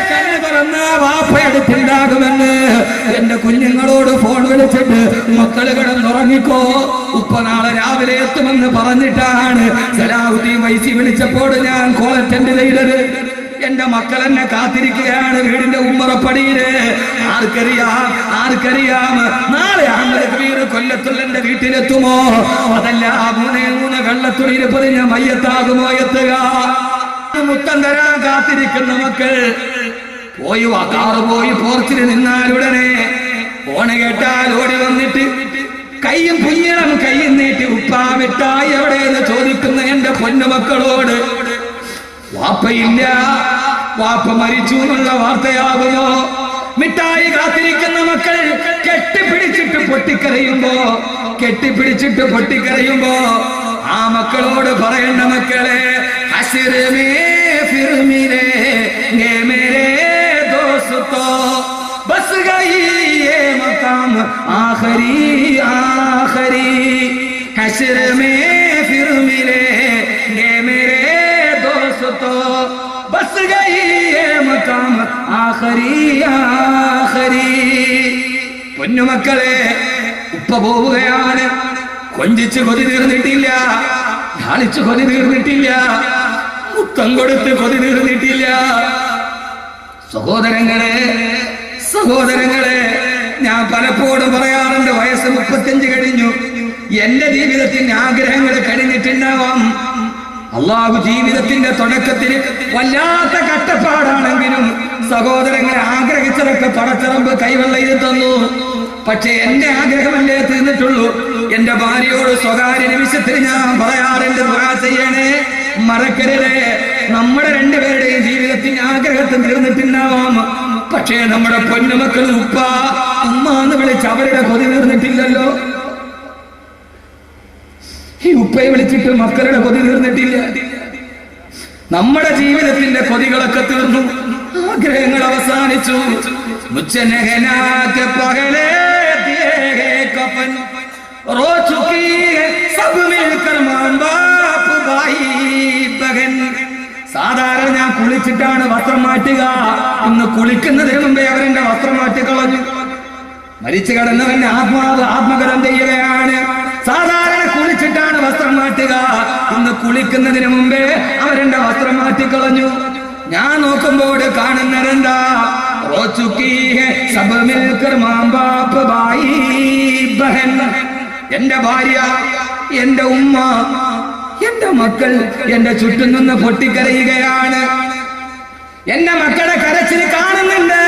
കണ്ണ് തുറന്ന വാപ്പയെടുത്തുണ്ടാകുമെന്ന് എന്റെ കുഞ്ഞുങ്ങളോട് ഫോൺ വിളിച്ചിട്ട് മക്കള് കിടന്നുറങ്ങിക്കോ, ഉപ്പ നാളെ രാവിലെ എത്തുമെന്ന് പറഞ്ഞിട്ടാണ് സലാഹുദ്ദീൻ വൈസി വിളിച്ചപ്പോൾ ഞാൻ കോൾ അറ്റൻഡ് ചെയ്തത്. എന്റെ മക്കൾ എന്നെ കാത്തിരിക്കുകയാണ് വീടിന്റെ ഉമ്മറപ്പടിയില്. ആർക്കറിയാം, ആർക്കറിയാം നാളെ അഹമ്മദ് കബീർ കൊല്ലത്തുള്ള എന്റെ വീട്ടിലെത്തുമോ? അതല്ല 3 വെള്ളത്തുള്ളിയിൽ പൊതിഞ്ഞ മയ്യത്താകുമോ എത്തുക? മുത്തം തരാൻ കാത്തിരിക്കുന്ന മക്കൾ പോയി കാറ് പോയി പോർച്ചിൽ നിന്നാലുടനെ ഫോണ് കേട്ടാൽ ഓടി വന്നിട്ട് കയ്യും പുഞ്ഞിളം കയ്യും നീട്ടി ഉപ്പാ മിഠായി എവിടെയെന്ന് ചോദിക്കുന്ന എന്റെ പൊന്നുമക്കളോട് വാപ്പയില്ല, വാപ്പ മരിച്ചു എന്നുള്ള വാർത്തയാകുമോ? മിഠായി കാത്തിരിക്കുന്ന മക്കൾ കെട്ടിപ്പിടിച്ചിട്ട് പൊട്ടിക്കരയുമ്പോ, കെട്ടിപ്പിടിച്ചിട്ട് പൊട്ടിക്കരയുമ്പോ ആ മക്കളോട് പറയേണ്ട മക്കളെ, ഹശ്ർ മേ ഫിർ മിലേംഗെ മേരെ ദോസ്തോ, ബസ് ഗയി യേ മഖാം ആഖരി ആഖരി, ഹശ്ർ മേ ഫിർ മിലേംഗെ മേരെ ദോസ്തോ, ബസ് ഗയി യേ മഖാം ആഖരി ആഖരി. പൊന്നുമക്കളെ, ഉപ്പ പോവുകയാണ്. കൊഞ്ചിച്ച് കൊതി തീർന്നിട്ടില്ല, ലാളിച്ച് കൊതി തീർന്നിട്ടില്ല, മുത്തം കൊടുത്ത് കൊതി തീർന്നിട്ടില്ല. സഹോദരങ്ങളെ, സഹോദരങ്ങളെ, ഞാൻ ഞാൻ പലപ്പോഴും പറയാറുണ്ട്, വയസ്സ് 35 കഴിഞ്ഞു, എന്റെ ജീവിതത്തിന്റെ ആഗ്രഹങ്ങൾ കഴിഞ്ഞിട്ടുണ്ടാവാം. അള്ളാഹു ജീവിതത്തിന്റെ തുടക്കത്തിൽ വല്ലാത്ത കഷ്ടപ്പാടാണെങ്കിലും സഹോദരങ്ങളെ ആഗ്രഹിച്ചതൊക്കെ പടച്ചിറമ്പ് കൈവെള്ളയിൽ തന്നു. പക്ഷെ എന്റെ ആഗ്രഹമല്ലേ തീർന്നിട്ടുള്ളൂ. എന്റെ ഭാര്യയോട് സ്വകാര്യ നിമിഷത്തിൽ ഞാൻ പറയാറുണ്ട്, ദുആ ചെയ്യണേ, മറക്കരുതേ. നമ്മുടെ രണ്ടുപേരുടെയും ജീവിതത്തിന്റെ ആഗ്രഹത്തിൽ തീർന്നിട്ടുണ്ടാവാം. പക്ഷേ നമ്മുടെ പൊന്നുമക്കൾ ഉപ്പ ഉമ്മ എന്ന് വിളിച്ച് അവരുടെ കൊതി തീർന്നിട്ടില്ലല്ലോ. ഈ ഉപ്പയെ വിളിച്ചിട്ട് മക്കളുടെ കൊതി തീർന്നിട്ടില്ല. നമ്മുടെ ജീവിതത്തിന്റെ കൊതികളൊക്കെ തീർന്നു, ആഗ്രഹങ്ങൾ അവസാനിച്ചു. സാധാരണ ഞാൻ കുളിച്ചിട്ടാണ് വസ്ത്രം മാറ്റുക. ഇന്ന് കുളിക്കുന്നതിന് മുമ്പേ അവരെന്റെ വസ്ത്രം മാറ്റിക്കളഞ്ഞു. മരിച്ചു കിടന്നവന്റെ ആത്മകഥം ചെയ്യുകയാണ്. സാധാരണ കുളിച്ചിട്ടാണ് വസ്ത്രം മാറ്റുക, ഇന്ന് കുളിക്കുന്നതിന് മുമ്പേ അവരെന്റെ വസ്ത്രം മാറ്റിക്കളഞ്ഞു. ഞാൻ നോക്കുമ്പോൾ കാണുന്നതെന്താ? എന്റെ ഭാര്യ, എന്റെ ഉമ്മ, എന്റെ മക്കൾ എന്റെ ചുറ്റും നിന്ന് പൊട്ടിക്കരയുകയാണ്. എന്റെ മക്കളുടെ കരച്ചിൽ കാണുന്നുണ്ട്.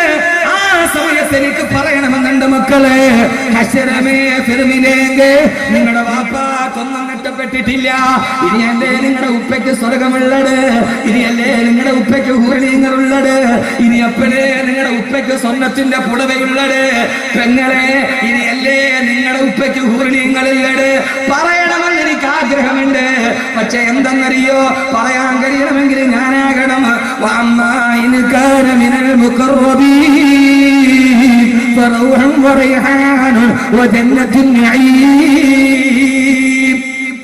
ആ സമയത്ത് എനിക്ക് പറയണമെന്നുണ്ട്, മക്കളെ, നിങ്ങളുടെ വാപ്പാക്കൊന്നും നഷ്ടപ്പെട്ടിട്ടില്ല. ഇനിയല്ലേ നിങ്ങളുടെ ഉപ്പയ്ക്ക് സ്വർഗമുള്ളത്, ഇനിയല്ലേ നിങ്ങളുടെ ഉപ്പയ്ക്ക് ഹൂർണീങ്ങളുള്ളത്, ഇനിയപ്പോഴേ നിങ്ങളുടെ ഉപ്പയ്ക്ക് സ്വർണത്തിന്റെ പുടവയുള്ളത്. പെങ്ങളെ, ഇനിയല്ലേ നിങ്ങളുടെ ഉപ്പയ്ക്ക് ഹൂർണീങ്ങളുള്ളത്. പറയണമെന്ന് എനിക്ക് ആഗ്രഹമുണ്ട്. പക്ഷെ എന്തെന്നറിയോ, പറയാൻ കഴിയണമെങ്കിൽ ഞാനാകണം.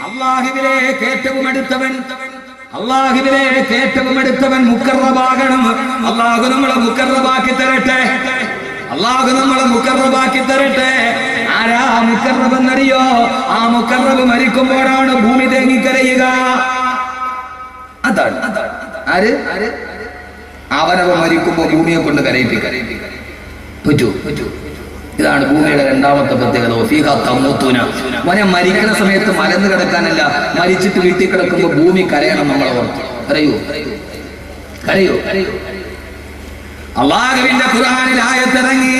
അല്ലാഹുവിലേക്ക് ഏറ്റവും അടുത്തവൻ, അല്ലാഹുവിലേക്ക് ഏറ്റവും അടുത്തവൻ മുഖറബാകണം. അല്ലാഹു നമ്മളെ മുഖറബാക്കി തരട്ടെ, അല്ലാഹു നമ്മളെ മുഖറബാക്കി തരട്ടെ. ആരാ മുഖറബ് എന്നറിയോ? ആ മുഖറബ് മരിക്കുമ്പോഴാണ് ഭൂമി തേങ്ങിക്കരയുക. അതാണ് ആര്? അവനവ മരിക്കുമ്പോ ഭൂമിയെ കൊണ്ട് കരയിപ്പിക്കാൻ പറ്റൂ. ഇതാണ് ഭൂമിയുടെ രണ്ടാമത്തെ പ്രത്യേകത. മനം മരിക്കുന്ന സമയത്ത് മലന്ന് കിടക്കാനല്ല, മരിച്ചിട്ട് വീട്ടിൽ കിടക്കുമ്പോ ഭൂമി കരയണം. നമ്മളെ ഓർത്ത് കരയോ, കരയോ, കരയോ. അല്ലാഹുവിന്റെ ഖുർആനിൽ ആയത്തിറങ്ങി,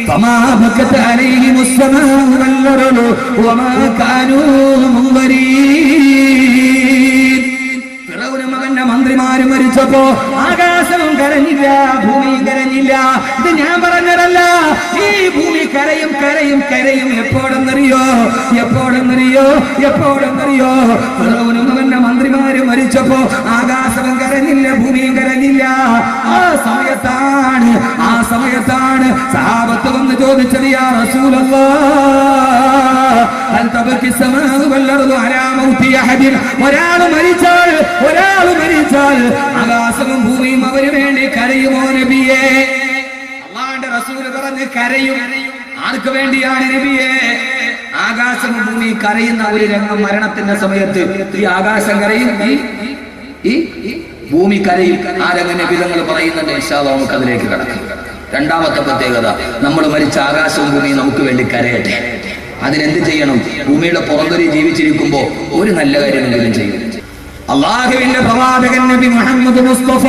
ഫമാ ബക്കത അലൈഹിമുസ് സമാഉ വൽ അർളു വമാ കാനൂ മുൻവരീൻ. ഫിറഔനും അവന്റെ മന്ത്രിമാരും മരിച്ചപ്പോ ആകാശവും കരഞ്ഞില്ല, ഭൂമിയും കരഞ്ഞില്ല. ഇത് ഞാൻ പറഞ്ഞതല്ല. ഈ ഭൂമി കരയും, കരയും, കരയും. എപ്പോഴെന്നറിയോ, എപ്പോഴെന്നറിയോ, എപ്പോഴെന്നറിയോ? ഫിറഔനും അവന്റെ മന്ത്രിമാരും മരിച്ചപ്പോ ആകാശവും കരഞ്ഞില്ല, ഭൂമിയും കരഞ്ഞില്ല. ആ സമയത്താണ്, ആ സമയത്താണ് സഹാബത്ത് വന്ന് ചോദിച്ചത്, യാ റസൂലല്ലാഹ്, ഹൽ തബക്കി സമാഉ വൽ അർളു അലാ മൗതി അഹദിൻ. ഒരാൾ മരിച്ചാൽ, ഒരാൾ മരിച്ചാൽ ആകാശവും ഭൂമിയും അവന് വേണ്ടി കരയുമോ നബിയേ? അല്ലാഹുവിന്റെ റസൂൽ പറഞ്ഞു, കരയും. ആർക്ക് വേണ്ടിയാണ് നബിയേ? ആകാശവും ഭൂമി കരയുന്ന ഒരു രംഗം മരണത്തിന്റെ സമയത്ത് ഈ ആകാശം കരയും, ഈ ഭൂമി കരയും. ആ രംഗം നബി തങ്ങൾ പറയുന്നുണ്ട്. ഇൻഷാ അല്ലാഹ് നമുക്ക് അതിലേക്ക് കടക്കാം. രണ്ടാമത്തെ പ്രത്യേകത, നമ്മൾ മരിച്ച ആകാശവും ഭൂമിയും നമുക്ക് വേണ്ടി കരയട്ടെ. അതിനെന്ത് ചെയ്യണം? ഭൂമിയുടെ പുറത്തൊരു ജീവിച്ചിരിക്കുമ്പോ ഒരു നല്ല കാര്യമെങ്കിലും ചെയ്യും. അല്ലാഹുവിന്റെ പ്രവാചകൻ നബി മുഹമ്മദ് മുസ്തഫ,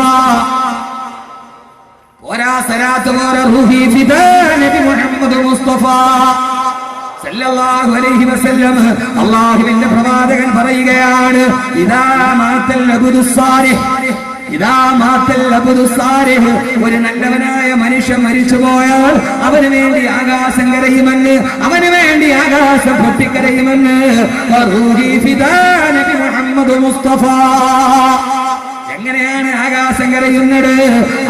ഒരാ സലാത്ത് പോരാ, റൂഹി ഫിദാ നബി മുഹമ്മദ് മുസ്തഫ സല്ലല്ലാഹു അലൈഹി വസല്ലം. അല്ലാഹുവിന്റെ പ്രവാചകൻ പറയുകയാണ്, ഇദാ മാതൽ അബ്ദു സാലിഹ്, ഇദാ മാതൽ അബ്ദു സാലിഹ്, ഒരു നല്ലവനായ മനുഷ്യൻ മരിച്ചു പോയാൽ അവന് വേണ്ടി ആകാശം കരയുമെന്ന്, അവന് വേണ്ടി ആകാശം പൊട്ടിക്കരയുമെന്ന്. റൂഹി ഫിദാ നബി മുഹമ്മദ് മുസ്തഫ. എങ്ങനെയാണ് ആകാശം കരയുന്നത്?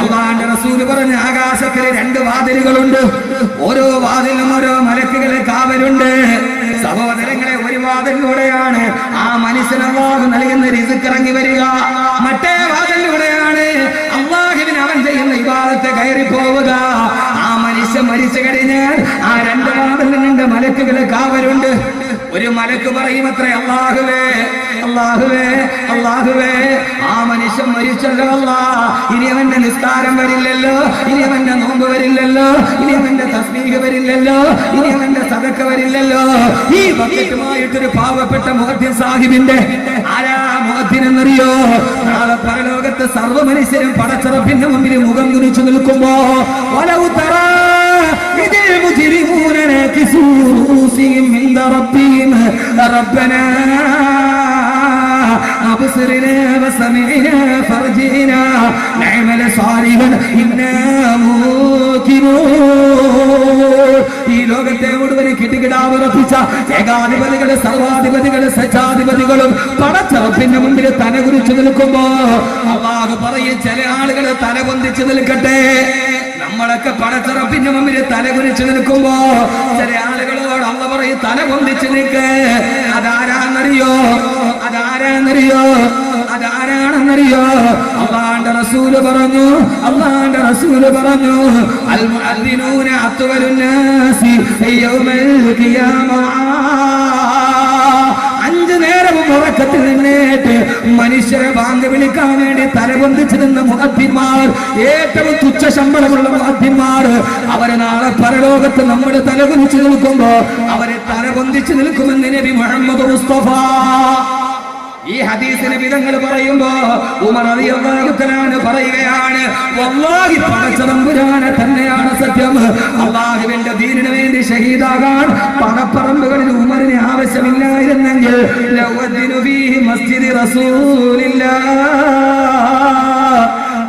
അല്ലാഹുവിന്റെ റസൂൽ പറഞ്ഞു, ആകാശത്തിൽ 2 വാതിലുകളുണ്ട്. ഓരോ വാതിലും ഓരോ മലക്കുകളെ കാവലുണ്ട്. സഹോദരങ്ങളെ, ഒരു വാതിലൂടെയാണ് ആ മനുഷ്യന് അല്ലാഹു നൽകുന്ന റിസ്ക് ഇറങ്ങി വരിക. മറ്റേ വാതിലൂടെയാണ് അല്ലാഹുവിന് അവൻ ചെയ്യുന്ന ഇബാദത്ത് കയറി പോവുക. ആ മനുഷ്യൻ മരിച്ചു കഴിഞ്ഞാൽ ആ 2 വാതിലും 2 മലക്കുകളെ കാവലുണ്ട്. ഒരു മലക്ക് പറയും അത്രേ, അല്ലാഹുവേ അല്ലാഹുവേ അല്ലാഹുവേ, ആ മനുഷ്യൻ മരിച്ചല്ലോ അല്ലാ, ഇനി അവന്റെ നിസ്കാരം വരില്ലല്ലോ, ഇനി അവന്റെ നോമ്പ് വരില്ലല്ലോ, ഇനി അവന്റെ തസ്ബീഹ് വരില്ലല്ലോ, ഇനി അവന്റെ സദക്ക വരില്ലല്ലോ. ഈ ബക്കറ്റുമായിട്ടൊരു പാവപ്പെട്ട മുഅദ്ദിൻ സാഹിബിന്റെ ആരാ മുഅദ്ദിൻ എന്നറിയോ? നാളെ പരലോകത്ത് സർവ്വ മനുഷ്യരും പടച്ചറപ്പിന്റെ മുമ്പിൽ മുഖം കുനിച്ചു നിൽക്കുമ്പോ വലൗ തറാ ഇതിൽ മുജ്രിമൂന നാകിസൂ റൂസിഹിം ഇൻദ റബ്ബിഹിം റബ്ബനാ അബ്സിർനാ വസമിഅനാ ഫർജിനാ നഅമല സാലിഹൻ ഇന്നാ മൂഖിനൂൻ. ഈ ലോകത്തെ മുഴുവൻ കിടുകിടാവുറപ്പിച്ച ഏകാധിപതികള്, സർവാധിപതികള്, സജ്ജാധിപതികളും പടച്ചറപ്പിന്റെ മുമ്പിൽ തല കുറിച്ചു നിൽക്കുമ്പോ അല്ലാഹു പറയും, ചില ആളുകൾ തല പൊന്തിച്ചു നിൽക്കട്ടെ. നമ്മളൊക്കെ പടച്ചറപ്പിന്റെ മുമ്പിൽ തല കുറിച്ചു നിൽക്കുമ്പോ ചില ആളുകളോട് അള്ള പറയും, തല പൊന്തിച്ചു നിൽക്ക്. അതാരാന്നറിയോ? അതാരാന്നറിയോ? അതാരാണെന്നറിയോ? അല്ലാഹുവിന്റെ റസൂല് പറഞ്ഞു, അല്ലാഹുവിന്റെ റസൂല് പറഞ്ഞു, അൽ മുഅദ്ദിനൂന അത്വലുൻ നാസി യൗമൽ ഖിയാമ. 5 നേരവും ഉറക്കത്തിൽ നിന്നേറ്റ് മനുഷ്യരെ ബാങ്ക് വിളിക്കാൻ വേണ്ടി തലപൊന്തിച്ചു നിന്ന മുഅദ്ദിന്മാർ, ഏറ്റവും തുച്ഛ ശമ്പളമുള്ള മുഅദ്ദിന്മാർ, അവരെ നാളെ പരലോകത്ത് നമ്മുടെ തലകുനിച്ചു നിൽക്കുമ്പോ അവരെ തലപൊന്തിച്ചു നിൽക്കുമെന്ന് നബി മുഹമ്മദ് മുസ്തഫ. ഈ ഹദീസിനെ വിധങ്ങൾ പറയുമ്പോ ഉമർ റളിയല്ലാഹു തആല പറയുകയാണ്, വല്ലാഹി പടച്ചതമ്പുരാനെ തന്നെയാണ് സത്യം, അല്ലാഹുവിന്റെ ദീനിനു വേണ്ടി ഷഹീദാകാൻ പണപ്പറമ്പുകളിൽ ഉമറിന് ആവശ്യമില്ലായിരുന്നെങ്കിൽ ലവദ്ദിനു ഫീഹി മസ്ജിദി റസൂലില്ലാഹ്,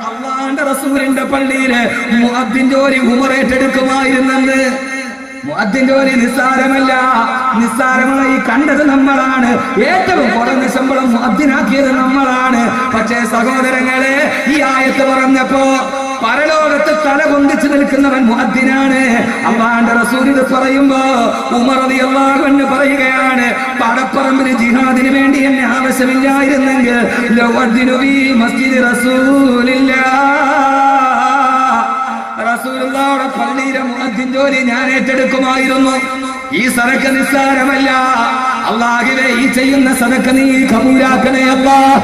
അല്ലാഹുവിന്റെ റസൂലിന്റെ പള്ളിയിലെ മുഅദ്ദിൻ ജോലി ഉമർ ഏറ്റെടുക്കുമായിരുന്നെന്ന്. മുഅദ്ദിൻ ജോലി നിസ്സാരമല്ല, നിസ്സാരമായി കണ്ടത് നമ്മളാണ്. ഏറ്റവും കുറഞ്ഞ ശമ്പളം മുഅദ്ദിനാക്കിയത് നമ്മളാണ്. പക്ഷേ സഹോദരങ്ങളെ, ഈ ആയത്ത് പറഞ്ഞപ്പോ പരലോകത്ത് തല പൊന്തിച്ചു നിൽക്കുന്നവൻ മുഅദ്ദിനാണ്. അല്ലാഹുവിന്റെ റസൂൽ ഇത് പറയുമ്പോ ഉമർ റളിയല്ലാഹു അൻഹു പറയുകയാണ്, പടപ്പറമ്പിന് ജിഹാദിന് വേണ്ടി എന്നെ ആവശ്യമില്ലായിരുന്നെങ്കിൽ ലവദ്ദിനു ഫീ മസ്ജിദി റസൂലില്ലാഹ്, റസൂലുള്ളാഹിയുടെ പള്ളിയിലെ മുഅദ്ദിൻ ജോലി ഞാൻ ഏറ്റെടുക്കുമായിരുന്നു. ഈ സദക്ക നിസ്സാരമല്ല. അല്ലാഹുവേ, ഈ ചെയ്യുന്ന സദക്ക നീ കബൂലാക്കണേ അല്ലാഹ്.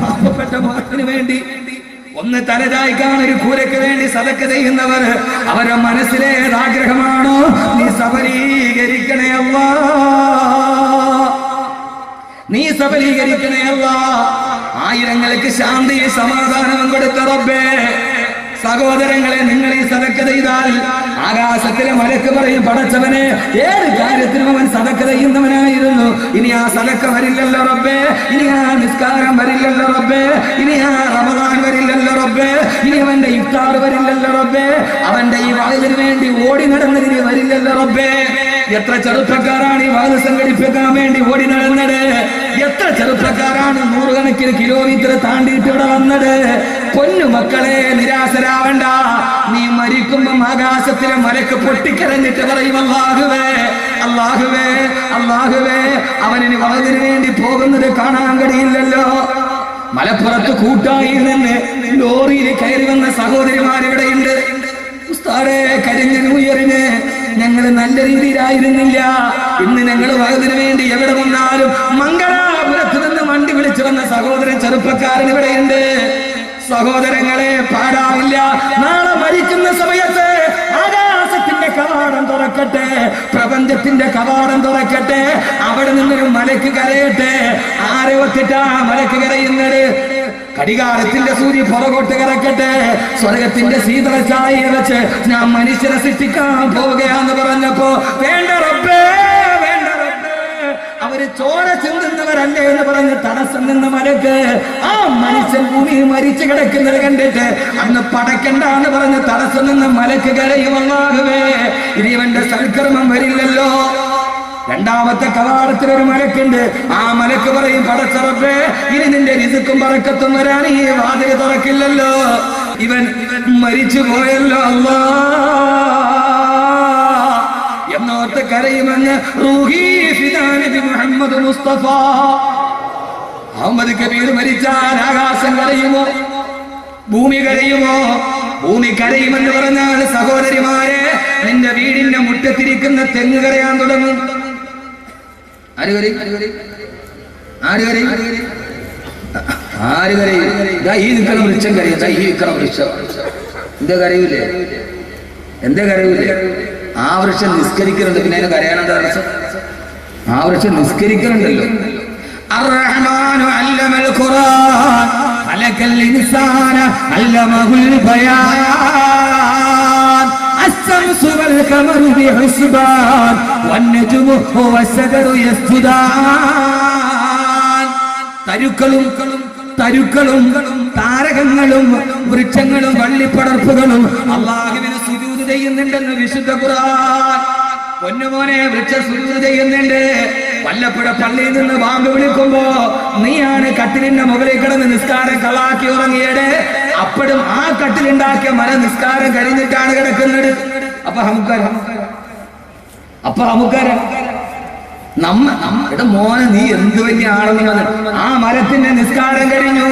പാവപ്പെട്ട മുഅദ്ദിന് വേണ്ടി ഒന്ന് തലചായ്ക്കാൻ ഒരു കൂരയ്ക്ക് വേണ്ടി സദക്ക ചെയ്യുന്നവർ, അവരുടെ മനസ്സിലെ ആഗ്രഹമാണോ നീ സബലീകരിക്കണേ അല്ലാഹ്, നീ സബലീകരിക്കണേ അല്ലാഹ്. ആയിരങ്ങൾക്ക് ശാന്തി സമാധാനം കൊടുത്ത റബ്ബേ, സഹോദരങ്ങളെ, നിങ്ങൾ ഈ സദക്ക ചെയ്താൽ ആകാശത്തിലെ മലക്ക് പറയും, പടച്ചവനെ, ഏത് കാര്യത്തിനും അവൻ സദക്ക ചെയ്യുന്നവനായിരുന്നു, ഇനി ആ സദക്ക വരില്ലല്ലോ റബ്ബേ, ഇനി ആ നിസ്കാരം വരില്ലല്ലോ റബ്ബേ, ഇനി ആ റമദാൻ വരില്ലല്ലോ റബ്ബേ, ഇനി അവന്റെ ഇഫ്താർ വരില്ലല്ലോ റബ്ബേ, അവന്റെ ഈ വാതിലിന് വേണ്ടി ഓടി നടന്നതിന് വരില്ലല്ലോ റബ്ബേ. എത്ര ചെറുപ്പക്കാരാണ് ഈ വാത് സംഘടിപ്പിക്കാൻ വേണ്ടി ഓടി നടന്നത്? എത്ര ചെറുപ്പക്കാരാണ് 100 കണക്കിന് കിലോമീറ്റർ താണ്ടിയിട്ട് ഇവിടെ വന്നത്? പൊന്നു മക്കളെ, നിരാശരാവണ്ട. നീ മരിക്കുമ്പം ആകാശത്തിലെ മലക്ക് പൊട്ടിക്കരഞ്ഞിട്ട് പറയും, അല്ലാഹുവേ അല്ലാഹുവേ അല്ലാഹുവേ, അവനിന് വാതിന് വേണ്ടി പോകുന്നത് കാണാൻ കഴിയില്ലല്ലോ. മലപ്പുറത്ത് കൂട്ടായിൽ നിന്ന് ലോറിയിൽ കയറി വന്ന സഹോദരിമാരിവിടെയുണ്ട്. ഉസ്താദേ, കഴിഞ്ഞ ന്യൂ ഇയറിന് ഞങ്ങൾ നല്ല രീതിയിലായിരുന്നില്ല. ഇന്ന് ഞങ്ങൾ വയതിനു വേണ്ടി എവിടെ വന്നാലും മംഗലാപുരത്ത് നിന്ന് വണ്ടി വിളിച്ചു വന്ന സഹോദരൻ ചെറുപ്പക്കാരൻ ഇവിടെയുണ്ട്. സഹോദരങ്ങളെ, പാടാവില്ല. നാളെ മരിക്കുന്ന സമയത്ത് ആകാശത്തിന്റെ കവാടം തുറക്കട്ടെ, പ്രപഞ്ചത്തിന്റെ കവാടം തുറക്കട്ടെ, അവിടെ നിന്നൊരു മലക്ക് കരയട്ടെ. ആരെ ഒത്തിട്ടാ മലക്ക് കരയുന്നത്? കടികാരത്തിന്റെ സൂര്യ പുറകോട്ട് കിടക്കട്ടെ. സ്വർഗത്തിന്റെ ശീതള ചായ വെച്ച് ഞാൻ മനുഷ്യനെ സൃഷ്ടിക്കാൻ പോവുകയാന്ന് പറഞ്ഞപ്പോ, വേണ്ട റബ്ബേ, വേണ്ട റബ്ബേ, അവര് ചോര ചിന്തുന്നവരല്ലേ എന്ന് പറഞ്ഞ് തടസ്സം നിന്ന മലക്ക് ആ മനുഷ്യൻ ഭൂമിയിൽ മരിച്ചു കിടക്കുന്നത് കണ്ടിട്ട് അന്ന് പടക്കണ്ടെന്ന് പറഞ്ഞ് തടസ്സം നിന്ന മലക്ക് കരയും, അല്ലാഹുവേ, ഇനി ഇവന്റെ സൽക്കർമ്മം വരില്ലല്ലോ. രണ്ടാമത്തെ കവാടത്തിൽ ഒരു മലക്കുണ്ട്. ആ മലക്ക് പറയും, പടച്ച റബ്ബേ, ഇനി നിന്റെ റിസ്ക്കും ബറക്കത്തും വരാൻ ഈ വാതിൽ തുറക്കില്ലല്ലോ. ഇവൻ മരിച്ചു പോയല്ലോ അല്ലാഹ് എന്നോർത്ത് കരയുമെന്ന് റൂഹി ഫിദാ നബി മുഹമ്മദ് മുസ്തഫ. അഹമ്മദ് കബീർ മരിച്ചാൽ ആകാശം കരയുമോ? ഭൂമി കരയുമോ? ഭൂമി കരയുമെന്ന് പറഞ്ഞാൽ സഹോദരിമാരെ, നിന്റെ വീടിന്റെ മുറ്റത്തിരിക്കുന്ന തെങ്ങ് കരയാൻ തുടങ്ങും. ആര് കരയും? ഈ നിൽക്കണ വൃക്ഷം കരയും. ഈ നിൽക്കണ വൃക്ഷം എന്താ കരയൂലേ? ആ വൃക്ഷം നിസ്കരിക്കുന്നുണ്ട്. പിന്നെ അതിന് കരയാനെന്താ അർത്ഥം? ആ വൃക്ഷം നിസ്കരിക്കുന്നുണ്ടല്ലോ. അർറഹ്മാനു അല്ലമൽ ഖുർആൻ ഖലഖൽ ഇൻസാന അല്ലമഹുൽ ബയാൻ അശ്ശംസു വൽ ഖമറു ബിഹുസ്ബാൻ വന്നജ്മു വസ്സദറു യസ്ജുദാൻ. തരുക്കളും താരകങ്ങളും വൃക്ഷങ്ങളും വള്ളിപ്പടർപ്പുകളും അല്ലാഹുവിന് സുജൂദ് ചെയ്യുന്നുണ്ടെന്ന് വിശുദ്ധ ഖുർആൻ. പൊന്നുമോനെ, വൃക്ഷം സുജൂദ് ചെയ്യുന്നുണ്ട്. വല്ലപ്പുഴ പള്ളിയിൽ നിന്ന് ബാങ്ക് വിളിക്കുമ്പോ നീയാണ് കട്ടിലിന്റെ മുകളിൽ കിടന്ന് നിസ്കാരം കളാക്കി ഉറങ്ങിയത്. അപ്പോഴും ആ കട്ടിലുണ്ടാക്കിയ മര നിസ്കാരം കഴിഞ്ഞിട്ടാണ് കിടക്കുന്നത്. അപ്പൊ നമുക്കറിയാം മോനെ നീ എന്ത് വലിയ ആളെന്ന് പറഞ്ഞു. ആ മരത്തിന്റെ നിസ്കാരം കഴിഞ്ഞു.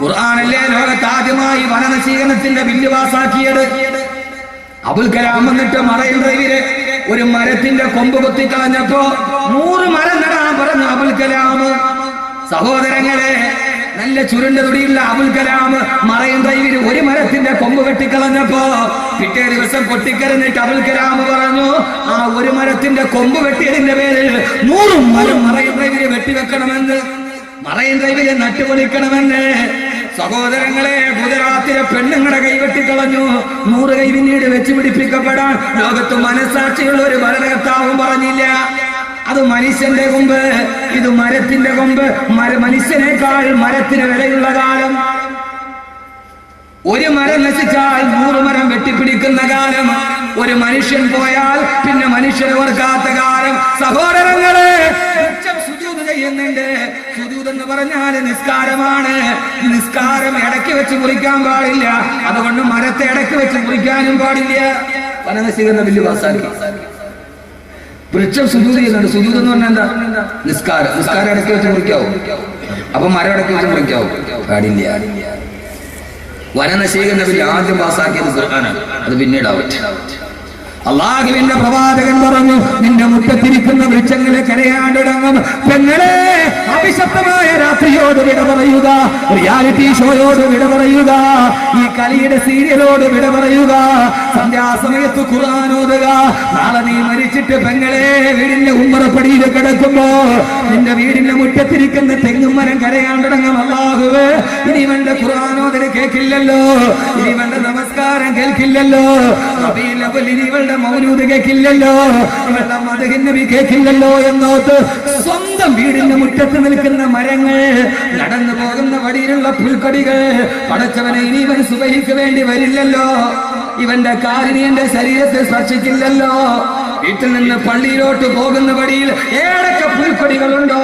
ഖുർആനല്ലേ ലോകത്ത് ആദ്യമായി വനനശീകരണത്തിന്റെ ബില്ല് പാസാക്കിയത്. അബുൽ കലാം എന്നിട്ട് മറൈൻ ഡ്രൈവില് ഒരു മരത്തിന്റെ കൊമ്പ് കുത്തിക്കളഞ്ഞപ്പോ 100 മരം നടാൻ പറഞ്ഞു അബുൽ കലാം. സഹോദരങ്ങളെ, നല്ല ചുരുണ്ട തുടിയുള്ള അബുൽ കലാം മറൈൻ ഡ്രൈവിൽ ഒരു മരത്തിന്റെ കൊമ്പ് വെട്ടിക്കളഞ്ഞപ്പോ പിറ്റേ ദിവസം പൊട്ടിക്കരഞ്ഞിട്ട് അബുൽ കലാം പറഞ്ഞു, ആ ഒരു മരത്തിന്റെ കൊമ്പ് വെട്ടിയതിന്റെ പേരിൽ 100 മരം മറൈൻ ഡ്രൈവിൽ വെട്ടിവെക്കണമെന്ന്, മറൈൻ ഡ്രൈവിൽ നട്ടുപൊളിക്കണമെന്ന്. സഹോദരങ്ങളെ, ഗുജറാത്തിലെ പെണ്ണുങ്ങളുടെ കൈവെട്ടിക്കളഞ്ഞു. 100 കൈ പിന്നീട് വെച്ച് പിടിപ്പിക്കപ്പെടാൻ ലോകത്ത് മനസാക്ഷിയുള്ള ഒരു ഭരണകർത്താവും പറഞ്ഞില്ല. അത് മനുഷ്യന്റെ കൊമ്പ്, ഇത് മരത്തിന്റെ കൊമ്പ്. മനുഷ്യനേക്കാൾ മരത്തിന് വിലയുള്ള കാലം. ഒരു മരം നശിച്ചാൽ 100 മരം വെട്ടിപ്പിടിക്കുന്ന കാലം. ഒരു മനുഷ്യൻ പോയാൽ പിന്നെ മനുഷ്യനെ ഓർക്കാത്ത കാലം. സഹോദരങ്ങളെ, സുജൂദ് ചെയ്യുന്നുണ്ട്. സുജൂദ് എന്ന് പറഞ്ഞാൽ നിസ്കാരമാണ്. നിസ്കാരം ഇടയ്ക്ക് വെച്ച് മുറിക്കാൻ പാടില്ല. അതുകൊണ്ട് മരത്തെ ഇടയ്ക്ക് വെച്ച് മുറിക്കാനും പാടില്ല. വനനശീകരണ ബില്ല് പാസാക്കി. വൃക്ഷം സുജൂദ് ചെയ്യുന്നുണ്ട്. സുജൂദ് എന്ന് പറഞ്ഞാൽ എന്താ? നിസ്കാരം ഇടയ്ക്ക് വെച്ച് മുറിക്കാവോ? അപ്പൊ മരം ഇടയ്ക്ക് വെച്ച് മുറിക്കാവോ? പാടില്ല. വനനശീകരണ ബില്ല് ആദ്യം പാസാക്കിയത് ഖുർആനാണ്. അത് പിന്നീടാവട്ടെ. അള്ളാഹുവിന്റെ പ്രവാചകൻ പറഞ്ഞു, നിന്റെ മുറ്റത്തിരിക്കുന്ന വൃക്ഷങ്ങളെ കരയാണ്ടിടങ്ങും. പെങ്ങളെ, അഭിശപ്തമായ രാത്രിയോട് വിട പറയുക. റിയാലിറ്റി ഷോയോട് വിട പറയുക. ഈ കലിയുടെ സീരിയലോട് വിട പറയുക. സന്ധ്യാസമയത്ത് ഖുർആൻ ഓതുക. നാളെ നീ മരിച്ചിട്ട് പെങ്ങളെ വീടിന്റെ ഉമ്മറപ്പടിയിൽ കിടക്കുമ്പോ നിന്റെ വീടിന്റെ മുറ്റത്തിരിക്കുന്ന തെങ്ങും മരം കരയാണ്ടിടങ്ങും. അല്ലാഹുവേ, ഇനി ഇവന്റെ ഖുർആനോദന കേൾക്കില്ലല്ലോ, ഇനി ഇവന്റെ നമസ്കാരം കേൾക്കില്ലല്ലോ, ഇനി ഇവളുടെ മൗലൂദ് കേൾക്കില്ലല്ലോ, ഇവളുടെ മദ്ഹിൻ നബി കേൾക്കില്ലല്ലോ എന്നോത്ത് സ്വന്തം വീടിന്റെ മുറ്റത്ത് നിൽക്കുന്ന മരങ്ങൾ, നടന്നു പോകുന്ന വഴിയിലുള്ള പുൽക്കൊടികൾ, പടച്ചവനെ ഇനി ഇവൻ സുബഹിക്ക് വേണ്ടി വരില്ലല്ലോ, ഇവന്റെ കാലിനി എന്റെ ശരീരത്തെ സ്പർശിക്കില്ലല്ലോ. വീട്ടിൽ നിന്ന് പള്ളിയിലോട്ട് പോകുന്ന വഴിയിൽ ഏതൊക്കെ പുൽക്കൊടികളുണ്ടോ?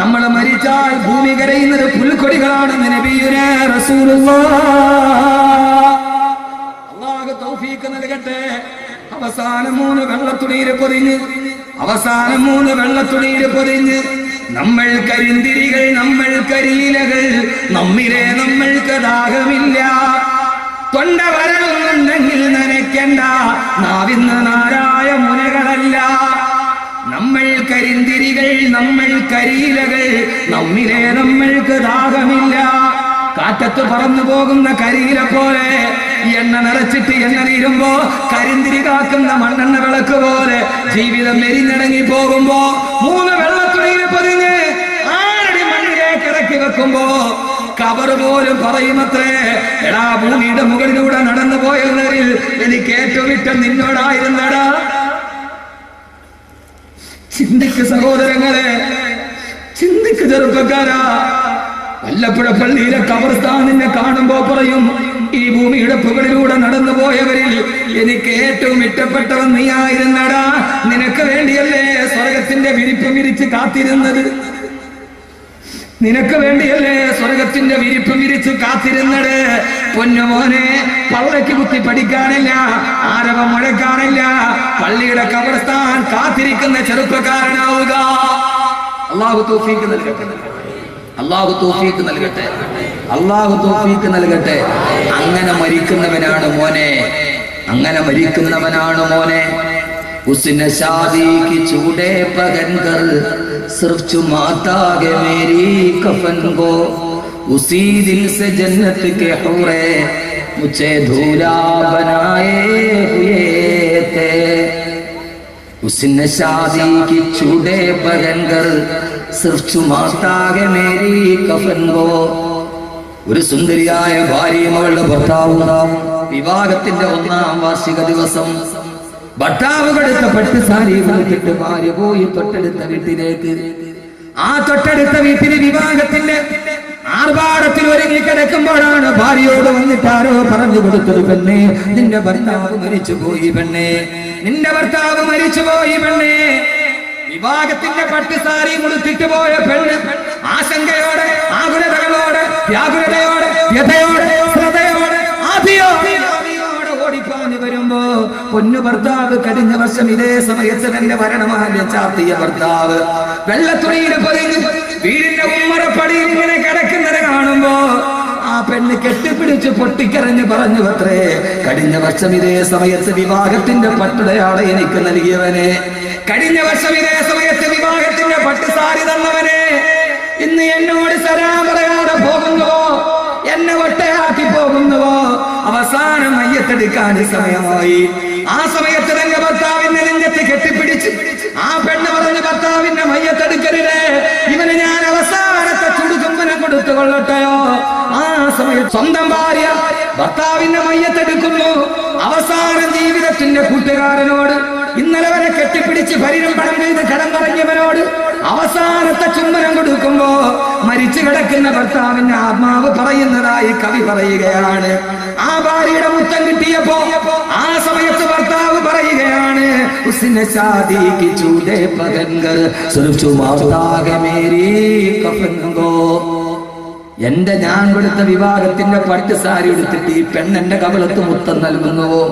നമ്മൾ മരിച്ചാൽ ഭൂമി കരയുന്നത് പുൽക്കൊടികളാണെന്ന് നബിയുനാ റസൂലുള്ളാഹ്. അല്ലാഹു തൗഫീഖ് നൽകട്ടെ. അവസാനം 3 വെള്ളത്തുണിയിൽ പൊതിഞ്ഞ് നമ്മൾ കരിന്തിരികൾ, നമ്മൾ കരിയിലകൾ, നമ്മിലെ നമ്മൾക്ക് ദാഹമില്ല. തൊണ്ട വരളുന്നുണ്ടെങ്കിൽ നനയ്ക്കണ്ട, നാവിന്ന് നാരായ മുനകളല്ല. നമ്മൾ കരിന്തിരികൾ, നമ്മൾ കരിയിലകൾ, നമ്മിലെ നമ്മൾക്ക് ദാഹമില്ല. കാറ്റത്ത് പറന്നു പോകുന്ന കരിയില പോലെ എണ്ണ നിറച്ചിട്ട് എണ്ണ തീരുമ്പോ കരിന്തിരി കാക്കുന്ന മണ്ണെണ്ണ വിളക്ക് പോലെ ജീവിതം എരിഞ്ഞടങ്ങി പോകുമ്പോ 3 വെള്ളത്തുണിയിൽ പൊതിഞ്ഞ് 6 അടി മണ്ണിലേക്ക് ഇറക്കി വെക്കുമ്പോ കബർ പോലും പറയുമത്രേ, എടാ ഭൂമിയുടെ മുകളിലൂടെ നടന്നു പോയവരിൽ എനിക്ക് ഏറ്റവും ഇഷ്ടം നിന്നോടായിരുന്നടാ. ചിന്തിക്ക് സഹോദരങ്ങളെ, ചിന്തിക്ക് ചെറുപ്പക്കാരാ. വല്ലപ്പുഴ പള്ളിയിലെ ഖബർസ്ഥാനിനെ കാണുമ്പോ പറയും, ഈ ഭൂമിയുടെ മുകളിലൂടെ നടന്നു പോയവരിൽ എനിക്ക് ഏറ്റവും ഇഷ്ടപ്പെട്ടവൻ നീ ആയിരുന്നടാ. നിനക്ക് വേണ്ടിയല്ലേ സ്വർഗത്തിന്റെ വിരിപ്പ് വിരിച്ച് കാത്തിരുന്നത്, നിനക്ക് വേണ്ടിയല്ലേ സ്വർഗത്തിന്റെ വിരിപ്പ് വിരിച്ച് കാത്തിരുന്നത്. പൊന്നുമോനെ, പള്ളക്ക് കുത്തി പഠിക്കാനില്ല, ആരവം മുഴക്കാനില്ല, പള്ളിയുടെ ഖബർസ്ഥാൻ കാത്തിരിക്കുന്ന ചെറുപ്പക്കാരനാവുക. അല്ലാഹു തൗഫീഖ് നൽകട്ടെ, അല്ലാഹു തൗഫീഖ് നൽകട്ടെ, അല്ലാഹു തൗഫീഖ് നൽകട്ടെ. അങ്ങനെ മരിക്കുന്നവനാണ് മോനെ, അങ്ങനെ മരിക്കുന്നവനാണ് മോനെ. ഉസ്ന ശാദി കി ചൂടേ പകൻ കർ सिर्फ चुमाता है मेरी कफन को, उसी दिल से जन्नत के हुए मुझे धूला बनाए हुए थे। उसने शादी की चूड़े पहनकर सिर्फ चुमाता है मेरी कफन को। ഒരു സുന്ദരിയായ ഭാര്യയും അവളുടെ ഭർത്താവും വിവാഹത്തിന്റെ 1-ാം വാർഷിക ദിവസം ഭർത്താവ് കൊടുത്ത പട്ട് സാരി കൊടുത്തിട്ട് ഭാര്യ പോയി തൊട്ടടുത്ത വീട്ടിലേക്ക്. ആ തൊട്ടടുത്ത വീട്ടിൽ വിവാഹത്തിന്റെ ആർഭാടത്തിൽ ഒരുങ്ങി കിടക്കുമ്പോഴാണ് ഭാര്യയോട് വന്നിട്ട് ആരോ പറഞ്ഞു കൊടുത്തത്, പെണ്ണേ നിന്റെ ഭർത്താവ് മരിച്ചുപോയി, പെണ്ണേ നിന്റെ ഭർത്താവ് മരിച്ചുപോയി, പെണ്ണേ. വിവാഹത്തിന്റെ പട്ട് സാരി കൊടുത്തിട്ട് പോയ പെണ്ണ് ആശങ്കയോടെ, ആകുലതകളോടെ, വ്യാകുലതയോടെ, വ്യഥയോടെ, ശ്രദ്ധയോടെ, ആധിയോടെ ഓടിപ്പാഞ്ഞു വരുമ്പോ പൊന്നു ഭർത്താവ് കഴിഞ്ഞ വർഷം ഇതേ സമയത്ത് തന്റെ മരണമാല്യം ചാർത്തിയ ഭർത്താവ് വെള്ളത്തുണിയിൽ പൊതിഞ്ഞ് വീടിന്റെ ഉമ്മറപ്പടിയിൽ ഇങ്ങനെ കിടക്കുന്നത് കാണുമ്പോ ആ പെണ്ണ് കെട്ടിപ്പിടിച്ച് പൊട്ടിക്കരഞ്ഞ് പറഞ്ഞു അത്രേ, കഴിഞ്ഞ വർഷം ഇതേ സമയത്ത് വിവാഹത്തിന്റെ പട്ടുടയാളെ എനിക്ക് നൽകിയവനെ, കഴിഞ്ഞ വർഷം ഇതേ സമയത്ത് വിവാഹത്തിന്റെ പട്ടുസാരി തന്നവനെ ഇന്ന് എന്നോട് സലാം പറയാതെ പോകുന്നുവോ, എന്നെ ഒട്ടയാക്കി പോകുന്നുവോ. അവസാനം മയ്യത്തെടുക്കാൻ സമയമായി. ആ സമയത്ത് തന്നെ ഭർത്താവിന്റെ നെഞ്ചത്ത് കെട്ടിപ്പിടിച്ച് ആ പെണ്ണ് പറഞ്ഞ്, ഭർത്താവിന്റെ മയ്യത്തെടുക്കരുതേ, ഇവന് ഞാൻ അവസാനത്തെ ചുടുചുംബനം കൊടുത്തു കൊള്ളട്ടെയോ. ആ സമയത്ത് സ്വന്തം ഭാര്യ ഭർത്താവിന്റെ മയ്യത്തെടുക്കുന്നു. അവസാന ജീവിതത്തിന്റെ കൂട്ടുകാരനോട്, ഇന്നലെ വരെ കെട്ടിപ്പിടിച്ച് പരിരംഭണം ചെയ്ത് കടന്നിറങ്ങിയവനോട് അവസാനത്തെ ചുംബനം കൊടുക്കുമ്പോ മരിച്ചു കിടക്കുന്ന ഭർത്താവിന്റെ ആത്മാവ് പറയുന്നതായി കവി പറയുകയാണ്. ആ ഭാര്യയുടെ മുത്തം കിട്ടിയപ്പോ ആ സമയത്ത് ഭർത്താവ് പറയുകയാണ്, ഉസ്നെ ശാദി കി ചൂടേ പകൻകർ സിർഫ് ചുമാതാ ഹൈ മേരി കഫൻ കോ. എന്റെ ഞാൻ കൊടുത്ത വിവാഹത്തിന്റെ പട്ട് സാരി എടുത്തിട്ട് ഈ പെണ്ണെന്റെ കവളത്ത് മുത്തം നൽകുന്നുവോ.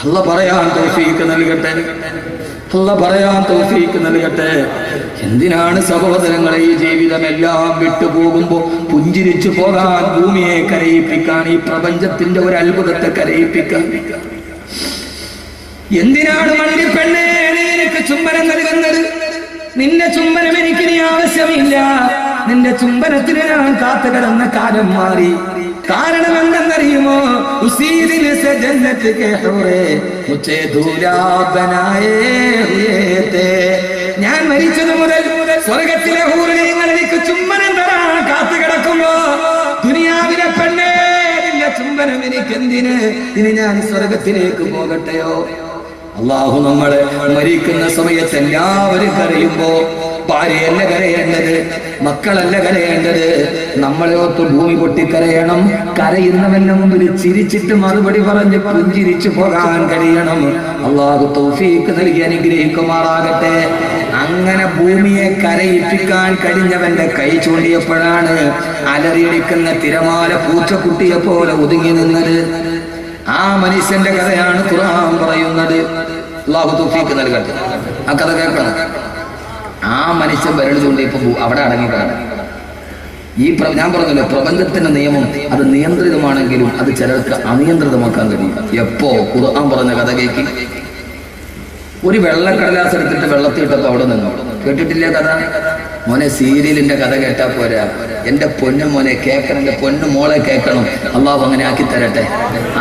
അല്ല പറയാൻ തൗഫീഖ് നൽകട്ടെ, അല്ല പറയാൻ തൗഫീഖ് നൽകട്ടെ. എന്തിനാണ് സഹോദരങ്ങളെ ഈ ജീവിതമെല്ലാം വിട്ടുപോകുമ്പോ പുഞ്ചിരിച്ചു പോകാൻ, ഭൂമിയെ കരയിപ്പിക്കാൻ, ഈ പ്രപഞ്ചത്തിന്റെ ഒരു അത്ഭുതത്തെ കരയിപ്പിക്കാൻ എന്തിനാണ് മണ്ടി പെണ്ണേ നീ എനിക്ക് ചുംബനം നൽകുന്നത്? നിന്റെ ചുംബനം എനിക്ക് നീ ആവശ്യമില്ല. നിന്റെ ചുംബനത്തിന് ഞാൻ കാത്തു കിടന്ന കാലം മാറി. കാരണം എന്തെന്നറിയുമോ, ഉസീ ദിൽ സേ ജന്നത്ത് കെ ഹൂറേ മുझे धूला बनाए हुए थे. ഞാൻ മരിച്ചത് മുതൽ സ്വർഗത്തിലെ ഹൂറികൾ എനിക്ക് ചുംബനം തരാൻ കാത്തു കിടക്കുമ്പോ ദുനിയാവിലെ പെണ്ണേ നിന്റെ ചുംബനം എനിക്ക് എന്തിന്? ഇനി ഞാൻ സ്വർഗത്തിലേക്ക് പോകട്ടെയോ. അള്ളാഹു നമ്മളെ മരിക്കുന്ന സമയത്ത് എല്ലാവരും കരയുമ്പോ ഭാര്യയല്ല കരയേണ്ടത്, മക്കളല്ല കരയേണ്ടത്, നമ്മളെ ഓർത്ത് ഭൂമി പൊട്ടിക്കരയണം. കരയുന്നവന്റെ മുമ്പിൽ ചിരിച്ചിട്ട് മറുപടി പറഞ്ഞ് പുഞ്ചിരിച്ചു പോകാൻ കഴിയണം. അള്ളാഹു തൗഫീഖ് നൽകി അനുഗ്രഹിക്കുമാറാകട്ടെ. അങ്ങനെ ഭൂമിയെ കരയിപ്പിക്കാൻ കഴിഞ്ഞവന്റെ കൈ ചൂണ്ടിയപ്പോഴാണ് അലറിയടിക്കുന്ന തിരമാല പൂച്ചക്കുട്ടിയെ പോലെ ഒതുങ്ങി നിന്നത്. ആ മനുഷ്യന്റെ കഥയാണ് ഖുർആൻ പറയുന്നത്. അല്ലാഹു തൗഫീഖ് നൽകട്ടെ. ആ കഥ കേൾക്കണം. ആ മനുഷ്യൻ വിരൽ ചൂണ്ടിയപ്പോ അവിടെ അടങ്ങിക്കാണ്. ഞാൻ പറഞ്ഞല്ലോ, പ്രപഞ്ചത്തിന്റെ നിയമം അത് നിയന്ത്രിതമാണെങ്കിലും അത് ചിലർക്ക് അനിയന്ത്രിതമാക്കാൻ കഴിയും. എപ്പോ ഖുർആൻ പറഞ്ഞ കഥ കേൾക്കി. ഒരു വെള്ളക്കടലാസ് എടുത്തിട്ട് വെള്ളത്തിയിട്ടപ്പോ അവിടെ നിന്നു. കേട്ടിട്ടില്ലേ കഥ? മോനെ, സീരിയലിന്റെ കഥ കേട്ടാ പോരാ, എന്റെ പൊന്നു മോനെ കേൾക്കണം, എന്റെ പൊന്നു മോളെ കേൾക്കണം. അള്ളാഹു അങ്ങനെ ആക്കി തരട്ടെ.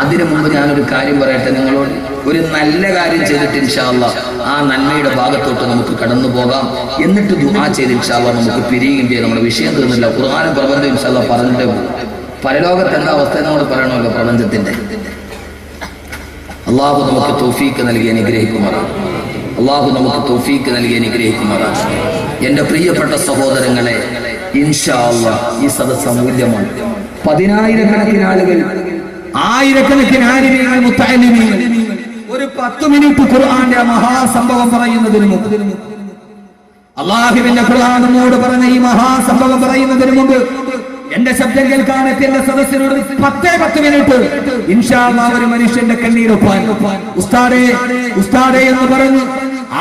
അതിനു മുമ്പ് ഞാനൊരു കാര്യം പറയട്ടെ നിങ്ങളോട്. ഒരു നല്ല കാര്യം ചെയ്തിട്ട് ഇൻഷാ അല്ലാഹ് ആ നന്മയുടെ ഭാഗത്തോട്ട് നമുക്ക് കടന്നു പോകാം. എന്നിട്ട് ദുആ ചെയ്ത് ഇൻഷാ അല്ലാഹ് നമുക്ക് പിരിയുകയും ചെയ്യാം. നമ്മുടെ വിഷയം തീർന്നില്ല. ഖുർആനും പ്രബന്ധം ഇൻഷാ അല്ലാഹ് പറഞ്ഞിട്ടേ പോകും. പരലോകത്ത് എന്താ അവസ്ഥ നമ്മൾ പറയണമല്ലോ പ്രപഞ്ചത്തിന്റെ. അള്ളാഹു നമുക്ക് തൗഫീഖ് നൽകി അനുഗ്രഹിക്കുമാറാണ്. അള്ളാഹു നമുക്ക് തൗഫീഖ് നൽകി അനുഗ്രഹിക്കുമാറാണ്. എന്റെ പ്രിയപ്പെട്ട സഹോദരങ്ങളെ, ഇൻഷാ അല്ലാഹ് ഈ സദസ്സ് അമൂല്യമാണ്. 10,000-കണക്കിന് ആളുകൾ, ആയിരക്കണക്കിന് ആലിമീങ്ങൾ, മുത്തഅല്ലിമീങ്ങൾ ഒരു 10 മിനിറ്റ് ഖുർആന്റെ മഹാസംഭവം പറയുന്നതിന് മുമ്പ്, അല്ലാഹുവിന്റെ ഖുർആൻ നമ്മോട് പറഞ്ഞ ഈ മഹാസംഭവം പറയുന്നതിന് മുമ്പ് എന്റെ ശബ്ദം കേൾക്കാൻ എന്റെ സദസ്സിനോട് 10 മിനിറ്റ് ഇൻഷാ അല്ലാഹ് ഒരു മനുഷ്യന്റെ കണ്ണീരൊപ്പാൻ ഉസ്താദേ എന്ന് പറഞ്ഞു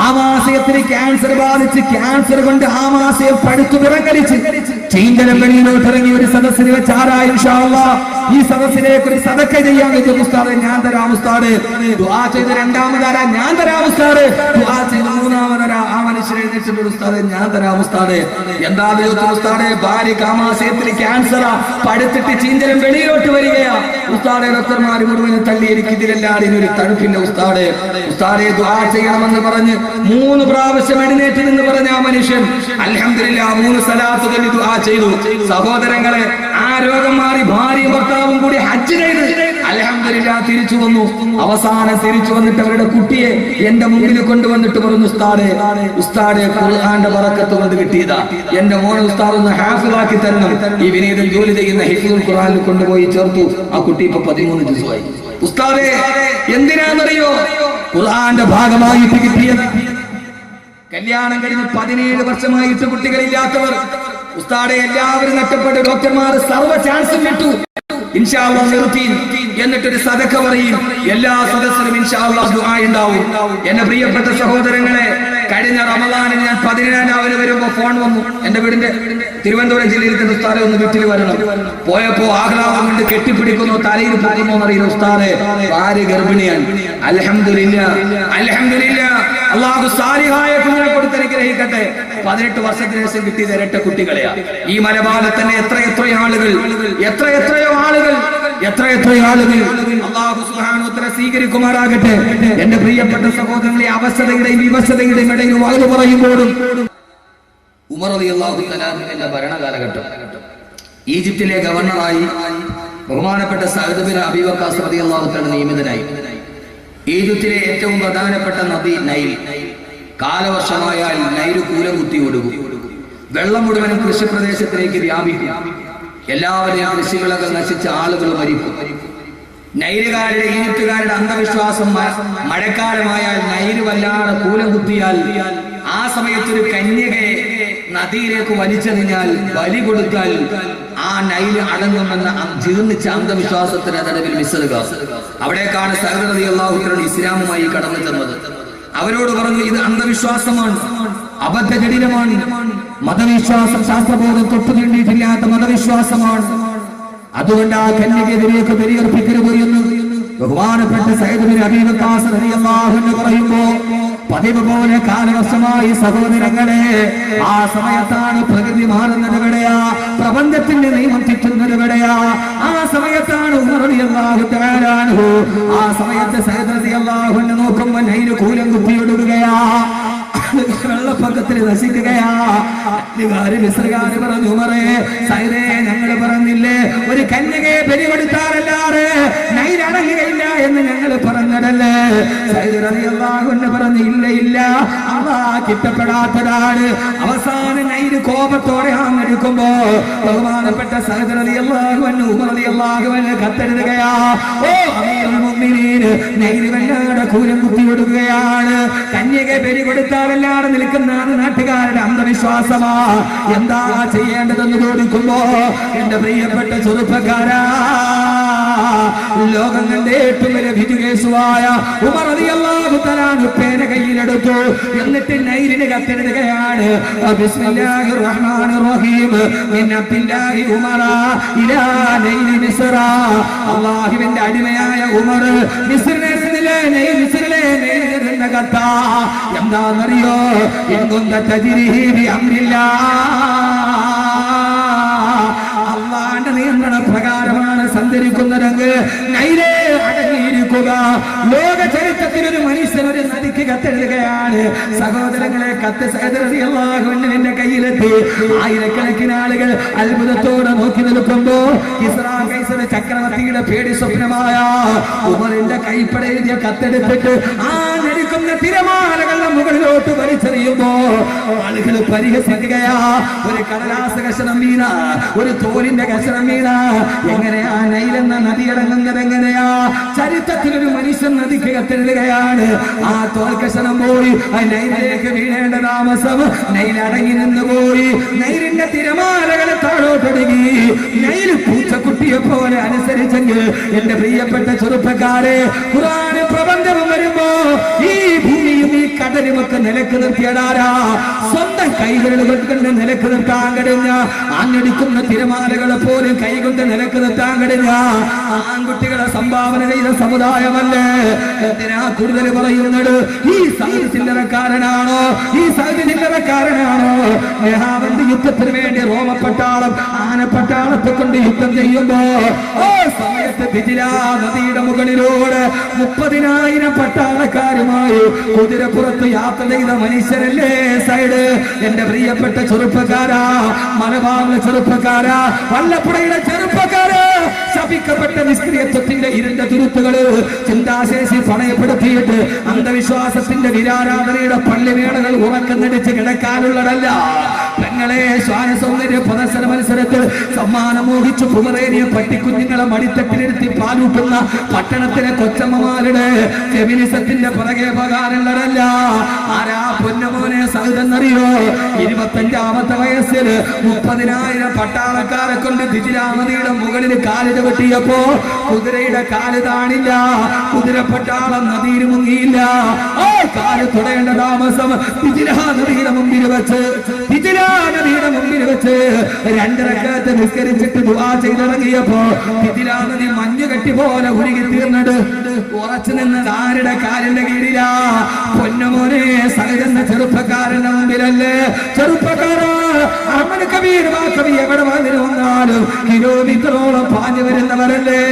ആമാശയത്തിന് ക്യാൻസർ ബാധിച്ച് ക്യാൻസർ കൊണ്ട് ആമാശയം പഴുത്തു വിറങ്ങലിച്ച് ചീന്തനം വെളിയിലോട്ട് ഇറങ്ങി ഒരു സദസ്സിന് വെച്ച് ആരാ ഇൻഷാ അല്ലാഹ് ഈ സദസ്സിലേക്ക് ഒരു സദക്ക ചെയ്യാൻ വെച്ചു. ഉസ്താദെ ഞാൻ തരാം ഉസ്താദ്. ദുആ ചെയ്ത് രണ്ടാമതാരാ ഞാൻ തരാം ഉസ്താദ്. ദുആ ചെയ്ത് മൂന്നാമതാരാ ആ മനുഷ്യൻ മനുഷ്യർ എഴുന്നേറ്റിട്ടുണ്ട്, ഉസ്താദെ ഞാൻ തരാം ഉസ്താദെ. എന്താ ഉസ്താദെ, ഭാര്യ കാമാശയത്തിൽ ക്യാൻസറാ, പടുത്തിട്ട് ചീന്തരം വെളിയിലോട്ട് വരികയാ ഉസ്താദെ. ഡോക്ടർമാർ മുഴുവനും തള്ളി, എനിക്ക് ഇതിലെല്ലാം ഇതിനൊരു തണുപ്പില്ല ഉസ്താദെ. ഉസ്താദെ ദുആ ചെയ്യണമെന്ന് പറഞ്ഞ് 3 പ്രാവശ്യം എഴുന്നേറ്റ് നിന്ന് പറഞ്ഞ ആ മനുഷ്യൻ അൽഹംദുലില്ലാ 3 സലാത്ത് ചൊല്ലി ദുആ ചെയ്തു. സഹോദരങ്ങളെ, ആ രോഗം മാറി ഭാര്യയും ഭർത്താവും കൂടി ഹജ്ജ് ചെയ്ത് അൽഹംദുലില്ലാ തിരിച്ചു വന്നു. അവസാനം തിരിച്ചു വന്നിട്ട് അവരുടെ കുട്ടിയെ എന്റെ മുമ്പിൽ കൊണ്ടുവന്നിട്ട് പറഞ്ഞു, ഉസ്താദെ ഖുർആന്റെ ബറക്കത്ത് കൊണ്ട് കിട്ടിയതാ, എന്റെ മോനെ ഉസ്താദ് ഒന്ന് ഹാഫിളാക്കി തരണം. ഈ വിനീതൻ ജോലി ചെയ്യുന്ന ഹിഫ്ളുൽ ഖുർആനിൽ കൊണ്ടുപോയി ചേർത്തു. ആ കുട്ടി ഇപ്പൊ 13 ജുസുആയി. ഉസ്താദെ എന്തിനാണെന്നറിയോ? ഖുർആന്റെ ഭാഗമായിട്ട് കിട്ടിയത്. കല്യാണം കഴിഞ്ഞ് 17 വർഷമായിട്ട് കുട്ടികളില്ലാത്തവർ ഉസ്താദെ എല്ലാവരും നഷ്ടപ്പെട്ട് ഡോക്ടർമാർ സർവ്വ ചാൻസും വിട്ടു. ഇൻഷാ അല്ലാഹ് നിർത്തി എന്നിട്ടൊരു സദഖ പറയും. എല്ലാ സദസ്സിലും ഇൻഷാ അല്ലാഹ് ദുആ ഉണ്ടാവും. എന്റെ പ്രിയപ്പെട്ട സഹോദരങ്ങളെ, കഴിഞ്ഞ റമദാനിൽ ഞാൻ 17 വരുമ്പോ ഫോൺ വന്നു. എന്റെ വീടിന്റെ തിരുവനന്തപുരം ജില്ലയിൽ തന്നെ ഉസ്താദെ ഒന്ന് വീട്ടിൽ വരണം. പോയപ്പോ ആഹ്ലാദം കൊണ്ട് കെട്ടിപ്പിടിക്കുന്നു, തലയിൽ പോകുന്നു എന്നറിയുന്നു. ഉസ്താദെ ഭാര്യ ഗർഭിണിയാണ്. അൽഹംദുലില്ലാ അൽഹംദുലില്ലാ, അല്ലാഹു സാലിഹായ കുഞ്ഞിനെ കൊടുത്ത് അനുഗ്രഹിക്കട്ടെ. 18 വർഷത്തിന് ശേഷം കിട്ടിയത് ഇരട്ട കുട്ടികളെയാ. ഈ മലബാറിൽ തന്നെ എത്രയോ ആളുകൾ അല്ലാഹു സുബ്ഹാനഹു വ തആല സ്വീകരിക്കുമാറാകട്ടെ. എന്റെ പ്രിയപ്പെട്ട സഹോദരങ്ങളെ, അവസ്ഥയുടെയും വിവശതയുടെയും ഇടയിൽ വാഴ പറയുമ്പോഴും ഉമർ റളിയല്ലാഹു തആല അൻഹുവിന്റെ ഭരണകാലഘട്ടം ഈജിപ്തിലെ ഗവർണറായി ബഹുമാനപ്പെട്ട സഅദ് ബിൻ അബീ വഖാസ് റളിയല്ലാഹു തആല നിയമിതനായി. ഈജിപ്തിലെ ഏറ്റവും പ്രധാനപ്പെട്ട നദി നൈൽ. കാലവർഷമായാൽ നൈൽ കൂലം കുത്തി ഒടുകും. വെള്ളം മുഴുവനും കൃഷിപ്രദേശത്തിലേക്ക് വ്യാപിക്കും. എല്ലാവരെയും കൃഷികളൊക്കെ നശിച്ച ആളുകൾ മരിക്കും. നൈലുകാരുടെ ഈജിപ്തുകാരുടെ അന്ധവിശ്വാസം, മഴക്കാലമായാൽ നൈല് വല്ലാതെ കൂലം കുത്തിയാൽ ആ സമയത്തൊരു കന്യകയെ നദിയിലേക്ക് വലിച്ചെറിഞ്ഞാൽ, ബലി കൊടുത്താൽ ആ നൈല് അടങ്ങുമെന്ന ജീർണിച്ച അന്ധവിശ്വാസത്തിന് നടുവിൽ മിസ്റുക. അവിടേക്കാണ് സഅദ് റളിയല്ലാഹു അൻഹു ഇസ്ലാമുമായി കടന്നു ചെന്നത്. അവരോട് പറഞ്ഞു, ഇത് അന്ധവിശ്വാസമാണ്, അബദ്ധജടിലമാണ്, മതവിശ്വാസം ശാസ്ത്രബോധം തൊട്ടു നീണ്ടിയിട്ടില്ലാത്ത മതവിശ്വാസമാണ്. അതുകൊണ്ട് ആ കന്യകെതിരേക്ക് ബലിയർപ്പിക്കരുത് എന്ന് ബഹുമാനപ്പെട്ട സഅദ് ബിൻ അബീ വഖാസ് റളിയല്ലാഹു അൻഹു പറയുമ്പോ, പതിവ് പോലെ കാലവർഷമായി സഹോദരങ്ങളെ, ആ സമയത്താണ് പ്രകൃതി മാറുന്നത് എവിടെയാ, പ്രപഞ്ചത്തിന്റെ നിയമം തെറ്റുന്നത് എവിടെയാ, ആ സമയത്താണ് ഉമർ റളിയല്ലാഹു തആല അൻഹു, ആ സമയത്ത് സഅദ് റളിയല്ലാഹു അൻഹു നോക്കുമ്പോൾ നൈൽ കൂലം കുത്തിയൊടുകയാ, വെള്ളപ്പൊക്കത്തിൽ നശിക്കുകയാ. മിസ്റുകാര് പറഞ്ഞു, ഉമറേ സൈദേ, ഞങ്ങൾ പറഞ്ഞില്ലേ ഒരു കന്യകയെ ബലി കൊടുത്താറല്ലാതെ നൈൽ അടങ്ങുകയില്ല എന്ന് ഞങ്ങൾ പറഞ്ഞതല്ലേ? സഅദ് റളിയല്ലാഹു അൻഹു പറഞ്ഞു, ഇല്ല, അല്ലാഹ് കിട്ടപ്പെടാത്തതാണ്. അവസാനം നൈല് കോപത്തോടെ എടുക്കുമ്പോ ബഹുമാനപ്പെട്ട സഅദ് റളിയല്ലാഹു അൻഹു ഉമർ റളിയല്ലാഹു അൻഹു കത്തെഴുതുകയാ, ഓ അമീറുൽ മുഅ്മിനീൻ, നൈല് വല്ലാതെ കൂലം കുത്തി കൊടുക്കുകയാണ്. കന്യകയെ ബലി കൊടുത്താറല്ലാതെ നിൽക്കുന്ന നാട്ടുകാരുടെ അന്ധവിശ്വാസമാ. എന്താ ചെയ്യേണ്ടതെന്ന് ചോദിക്കുമ്പോ, എന്റെ പ്രിയപ്പെട്ട ചെറുപ്പക്കാരാ, ലോകം കണ്ട ഏറ്റവും വലിയ വിധികേസുവായ ഉമർ റളിയല്ലാഹു തആല പേന കയ്യിലെടുത്തു. എന്നിട്ട് നൈലിന് കത്തെഴുതുകയാണ്, ബിസ്മില്ലാഹിർ റഹ്മാനിർ റഹീം, മിൻ അബ്ദില്ലാഹി ഉമറ ഇലാ നൈലി മിസ്റ. അല്ലാഹുവിന്റെ അടിമയായ ഉമർ മിസ്റിലെ മിസ്റിലെ നൈലിൽ കത്ത. എന്താണെന്നറിയോ? ഇൻകുന്ത തജ്രീ ബി അംരില്ലാഹ്, അല്ലാഹുവിന്റെ നിയന്ത്രണ പ്രകാരമാണ് സഞ്ചരിക്കുന്നതെങ്കിൽ നൈലേ അടങ്ങിയിരിക്കുക. ലോക ചരിത്രത്തിൽ ഒരു മനുഷ്യൻ ഒരു നദിക്ക് കത്തെഴുതുകയാണ്. സഹോദരങ്ങളെ, കത്ത് സഅദ് റളിയല്ലാഹു അൻഹുവിന്റെ കയ്യിലെത്തി. ആയിരക്കണക്കിന് ആളുകൾ അത്ഭുതത്തോടെ നോക്കി നിൽക്കുമ്പോ കിസ്റാ കൈസർ ചക്രവർത്തിയുടെ പേടി സ്വപ്നമായ ഉമറിന്റെ കൈപ്പട എഴുതിയ കത്തെടുത്തിട്ട് ആ നടിക്കുന്ന തിരമാലകളുടെ മുകളിലോട്ട് വലിച്ചെറിയുമ്പോ ആളുകൾ പരിഹസിക്കുകയാ. ഒരു കടലാസ് കഷണം വീണ, ഒരു തോലിന്റെ കഷണം വീണ, എങ്ങനെയാ നൈലെന്ന നദി അടങ്ങുന്നത്? എങ്ങനെയാ? ചരിത്രത്തിൽ ഒരു മനുഷ്യൻ നദിക്ക് കത്തെഴുതുകയാണ്. ആ തോൽക്കഷണം പോയി ആ നൈലിലേക്ക് വീഴേണ്ട താമസം നൈലടങ്ങി നിന്ന് പോയി. നൈലിന്റെ തിരമാലകളെ താഴോട്ടൊടുങ്ങി. നൈല് പൂച്ചക്കുട്ടിയെ പോലെ അനുസരിച്ചെങ്കിൽ എന്റെ പ്രിയപ്പെട്ട ചെറുപ്പക്കാരെ, ഖുർആനും പ്രബന്ധവും വരുമ്പോ ഈ ഭൂമിയും ഈ കട സൗന്ദര്യമൊക്കെ നിലക്ക് നിർത്തിയതാരാ? സ്വന്തം കൈകളുകൾ കൊണ്ട് നിലക്ക് നിർത്താൻ കഴിഞ്ഞ, ആഞ്ഞടിക്കുന്ന തിരമാലകളെ പോലും കൈകൊണ്ട് നിലക്ക് നിർത്താൻ കഴിഞ്ഞ ആൺകുട്ടികളെ സംഭാവന ചെയ്ത സമുദായമല്ലേ? എന്തിനാ കൂടുതൽ പറയുന്നത്? ഈ സൗദി ചില്ലറക്കാരനാണോ? ഈ സൗദി ചില്ലറക്കാരനാണോ? നെഹാവന്തി യുദ്ധത്തിന് വേണ്ടി റോമപ്പട്ടാളം ആനപ്പട്ടാളത്തെ കൊണ്ട് യുദ്ധം ചെയ്യുമ്പോ ആ സമയത്ത് ദിജിലാ നദിയുടെ മുകളിലൂടെ 30,000 പട്ടാളക്കാരുമായി കുതിരപ്പുറത്ത് യാത്ര ചെയ്ത മനുഷ്യരല്ലേ സൈഡ്? എന്റെ പ്രിയപ്പെട്ട ചെറുപ്പക്കാരാ, മലബാറിലെ ചെറുപ്പക്കാരാ, വല്ലപ്പുഴയുടെ ചെറുപ്പക്കാരാ, ശപിക്കപ്പെട്ട നിഷ്ക്രിയത്വത്തിന്റെ ഇരുണ്ട തുരുത്തുകള് ചിന്താശേഷി പണയപ്പെടുത്തിയിട്ട് അന്ധവിശ്വാസത്തിന്റെ വിരാരാധനയുടെ പള്ളിവേളകൾ ഉറക്കന്നടിച്ച് കിടക്കാനുള്ളതല്ല. പെങ്ങളെ, ശ്വാന സൗന്ദര്യ പ്രദർശന മത്സരത്തിൽ സമ്മാനം മോഹിച്ചു പുമറേറിയ പട്ടിക്കുഞ്ഞുങ്ങളെ മടിത്തട്ടിലിരുത്തി പാലൂട്ടുന്ന പട്ടണത്തിലെ കൊച്ചമ്മമാരുടെ ഫെമിനിസത്തിന്റെ പുറകെ പോകാനുള്ളതല്ല. ആരാ പൊന്നമോനെ സൗദെന്നറിയോ? 25ാമത്തെ വയസ്സിൽ 30,000 പട്ടാളക്കാരെ കൊണ്ട് ദിജിലാമതിയുടെ മുകളിൽ കാലിട വെട്ടിയപ്പോ കുതിരയുടെ കാല് താണില്ല, കുതിരപ്പട്ടാളം നദിയിൽ മുങ്ങിയില്ല. ആ കാല് തുടയേണ്ട താമസം ദിജിലാ നദിയുടെ മുമ്പിൽ വെച്ച് 2 റക്അത്ത് നിസ്കരിച്ചിട്ട് ദുആ ചെയ്തിറങ്ങിയപ്പോ ദിജിലാ നദി മഞ്ഞുകെട്ടി പോലെ ഉരുകി തീർന്നത് ഉറച്ചു നിന്ന് ആരുടെ കാലിന്റെ കീഴിലാ? പൊന്നമോനെ സഹജന്ന ചെറുപ്പക്കാരന്റെ മുമ്പിലല്ലേ? ചെറുപ്പക്കാരാ, അഹമ്മദ് കബീർ കവി എവിടെ വന്നിന് വന്നാലും കിലോമീറ്ററോളം പാഞ്ഞു വരുന്നവരല്ലേ?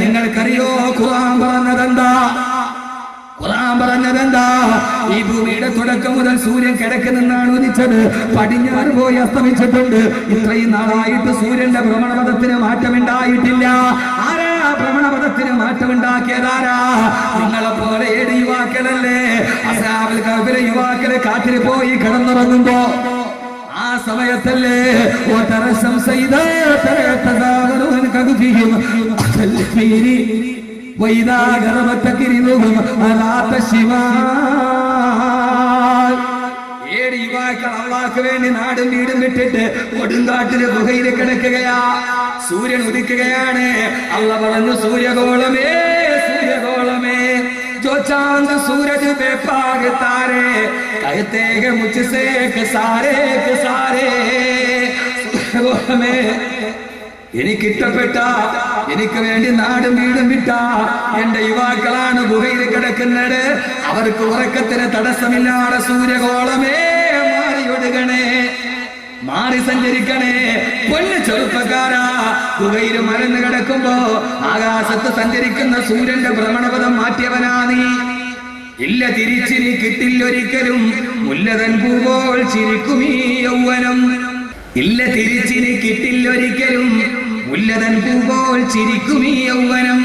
നിങ്ങൾക്കറിയോ ഖുർആൻ പറഞ്ഞതെന്താ? ഖുർആൻ പറഞ്ഞതെന്താ? ഈ ഭൂമിയുടെ തുടക്കം മുതൽ സൂര്യൻ കിഴക്ക് നിന്നാണ് ഉദിച്ചത്, പടിഞ്ഞാറ് പോയി അസ്തമിച്ചിട്ടുണ്ട്. ഇത്രയും നാളായിട്ട് സൂര്യന്റെ ഭ്രമണപഥത്തിന് മാറ്റമുണ്ടായിട്ടില്ല. ആരാ ഭ്രമണപഥത്തിന് മാറ്റമുണ്ടാക്കിയതാരാ? നിങ്ങളെ പോലെ 7 യുവാക്കളല്ലേ? അസ്ഹാബുൽ കഹ്ഫിലെ യുവാക്കളെ കാട്ടിൽ പോയി കിടന്നുറങ്ങുമ്പോ ആ സമയത്തല്ലേ യുവാക്കൾ അള്ളാഹ്ക്ക് വേണ്ടി നാടും വീടും വിട്ടിട്ട് കൊടുങ്കാട്ടിലെ ഗുഹയിൽ കിടക്കുകയാ. സൂര്യൻ ഉദിക്കുകയാണ്. അള്ളാഹ് പറഞ്ഞു, സൂര്യഗോളമേ സൂര്യഗോളമേ, जो चांद सूरज पे पाग तारे कहते हैं मुझसे के सारे എനിക്കിഷ്ടപ്പെട്ട, എനിക്ക് വേണ്ടി നാടും വീടും വിട്ട എന്റെ യുവാക്കളാണ് ഗുഹയിൽ കിടക്കുന്നത്. അവർക്ക് ഉറക്കത്തിന് തടസ്സമില്ലാതെ സൂര്യഗോളമേ മാറി ഒഴുകണേ, മാറി സഞ്ചരിക്കണേ. പൊന്നു ചെറുപ്പക്കാരാ, ഗുഹയിൽ മരന്ന് കിടക്കുമ്പോ ആകാശത്ത് സഞ്ചരിക്കുന്ന സൂര്യന്റെ ഭ്രമണപഥം മാറ്റിയവനാ നീ. ഇല്ല, തിരിച്ചിനി കിട്ടില്ലൊരിക്കലും മുല്ലതൻ പൂവോൾ ചിരിക്കുമീ യൗവനം. ഇല്ല, തിരിച്ചിനി കിട്ടില്ലൊരിക്കലും മുല്ലതൻ പൂവോൾ ചിരിക്കുമീ യൗവനം.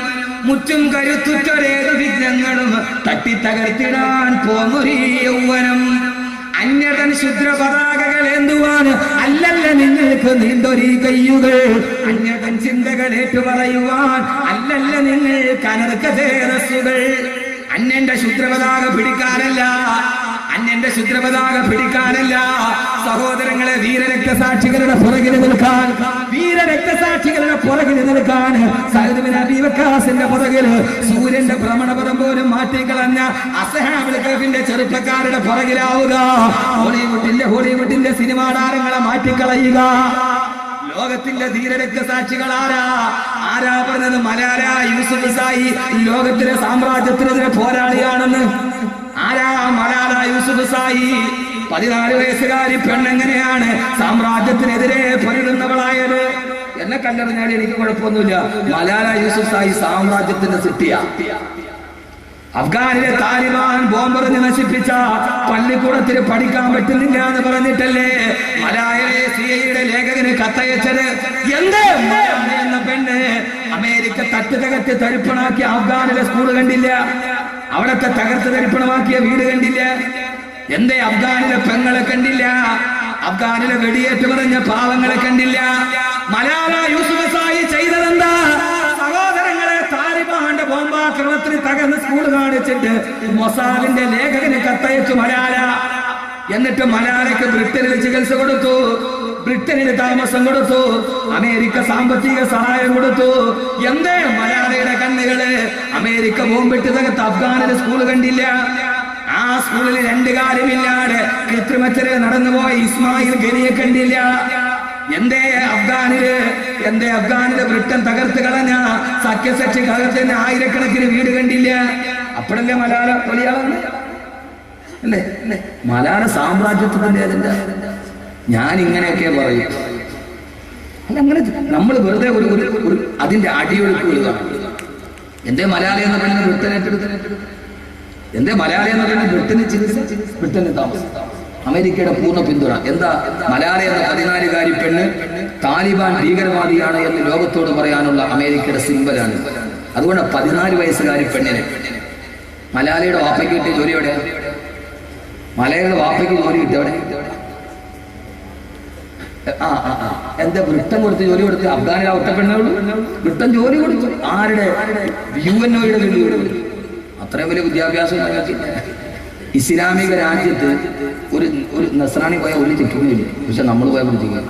മുറ്റും കരുത്തുറ്റൊരേതു വിഘ്നങ്ങളും തട്ടിത്തകർത്തിടാൻ പോന്നൊരീ യൗവനം. അന്യതൻ ശുദ്ര പതാകകൾ എന്തുവാൻ അല്ലല്ല നിങ്ങൾക്ക് നീണ്ടൊരീ കയ്യുകൾ. അന്യതൻ ചിന്തകൾ ഏറ്റുപറയുവാൻ അല്ലല്ല നിങ്ങൾ കനർക്ക ചേരസ്സുകൾ. അന്യന്റെ ശുദ്രപതാക പിടിക്കാനല്ല, അന്യന്റെ ശുദ്രപതാക പിടിക്കാനല്ല സഹോദരങ്ങളെ, വീരരക്തസാക്ഷികളുടെ പുറകിൽ നിൽക്കാൻ, വീരരക്തസാക്ഷികളുടെ പുറകിൽ നിൽക്കാൻ സഅദ് ബിൻ അബീ വഖാസിന്റെ പുറകിൽ സൂര്യന്റെ ഭ്രമണപഥം പോലും മാറ്റിക്കളഞ്ഞ അസ്ഹാബുൽ കഹ്ഫിന്റെ ചെറുപ്പക്കാരുടെ പുറകിലാവുക. ഹോളിവുഡിന്റെ സിനിമാ താരങ്ങളെ മാറ്റിക്കളയുക. ലോകത്തിന്റെ ധീരരക്തസാക്ഷികൾ ആരാ പറഞ്ഞത്? മലാല യൂസുഫ്സായി ലോകത്തിലെ സാമ്രാജ്യത്തിനെതിരെ പോരാളിയാണെന്ന്. ആരാ മലാല യൂസുഫ്സായി? 14 വയസ്സുകാരി പെണ്ണെങ്ങനെയാണ് സാമ്രാജ്യത്തിനെതിരെ പൊരുതുന്നവളായത്? എന്നെ കല്ലെറിഞ്ഞാൽ എനിക്ക് കുഴപ്പമൊന്നുമില്ല. മലാല യൂസുഫ്സായി സാമ്രാജ്യത്തിന്റെ സൃഷ്ടിയാ. അഫ്ഗാനിലെ താലിബാൻ ബോംബെറിഞ്ഞ് നശിപ്പിച്ച പള്ളിക്കൂടത്തിന് പഠിക്കാൻ പറ്റുന്നില്ല എന്ന് പറഞ്ഞിട്ടല്ലേ മലായയിലെ സിഐയുടെ ലേഖകന് കത്തയച്ചത്? എന്തേ എന്ന പെണ്ണ് അമേരിക്ക തട്ടുതകർത്ത് തരിപ്പണാക്കിയ അഫ്ഗാനിലെ സ്കൂൾ കണ്ടില്ല? അവിടത്തെ തകർത്ത് തരിപ്പണമാക്കിയ വീട് കണ്ടില്ല? എന്തേ അഫ്ഗാനിലെ പെങ്ങളെ കണ്ടില്ല? അഫ്ഗാനിലെ വെടിയേറ്റ് പറഞ്ഞ പാവങ്ങളെ കണ്ടില്ല? മലാല യൂസുഫ്സായി ചെയ്തതെന്താ? സഹോദരങ്ങളെ, താലിബാന്റെ ബോംബാക്രമണത്തിന് തകർന്ന് സ്കൂൾ കാണിച്ചിട്ട് മൊസാദിന്റെ ലേഖകന് കത്തയച്ചു മലാല. എന്നിട്ട് മലാലയ്ക്ക് ബ്രിട്ടനിൽ ചികിത്സ കൊടുത്തു, ബ്രിട്ടനിൽ താമസം കൊടുത്തു, അമേരിക്ക സാമ്പത്തിക സഹായം കൊടുത്തു. എന്തേ മലാലയുടെ കണ്ണുകള്? അമേരിക്ക ബോംബിട്ട് തകർത്ത് അഫ്ഗാനിലെ സ്കൂൾ കണ്ടില്ല? ആ സ്കൂളിൽ 2 കാര്യമില്ലാതെ കൃത്രിമച്ചര് നടന്നുപോയ ഇസ്മായിൽ ഗനിയെ കണ്ടില്ല. എന്തേ അഫ്ഗാനില് ബ്രിട്ടൻ തകർത്ത് കളഞ്ഞ സഖ്യസഖ്യ തകർത്തിന് ആയിരക്കണക്കിന് വീട് കണ്ടില്ല. അപ്പോഴല്ലേ മലാല വലിയാളാണ് അല്ലേ? മലാല സാമ്രാജ്യത്തിന്റെ അതിന്റെ ഞാൻ ഇങ്ങനെയൊക്കെ പറയും. അല്ല, അങ്ങനെ നമ്മൾ വെറുതെ ഒരു അതിന്റെ അടിയൊഴുക്ക് എഴുതാണ്. എന്തേ മലയാളി എന്ന് പറയുന്നത് ബ്രിട്ടൻ ഏറ്റെടുത്ത്, എന്തേ മലയാളി എന്ന് പറയുന്നത് ബ്രിട്ടന് ചികിത്സ, ബ്രിട്ടന് താമസം, അമേരിക്കയുടെ പൂർണ്ണ പിന്തുണ. എന്താ മലയാളി എന്ന 14-കാരി പെണ്ണ് താലിബാൻ ഭീകരവാദിയാണ് എന്ന് ലോകത്തോട് പറയാനുള്ള അമേരിക്കയുടെ സിമ്പലാണ്. അതുകൊണ്ട് 14 വയസ്സുകാരി പെണ്ണിനെ മലയാളിയുടെ വാപ്പയ്ക്ക് കിട്ടിയ ജോലി എവിടെയാ? മലയാളിയുടെ വാപ്പയ്ക്ക് ജോലി കിട്ടിയവിടെ എന്താ ബ്രിട്ടൻ കൊടുത്ത് ജോലി കൊടുത്ത്? അഫ്ഗാനിലെ ഒറ്റ പെണ്ണുള്ളൂ, ബ്രിട്ടൻ ജോലി കൊടുത്തു. ആരുടെ? UNOയുടെ ജോലി കൊടുത്തു. അത്രയും വലിയ വിദ്യാഭ്യാസം ഇസ്ലാമിക രാജ്യത്ത് ഒരു നസ്രാണി പോയാൽ ഒരു തെറ്റുമില്ല. പക്ഷെ നമ്മൾ പോയാൽ പിടിച്ചിരിക്കുക.